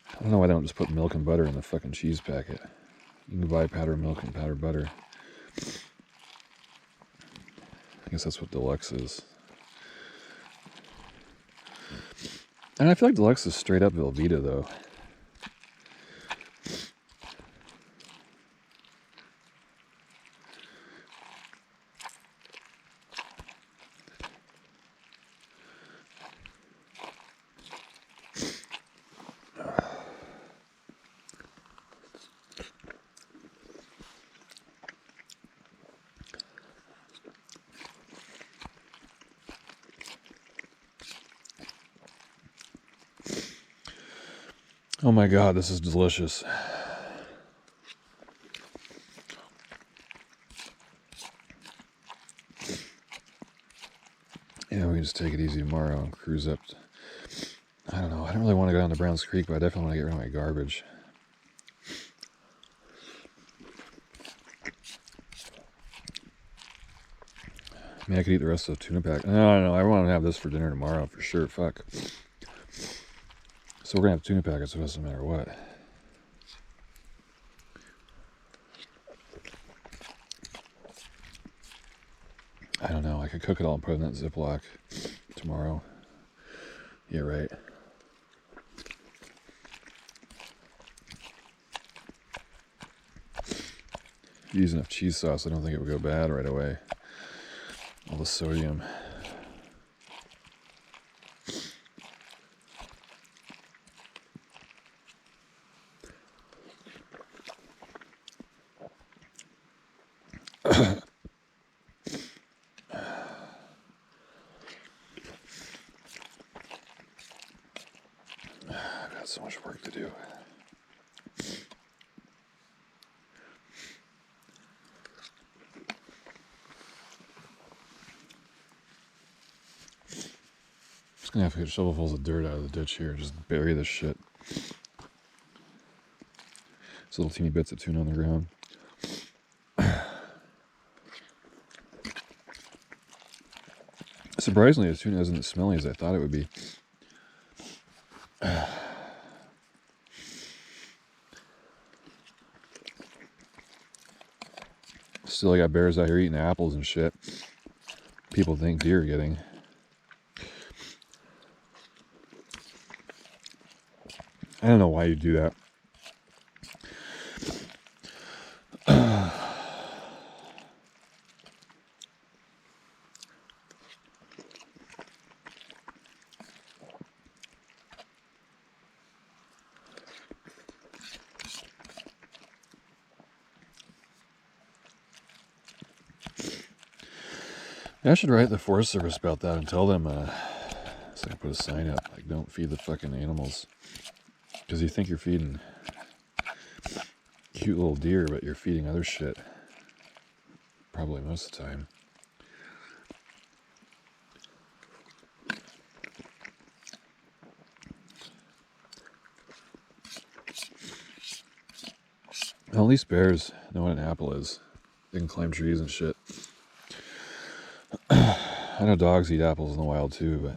I don't know why they don't just put milk and butter in the fucking cheese packet. You can buy powdered milk and powdered butter. I guess that's what deluxe is. And I feel like deluxe is straight up Velveeta though. Oh my god, this is delicious. Yeah, we can just take it easy tomorrow and cruise up. I don't know. I don't really want to go down to Browns Creek, but I definitely want to get rid of my garbage. I mean, I could eat the rest of the tuna pack. No. I want to have this for dinner tomorrow for sure. Fuck. So we're going to have tuna packets, so it doesn't matter what. I don't know. I could cook it all and put it in that Ziploc tomorrow. Yeah, right. If you use enough cheese sauce, I don't think it would go bad right away. All the sodium. I've got so much work to do. Just gonna have to get shovelfuls of dirt out of the ditch here and just bury this shit. These little teeny bits of tuna on the ground. Surprisingly, the tuna isn't as smelly as I thought it would be. Still, I got bears out here eating apples and shit. People think deer are getting. I don't know why you do that. I should write the Forest Service about that and tell them, so I can put a sign up, like, don't feed the fucking animals. Because you think you're feeding cute little deer, but you're feeding other shit. Probably most of the time. Well, at least bears know what an apple is. They can climb trees and shit. I know dogs eat apples in the wild too, but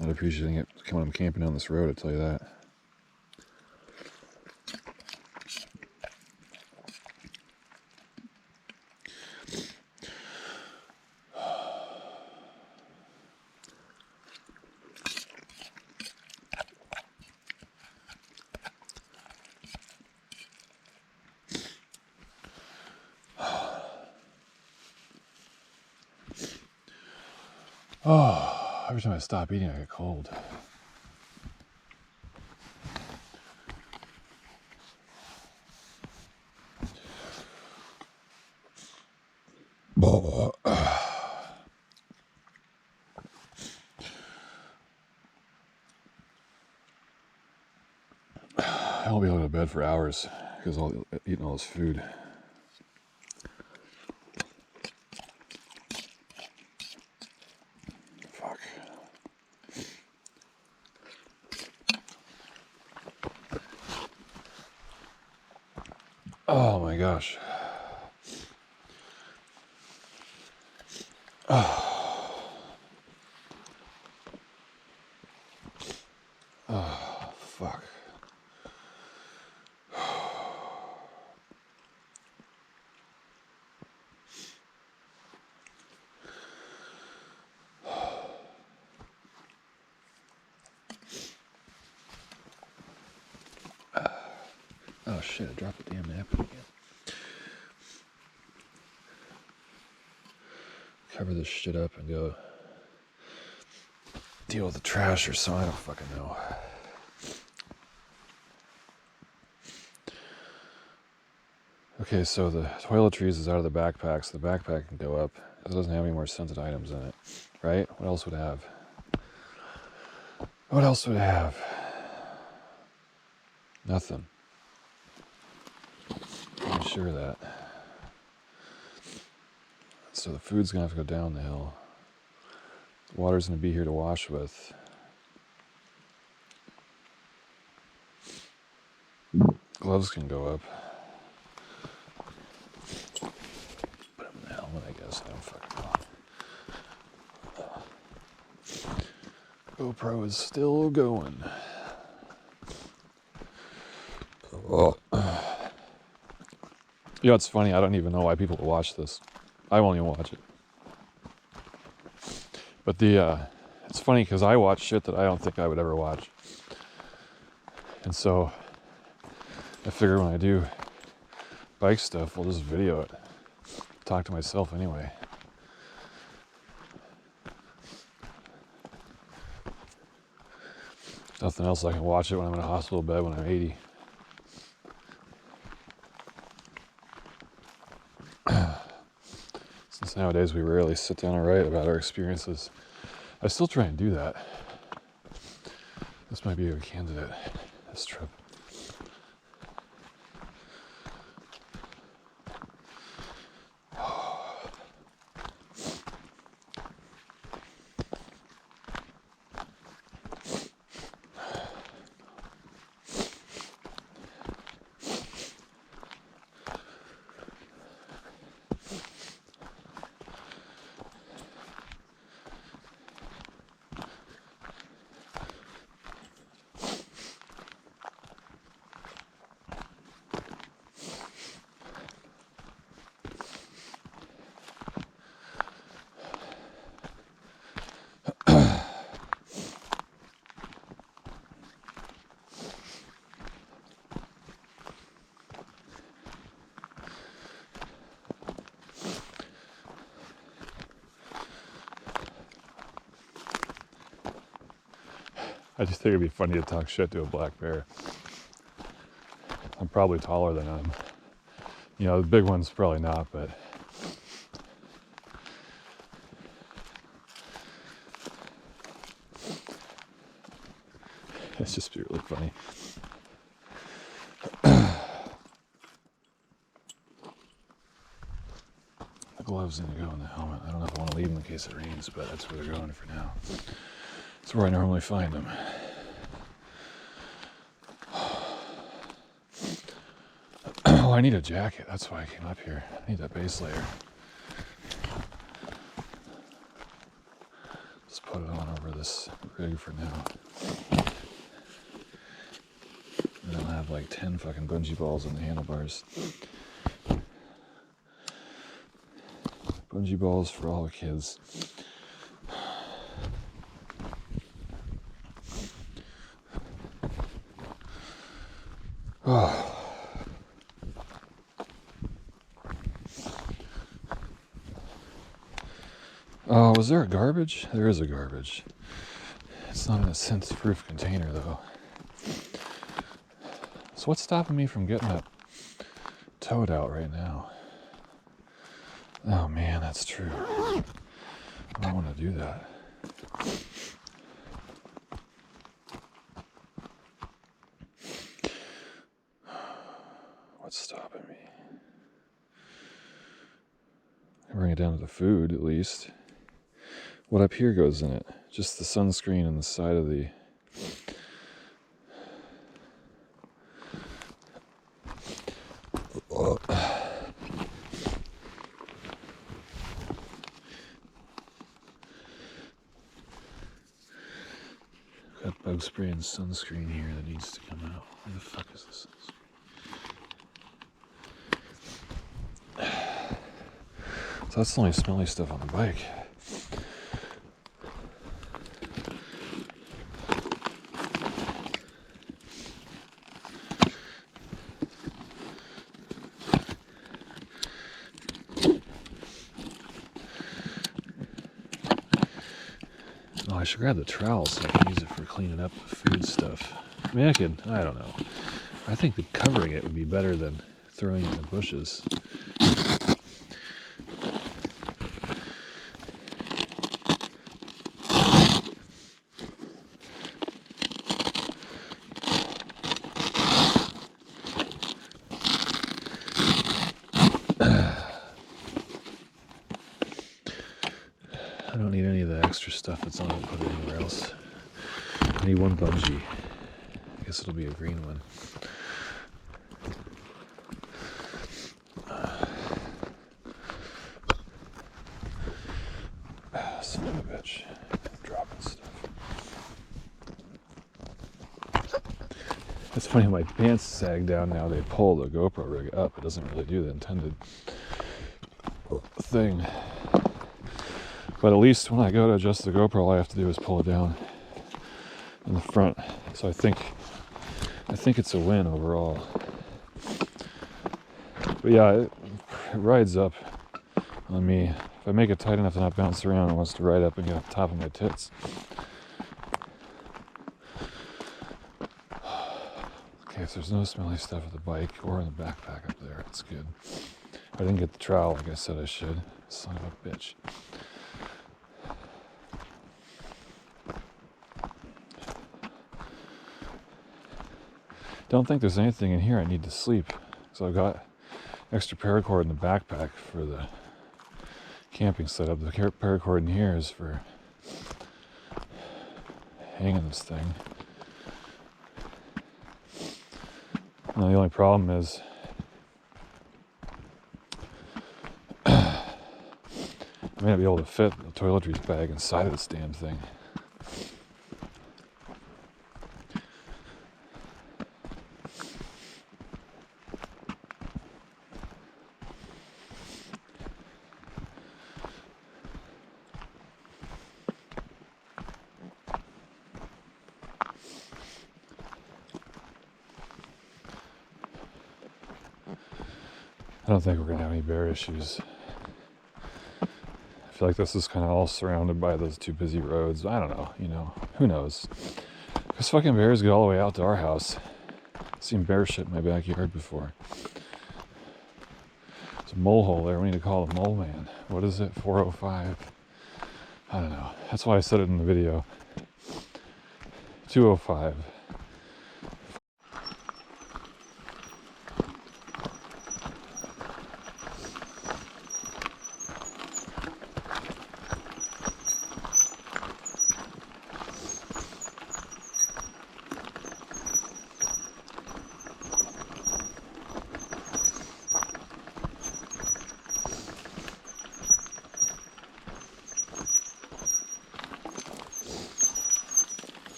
not appreciating it when I'm camping on this road, I'll tell you that. Oh, every time I stop eating, I get cold. I won't be able to go to bed for hours because I'll eating all this food. Oh my gosh. Oh, oh fuck. Oh shit, I dropped the damn napkin again. Cover this shit up and go deal with the trash or so, I don't fucking know. Okay, so the toiletries is out of the backpack, so the backpack can go up. It doesn't have any more scented items in it, right? What else would it have? What else would it have? Nothing. I'm sure of that. So the food's gonna have to go down the hill. The water's gonna be here to wash with. Gloves can go up. Put them in the helmet, I guess. I don't fucking know. GoPro is still going. Oh. You know, it's funny. I don't even know why people would watch this. I won't even watch it. But it's funny because I watch shit that I don't think I would ever watch. And so I figure when I do bike stuff, I'll just video it. Talk to myself anyway. Nothing else I can watch it when I'm in a hospital bed when I'm 80. Since nowadays we rarely sit down and write about our experiences. I still try and do that. This might be a candidate, this trip. I just think it'd be funny to talk shit to a black bear. I'm probably taller than him. You know, the big one's probably not, but it's just really funny. The gloves need to go in the helmet. I don't know if I want to leave them in case it rains, but that's where they're going for now. That's where I normally find them. Oh, I need a jacket. That's why I came up here. I need that base layer. Just put it on over this rig for now. And I'll have like 10 fucking bungee balls on the handlebars. Bungee balls for all the kids. Oh. Oh, was there a garbage? There is a garbage. It's not in a scent-proof container, though. So what's stopping me from getting that toad out right now? Oh, man, that's true. I don't want to do that. What's stopping me? I can bring it down to the food, at least. What up here goes in it? Just the sunscreen and the side of the... bug spray and sunscreen here that needs to come out. Where the fuck is this? So that's the only smelly stuff on the bike. Oh, I should grab the trowel so I can use it for cleaning up food stuff. I mean, I don't know. I think that covering it would be better than throwing it in the bushes. I don't need any of the extra stuff that's on it to put it anywhere else. I need one bungee. I guess it'll be a green one. Son of a bitch. Dropping stuff. It's funny, my pants sag down now. They pull the GoPro rig up. It doesn't really do the intended thing. But at least when I go to adjust the GoPro, all I have to do is pull it down in the front. So I think it's a win overall. But yeah, it rides up on me. If I make it tight enough to not bounce around, it wants to ride up and get on top of my tits. Okay, if there's no smelly stuff at the bike or in the backpack up there, it's good. I didn't get the trowel like I said I should. Son of a bitch. Don't think there's anything in here I need to sleep. So I've got extra paracord in the backpack for the camping setup. The paracord in here is for hanging this thing. Now the only problem is I may not be able to fit the toiletries bag inside of this damn thing. I don't think we're going to have any bear issues. I feel like this is kind of all surrounded by those two busy roads. I don't know, who knows? Because fucking bears get all the way out to our house. I've seen bear shit in my backyard before. There's a mole hole there. We need to call the mole man. What is it? 405? I don't know. That's why I said it in the video. 205.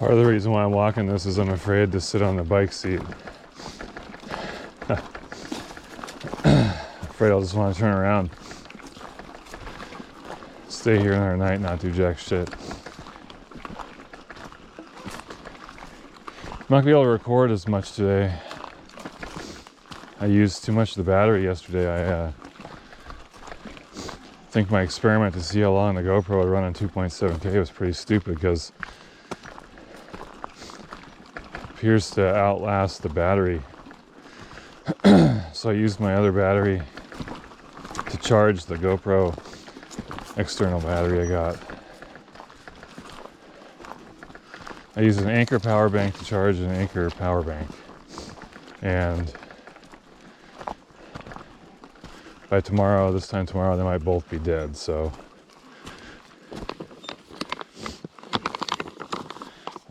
Part of the reason why I'm walking this is I'm afraid to sit on the bike seat. Afraid I'll just want to turn around. Stay here another night, not do jack shit. I'm not gonna be able to record as much today. I used too much of the battery yesterday. I think my experiment to see how long the GoPro would run on 2.7K was pretty stupid because it appears to outlast the battery. So I used my other battery to charge the GoPro external battery I got. I used an Anchor power bank to charge an Anchor power bank. And by tomorrow, this time tomorrow, they might both be dead, so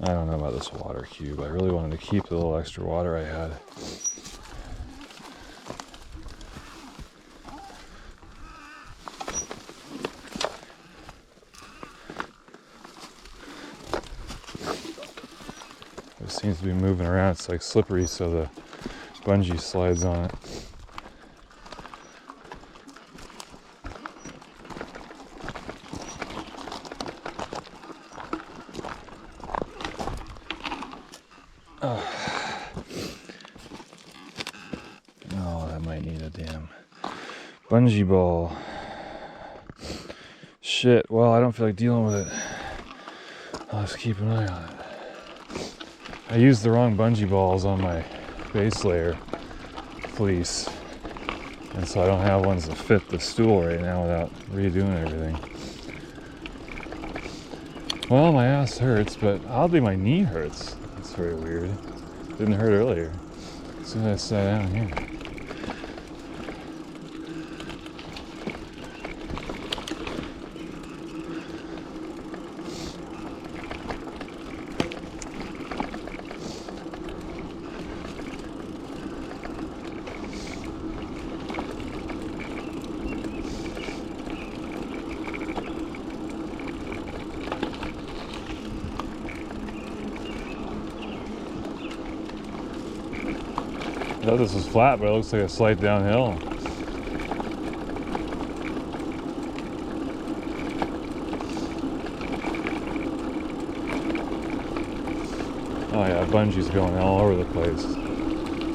I don't know about this water cube. I really wanted to keep the little extra water I had. It seems to be moving around. It's like slippery, so the bungee slides on it. Oh, that might need a damn bungee ball. Shit, well, I don't feel like dealing with it. I'll just keep an eye on it. I used the wrong bungee balls on my base layer fleece, and so I don't have ones that fit the stool right now without redoing everything. Well, my ass hurts, but oddly my knee hurts. That's very weird. Didn't hurt earlier. As soon as I sat down here. I thought this was flat, but it looks like a slight downhill. Oh yeah, bungee's going all over the place.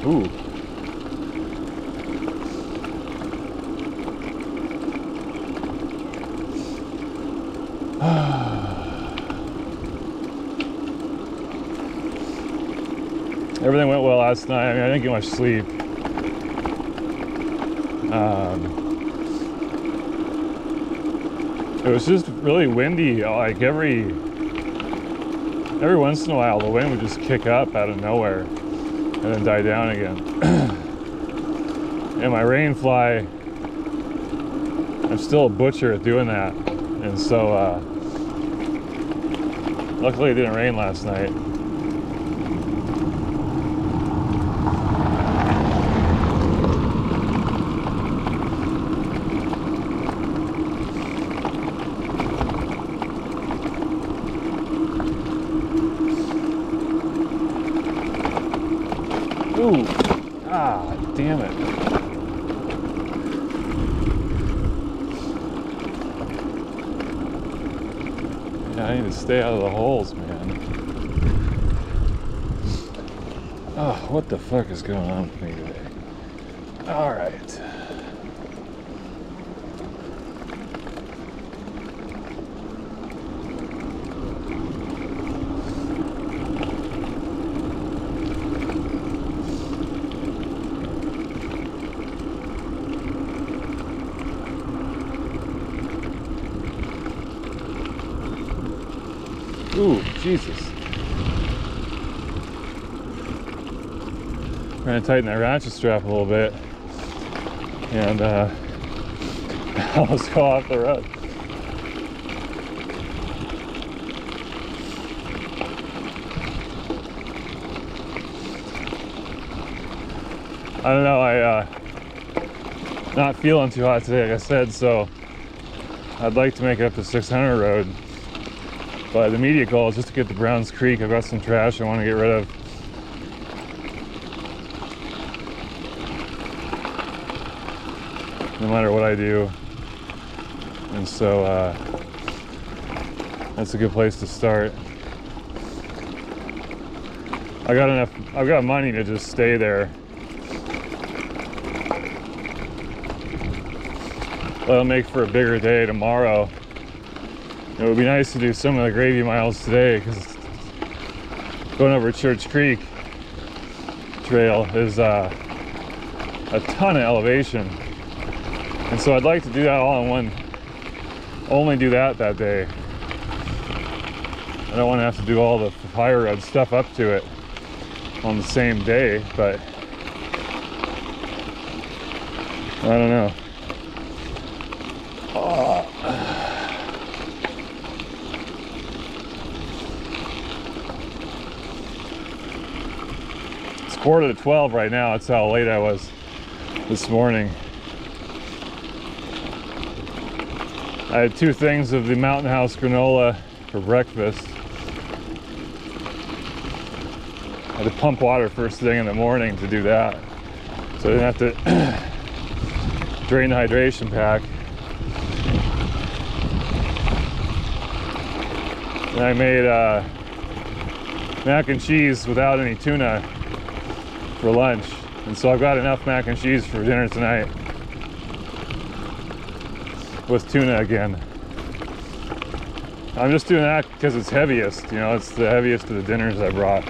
Ooh. Everything went well last night. I mean, I didn't get much sleep. It was just really windy. Like every once in a while, the wind would just kick up out of nowhere and then die down again. And my rain fly, I'm still a butcher at doing that. And so, luckily it didn't rain last night. Ooh, ah, damn it. Yeah, I need to stay out of the holes, man. Oh, what the fuck is going on with me today? All right. Ooh, Jesus. Trying to tighten that ratchet strap a little bit. And I almost go off the road. I don't know, not feeling too hot today, like I said, so I'd like to make it up to 600 road. But the immediate goal is just to get to Browns Creek. I've got some trash I want to get rid of. No matter what I do. And so that's a good place to start. I've got money to just stay there. That'll make for a bigger day tomorrow. It would be nice to do some of the gravy miles today because going over Church Creek trail is a ton of elevation. And so I'd like to do that all in one, only do that day. I don't want to have to do all the fire road stuff up to it on the same day, but I don't know. It's 11:45 right now. That's how late I was this morning. I had 2 things of the Mountain House granola for breakfast. I had to pump water first thing in the morning to do that, so I didn't have to drain the hydration pack. And I made mac and cheese without any tuna for lunch, and so I've got enough mac and cheese for dinner tonight with tuna again. I'm just doing that because it's heaviest, you know, it's the heaviest of the dinners I brought.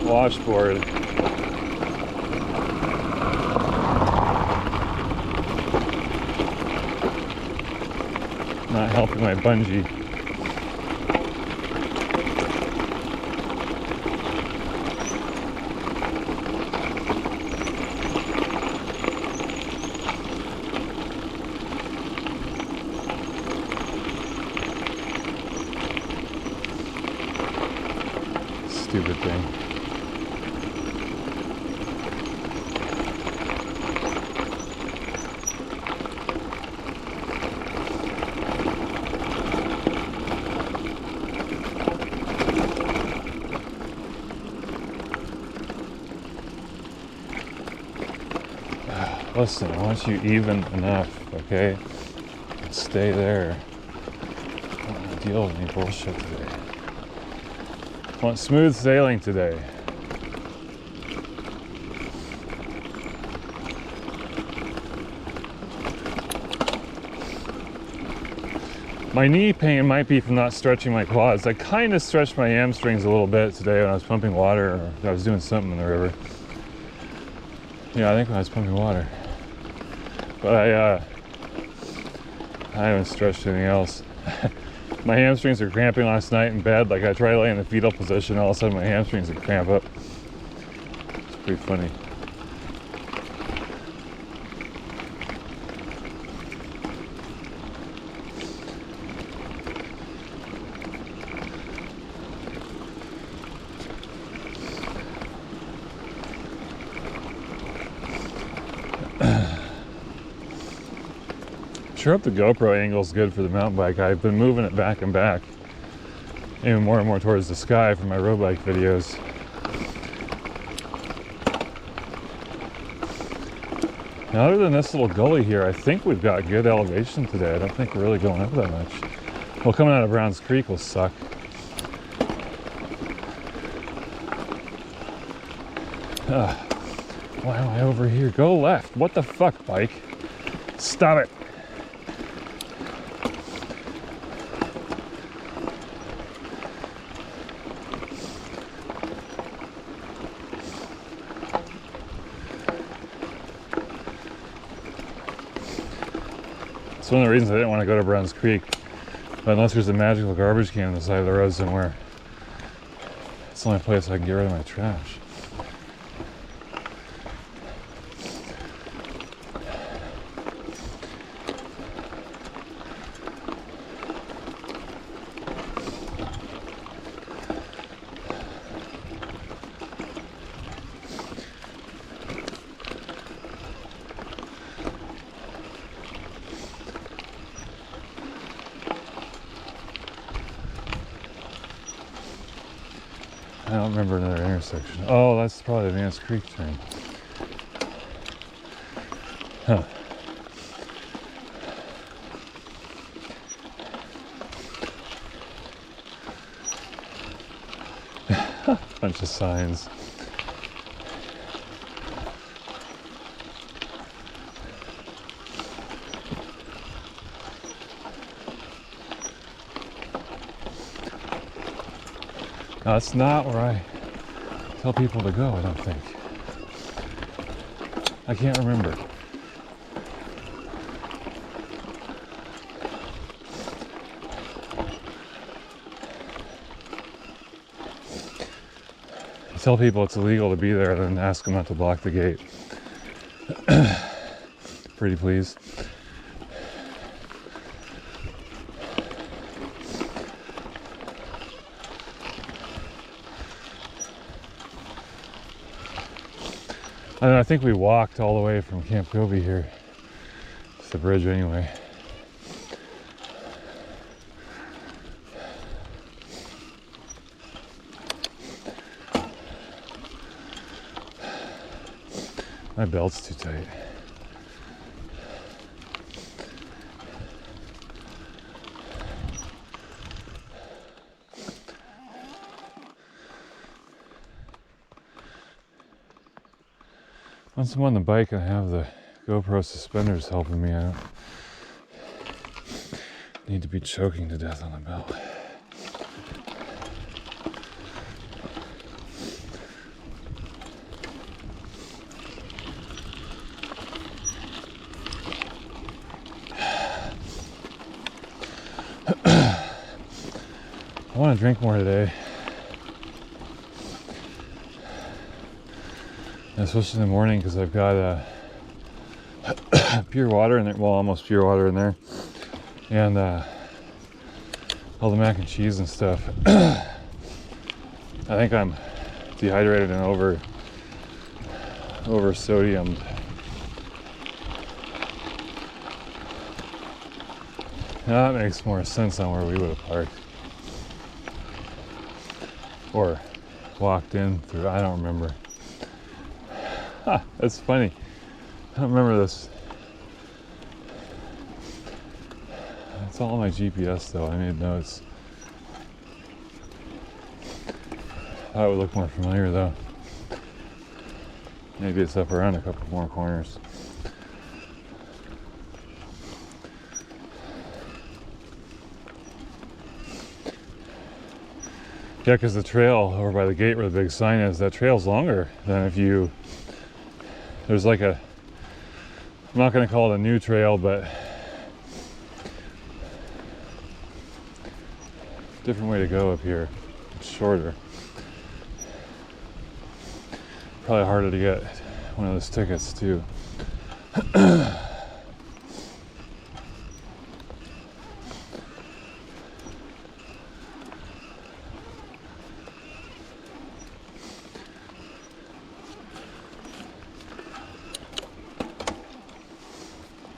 Washboard. Not helping my bungee. Stupid thing. Listen, I want you even enough, okay? Stay there. I don't want to deal with any bullshit today. I want smooth sailing today. My knee pain might be from not stretching my quads. I kind of stretched my hamstrings a little bit today when I was pumping water, or I was doing something in the river. Yeah, I think when I was pumping water. But I haven't stretched anything else. My hamstrings are cramping last night in bed. Like I try to lay in the fetal position, all of a sudden my hamstrings would cramp up. It's pretty funny. Sure hope the GoPro angle is good for the mountain bike. I've been moving it back and back, even more and more towards the sky for my road bike videos. Now, other than this little gully here, I think we've got good elevation today. I don't think we're really going up that much. Well, coming out of Browns Creek will suck. Why am I over here? Go left. What the fuck, bike? Stop it. It's one of the reasons I didn't want to go to Browns Creek, but unless there's a magical garbage can on the side of the road somewhere, it's the only place I can get rid of my trash. don't remember another intersection. Oh, that's probably the Vance Creek turn. Huh. Bunch of signs. Now, that's not where I tell people to go, I don't think. I can't remember. I tell people it's illegal to be there, then ask them not to block the gate. Pretty please. I think we walked all the way from Camp Gobi here to the bridge anyway. My belt's too tight. Once I'm on the bike and I have the GoPro suspenders helping me out, I need to be choking to death on the belt. I want to drink more today. Especially in the morning, because I've got pure water in there, well, almost pure water in there, and all the mac and cheese and stuff. I think I'm dehydrated and over sodiumed. Now that makes more sense on where we would have parked or walked in through. I don't remember. That's funny. I don't remember this. It's all on my GPS though. I made notes. Thought it would look more familiar though. Maybe it's up around a couple more corners. Yeah, because the trail over by the gate where the big sign is, that trail's longer than if you... There's like a... I'm not going to call it a new trail, but... different way to go up here. It's shorter. Probably harder to get one of those tickets too.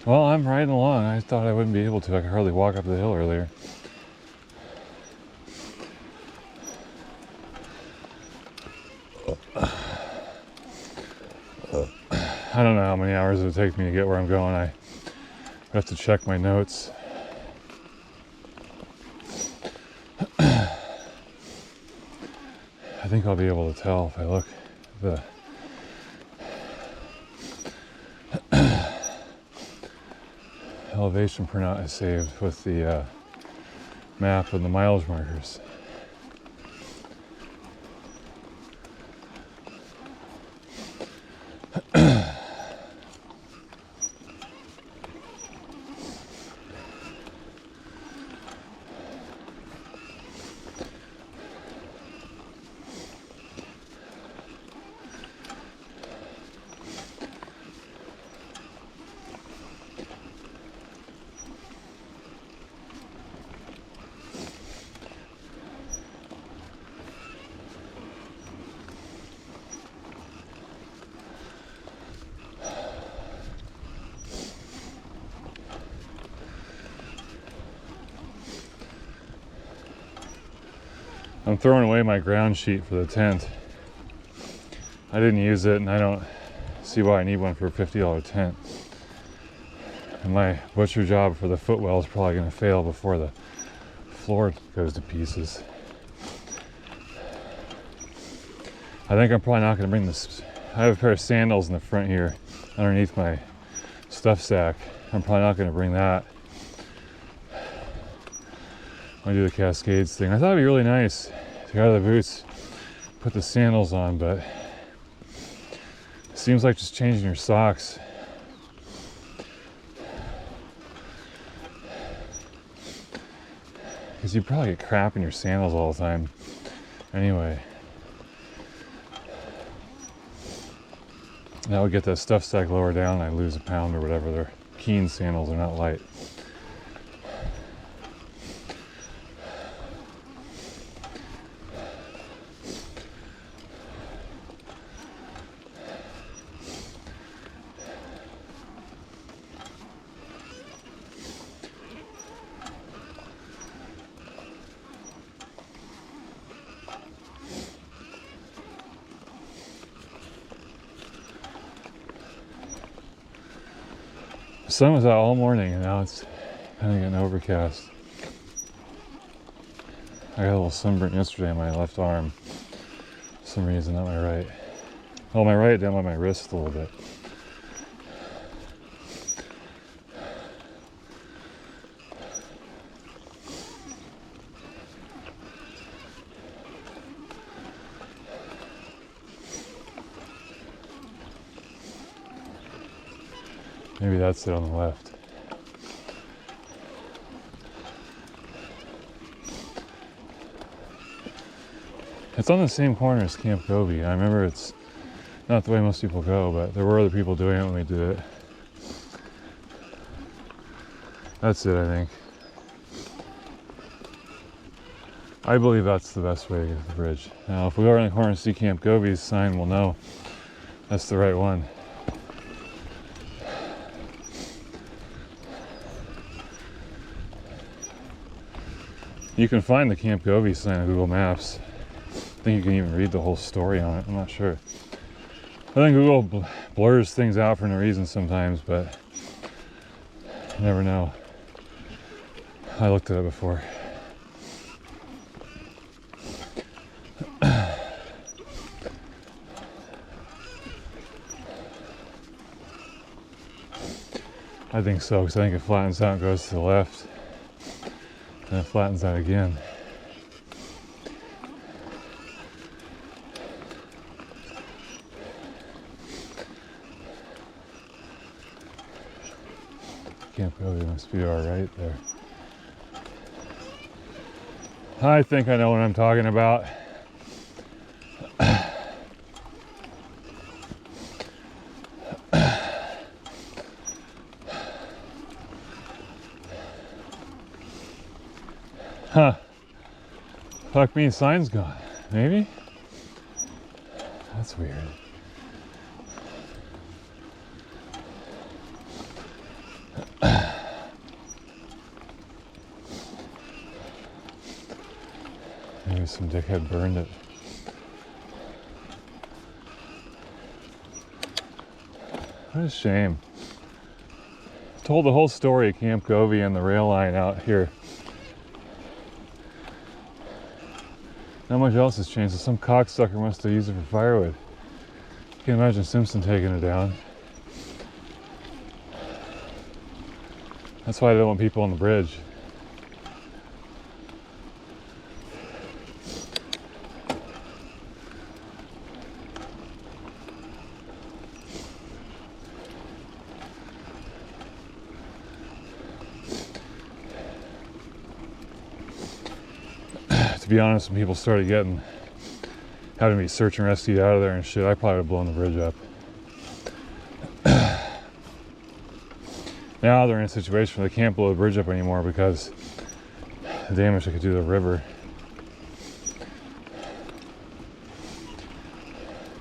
Well, I'm riding along. I thought I wouldn't be able to. I could hardly walk up the hill earlier. I don't know how many hours it would take me to get where I'm going. I have to check my notes. I think I'll be able to tell if I look at the elevation printout I saved with the map and the mileage markers. I'm throwing away my ground sheet for the tent. I didn't use it, and I don't see why I need one for a $50 tent. And my butcher job for the footwell is probably going to fail before the floor goes to pieces. I think I'm probably not going to bring this. I have a pair of sandals in the front here underneath my stuff sack. I'm probably not going to bring that. I do the Cascades thing. I thought it'd be really nice to get out of the boots, put the sandals on, but it seems like just changing your socks. Because you probably get crap in your sandals all the time. Anyway. That would get that stuff sack lower down and I lose a pound or whatever. They're Keen sandals, are not light. The sun was out all morning and now it's kind of getting overcast. I got a little sunburn yesterday on my left arm for some reason, not my right. Well, my right down by my wrist a little bit. Maybe that's it on the left. It's on the same corner as Camp Gobi. I remember it's not the way most people go, but there were other people doing it when we did it. That's it, I think. I believe that's the best way to get to the bridge. Now, if we go around the corner and see Camp Gobi's sign, we'll know that's the right one. You can find the Camp Gobi sign on Google Maps. I think you can even read the whole story on it. I'm not sure. I think Google blurs things out for no reason sometimes, but you never know. I looked at it before. I think so, because I think it flattens out and goes to the left. And it flattens out again. Camp Gobi must be all right there. I think I know what I'm talking about. Huh. Fuck me, sign's gone. Maybe? That's weird. Maybe some dickhead burned it. What a shame. Told the whole story of Camp Gobi and the rail line out here. Not much else has changed. So some cocksucker must have used it for firewood. You can imagine Simpson taking it down. That's why I don't want people on the bridge. To be honest, when people started having to be search and rescued out of there and shit, I probably would have blown the bridge up. Now they're in a situation where they can't blow the bridge up anymore because the damage they could do to the river.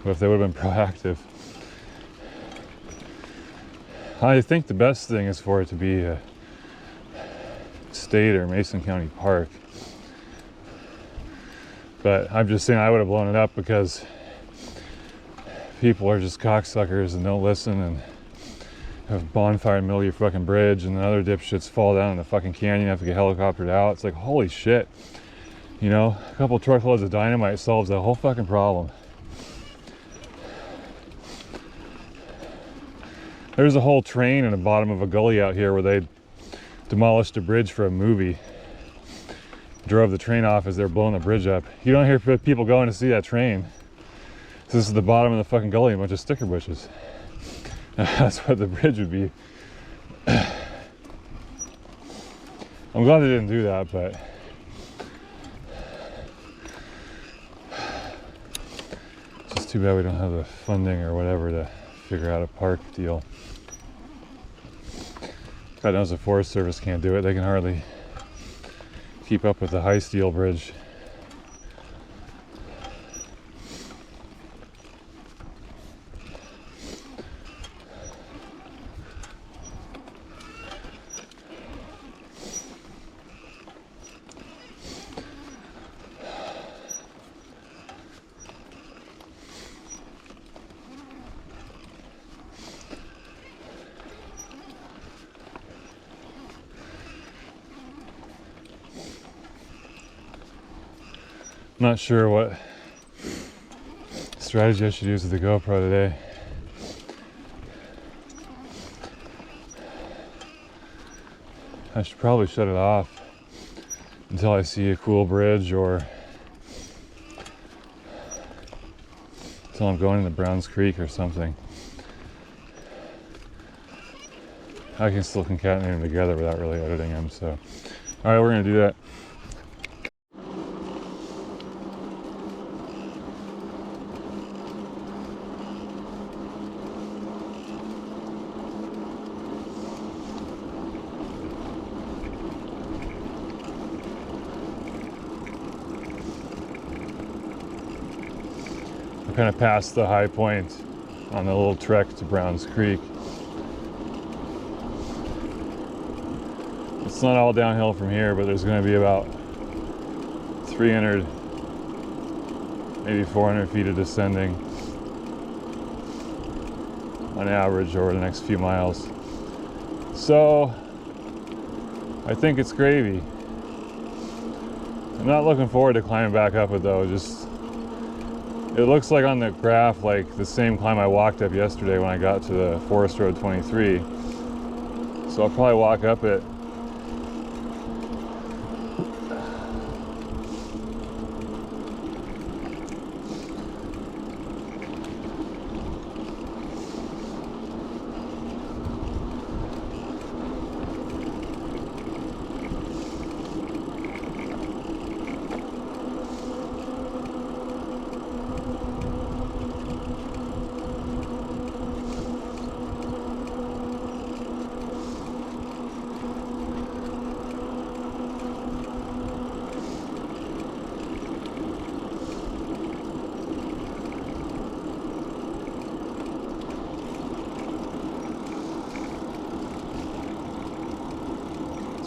But if they would have been proactive, I think the best thing is for it to be a state or Mason County park. But I'm just saying I would have blown it up because people are just cocksuckers and don't listen and have a bonfire in the middle of your fucking bridge, and then other dipshits fall down in the fucking canyon, have to get helicoptered out. It's like, holy shit. You know, a couple truckloads of dynamite solves the whole fucking problem. There's a whole train in the bottom of a gully out here where they demolished a bridge for a movie. Drove the train off as they're blowing the bridge up. You don't hear people going to see that train. So this is the bottom of the fucking gully, a bunch of sticker bushes. That's what the bridge would be. I'm glad they didn't do that, but it's just too bad we don't have the funding or whatever to figure out a park deal. God knows the Forest Service can't do it. They can hardly keep up with the high steel bridge. I'm not sure what strategy I should use with the GoPro today. I should probably shut it off until I see a cool bridge, or until I'm going into Browns Creek or something. I can still concatenate them together without really editing them, so. All right, we're gonna do that. Kind of past the high point on the little trek to Browns Creek. It's not all downhill from here, but there's going to be about 300, maybe 400 feet of descending on average over the next few miles. So I think it's gravy. I'm not looking forward to climbing back up it though. It looks like on the graph like the same climb I walked up yesterday when I got to the Forest Road 23. So I'll probably walk up it.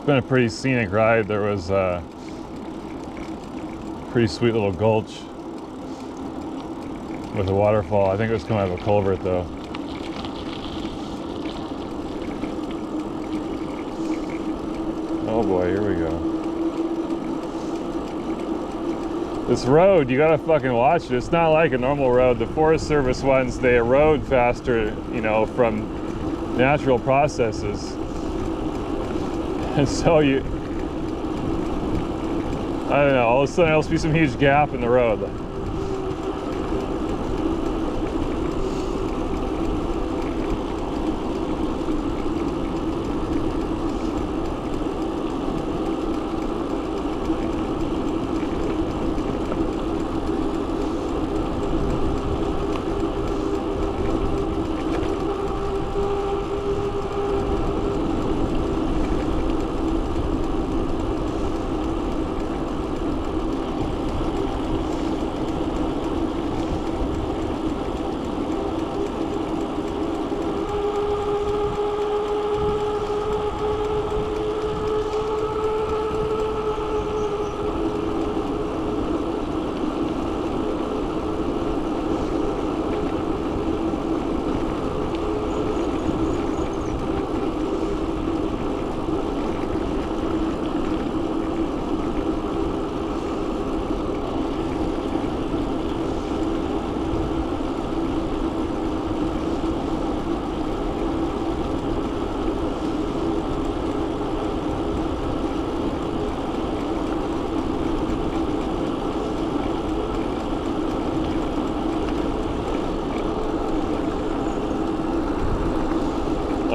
Been a pretty scenic ride. There was a pretty sweet little gulch with a waterfall. I think it was coming out of a culvert though. Oh boy, here we go. This road, you gotta fucking watch it. It's not like a normal road. The Forest Service ones, they erode faster, you know, from natural processes. And so I don't know, all of a sudden there'll be some huge gap in the road.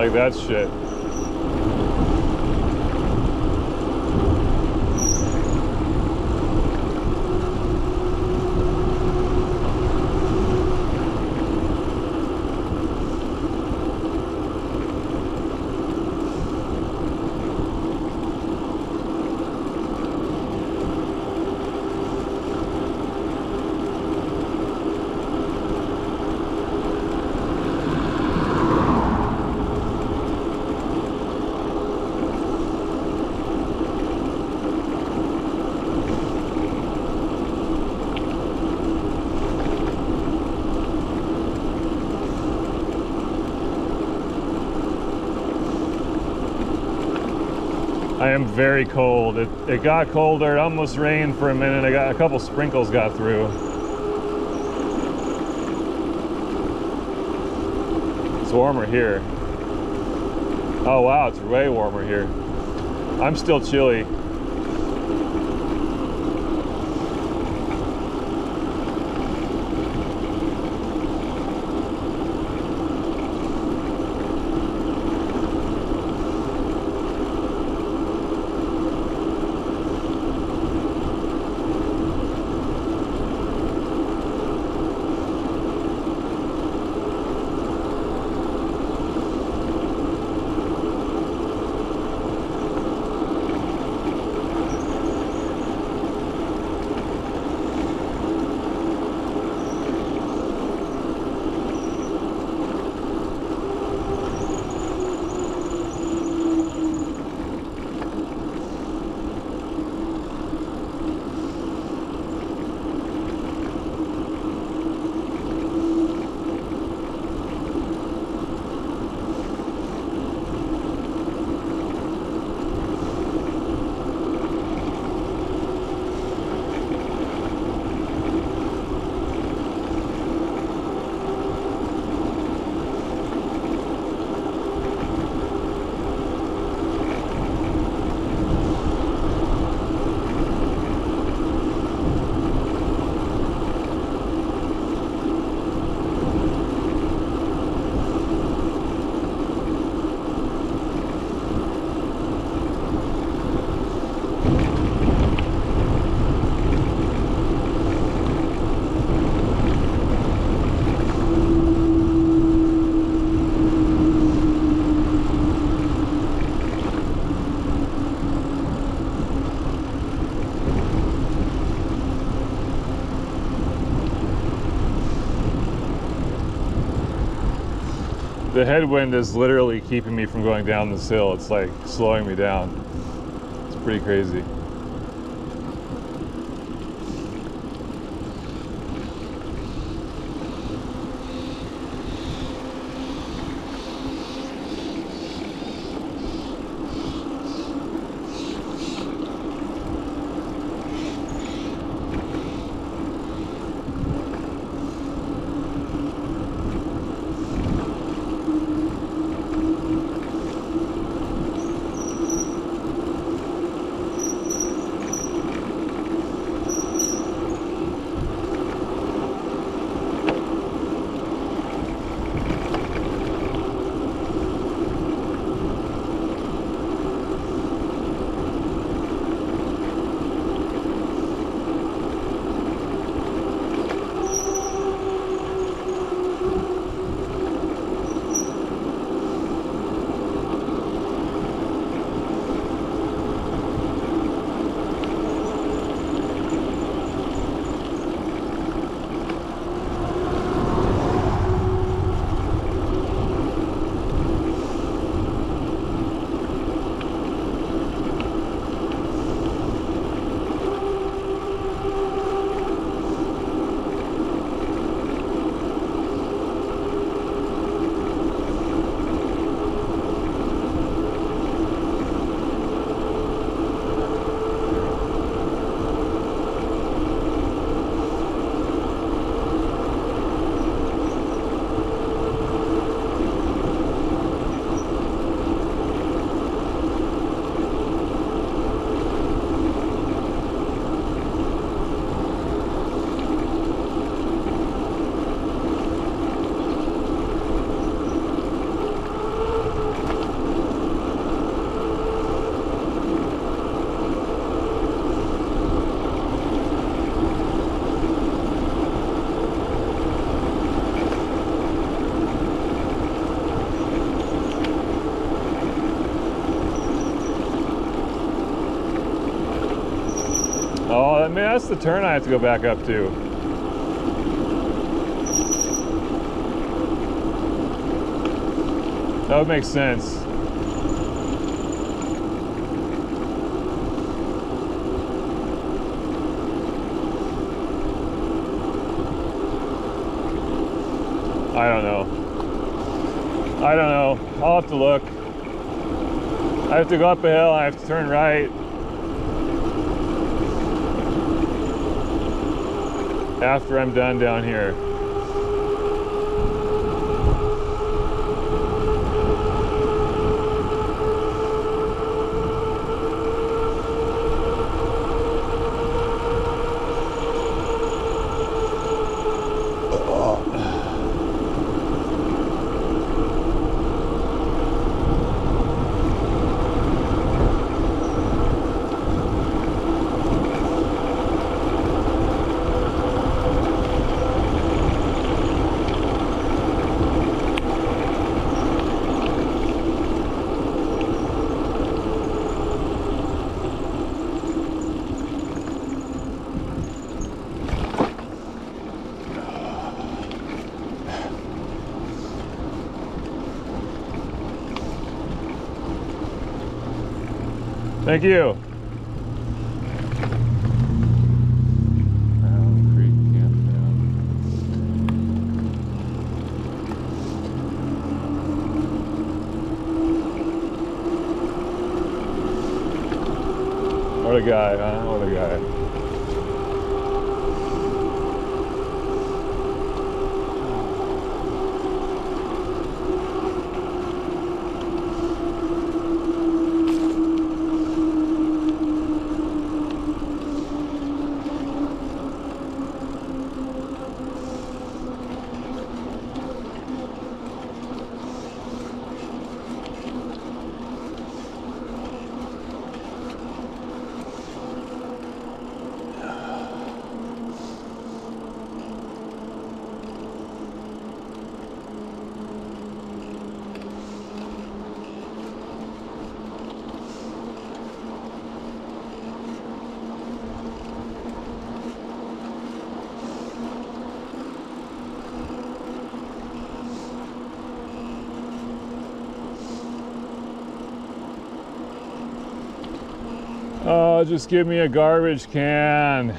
Like that shit. I am very cold. It got colder. It almost rained for a minute. I got a couple sprinkles got through. It's warmer here. Oh wow, it's way warmer here. I'm still chilly. The headwind is literally keeping me from going down this hill. It's like slowing me down. It's pretty crazy. Oh, I mean, that's the turn I have to go back up to. That would make sense. I don't know. I don't know. I'll have to look. I have to go up a hill, I have to turn right. After I'm done down here. Thank you. Creek campground. What a guy, huh? What a guy. Oh, just give me a garbage can.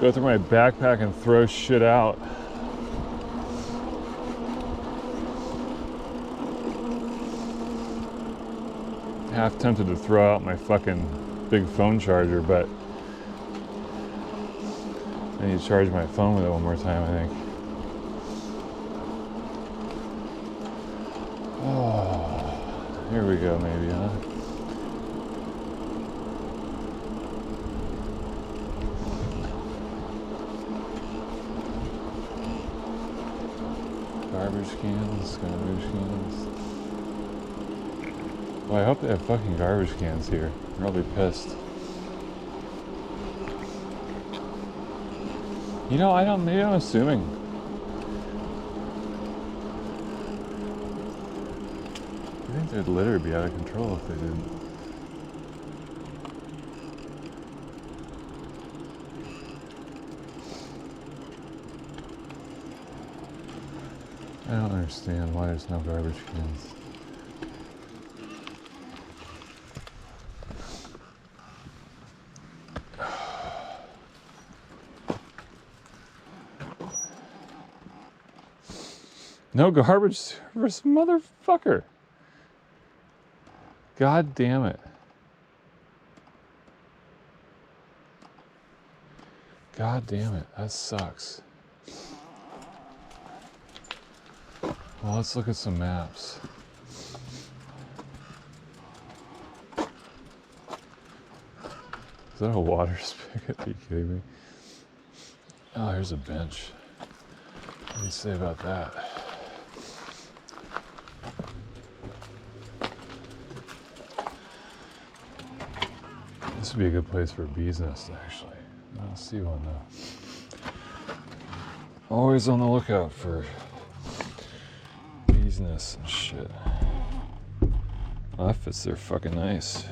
Go through my backpack and throw shit out. Half tempted to throw out my fucking big phone charger, but I need to charge my phone with it one more time, I think. Oh, here we go, maybe, huh? Garbage cans. Well, I hope they have fucking garbage cans here, or I'll be pissed. You know, maybe I'm assuming. I think their litter would be out of control if they didn't. I don't understand why there's no garbage cans. No garbage service, motherfucker. God damn it. God damn it, that sucks. Well, let's look at some maps. Is that a water spigot? Are you kidding me? Oh, here's a bench. What do you say about that? This would be a good place for a bee's nest, actually. I don't see one, though. Always on the lookout for bee's nests and shit. Well, that fits there fucking nice.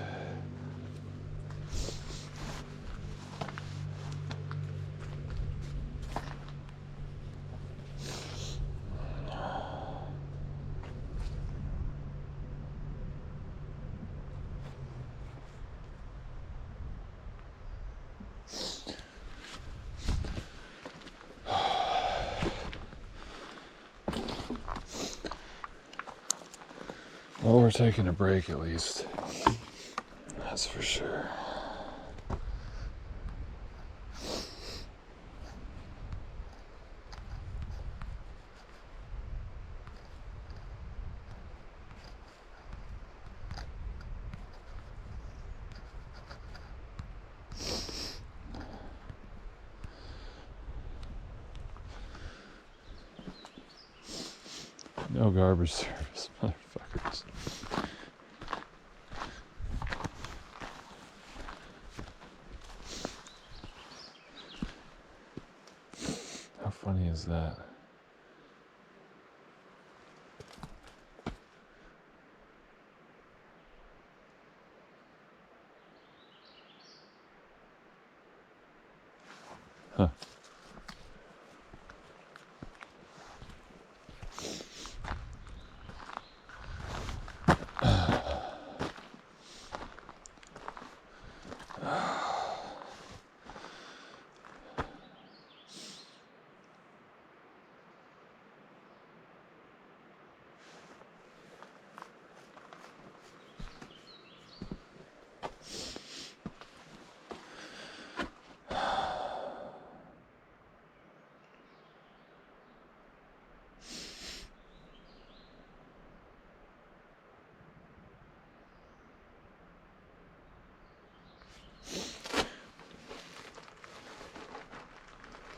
Well, we're taking a break at least. That's for sure. No garbage service, motherfuckers. How funny is that? Huh.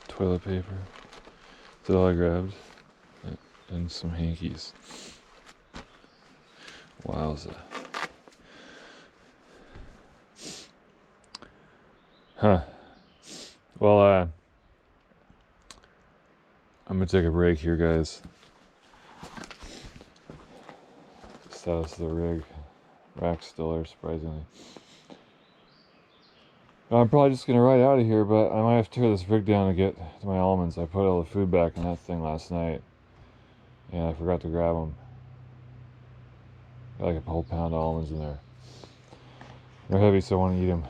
Toilet paper. That's all I grabbed. And some hankies. Wowza. Huh. Well, I'm gonna take a break here, guys. Status of the rig. Rack's still there, surprisingly. I'm probably just gonna ride out of here, but I might have to tear this rig down to get to my almonds. I put all the food back in that thing last night, and I forgot to grab them. Got like a whole pound of almonds in there. They're heavy, so I want to eat them.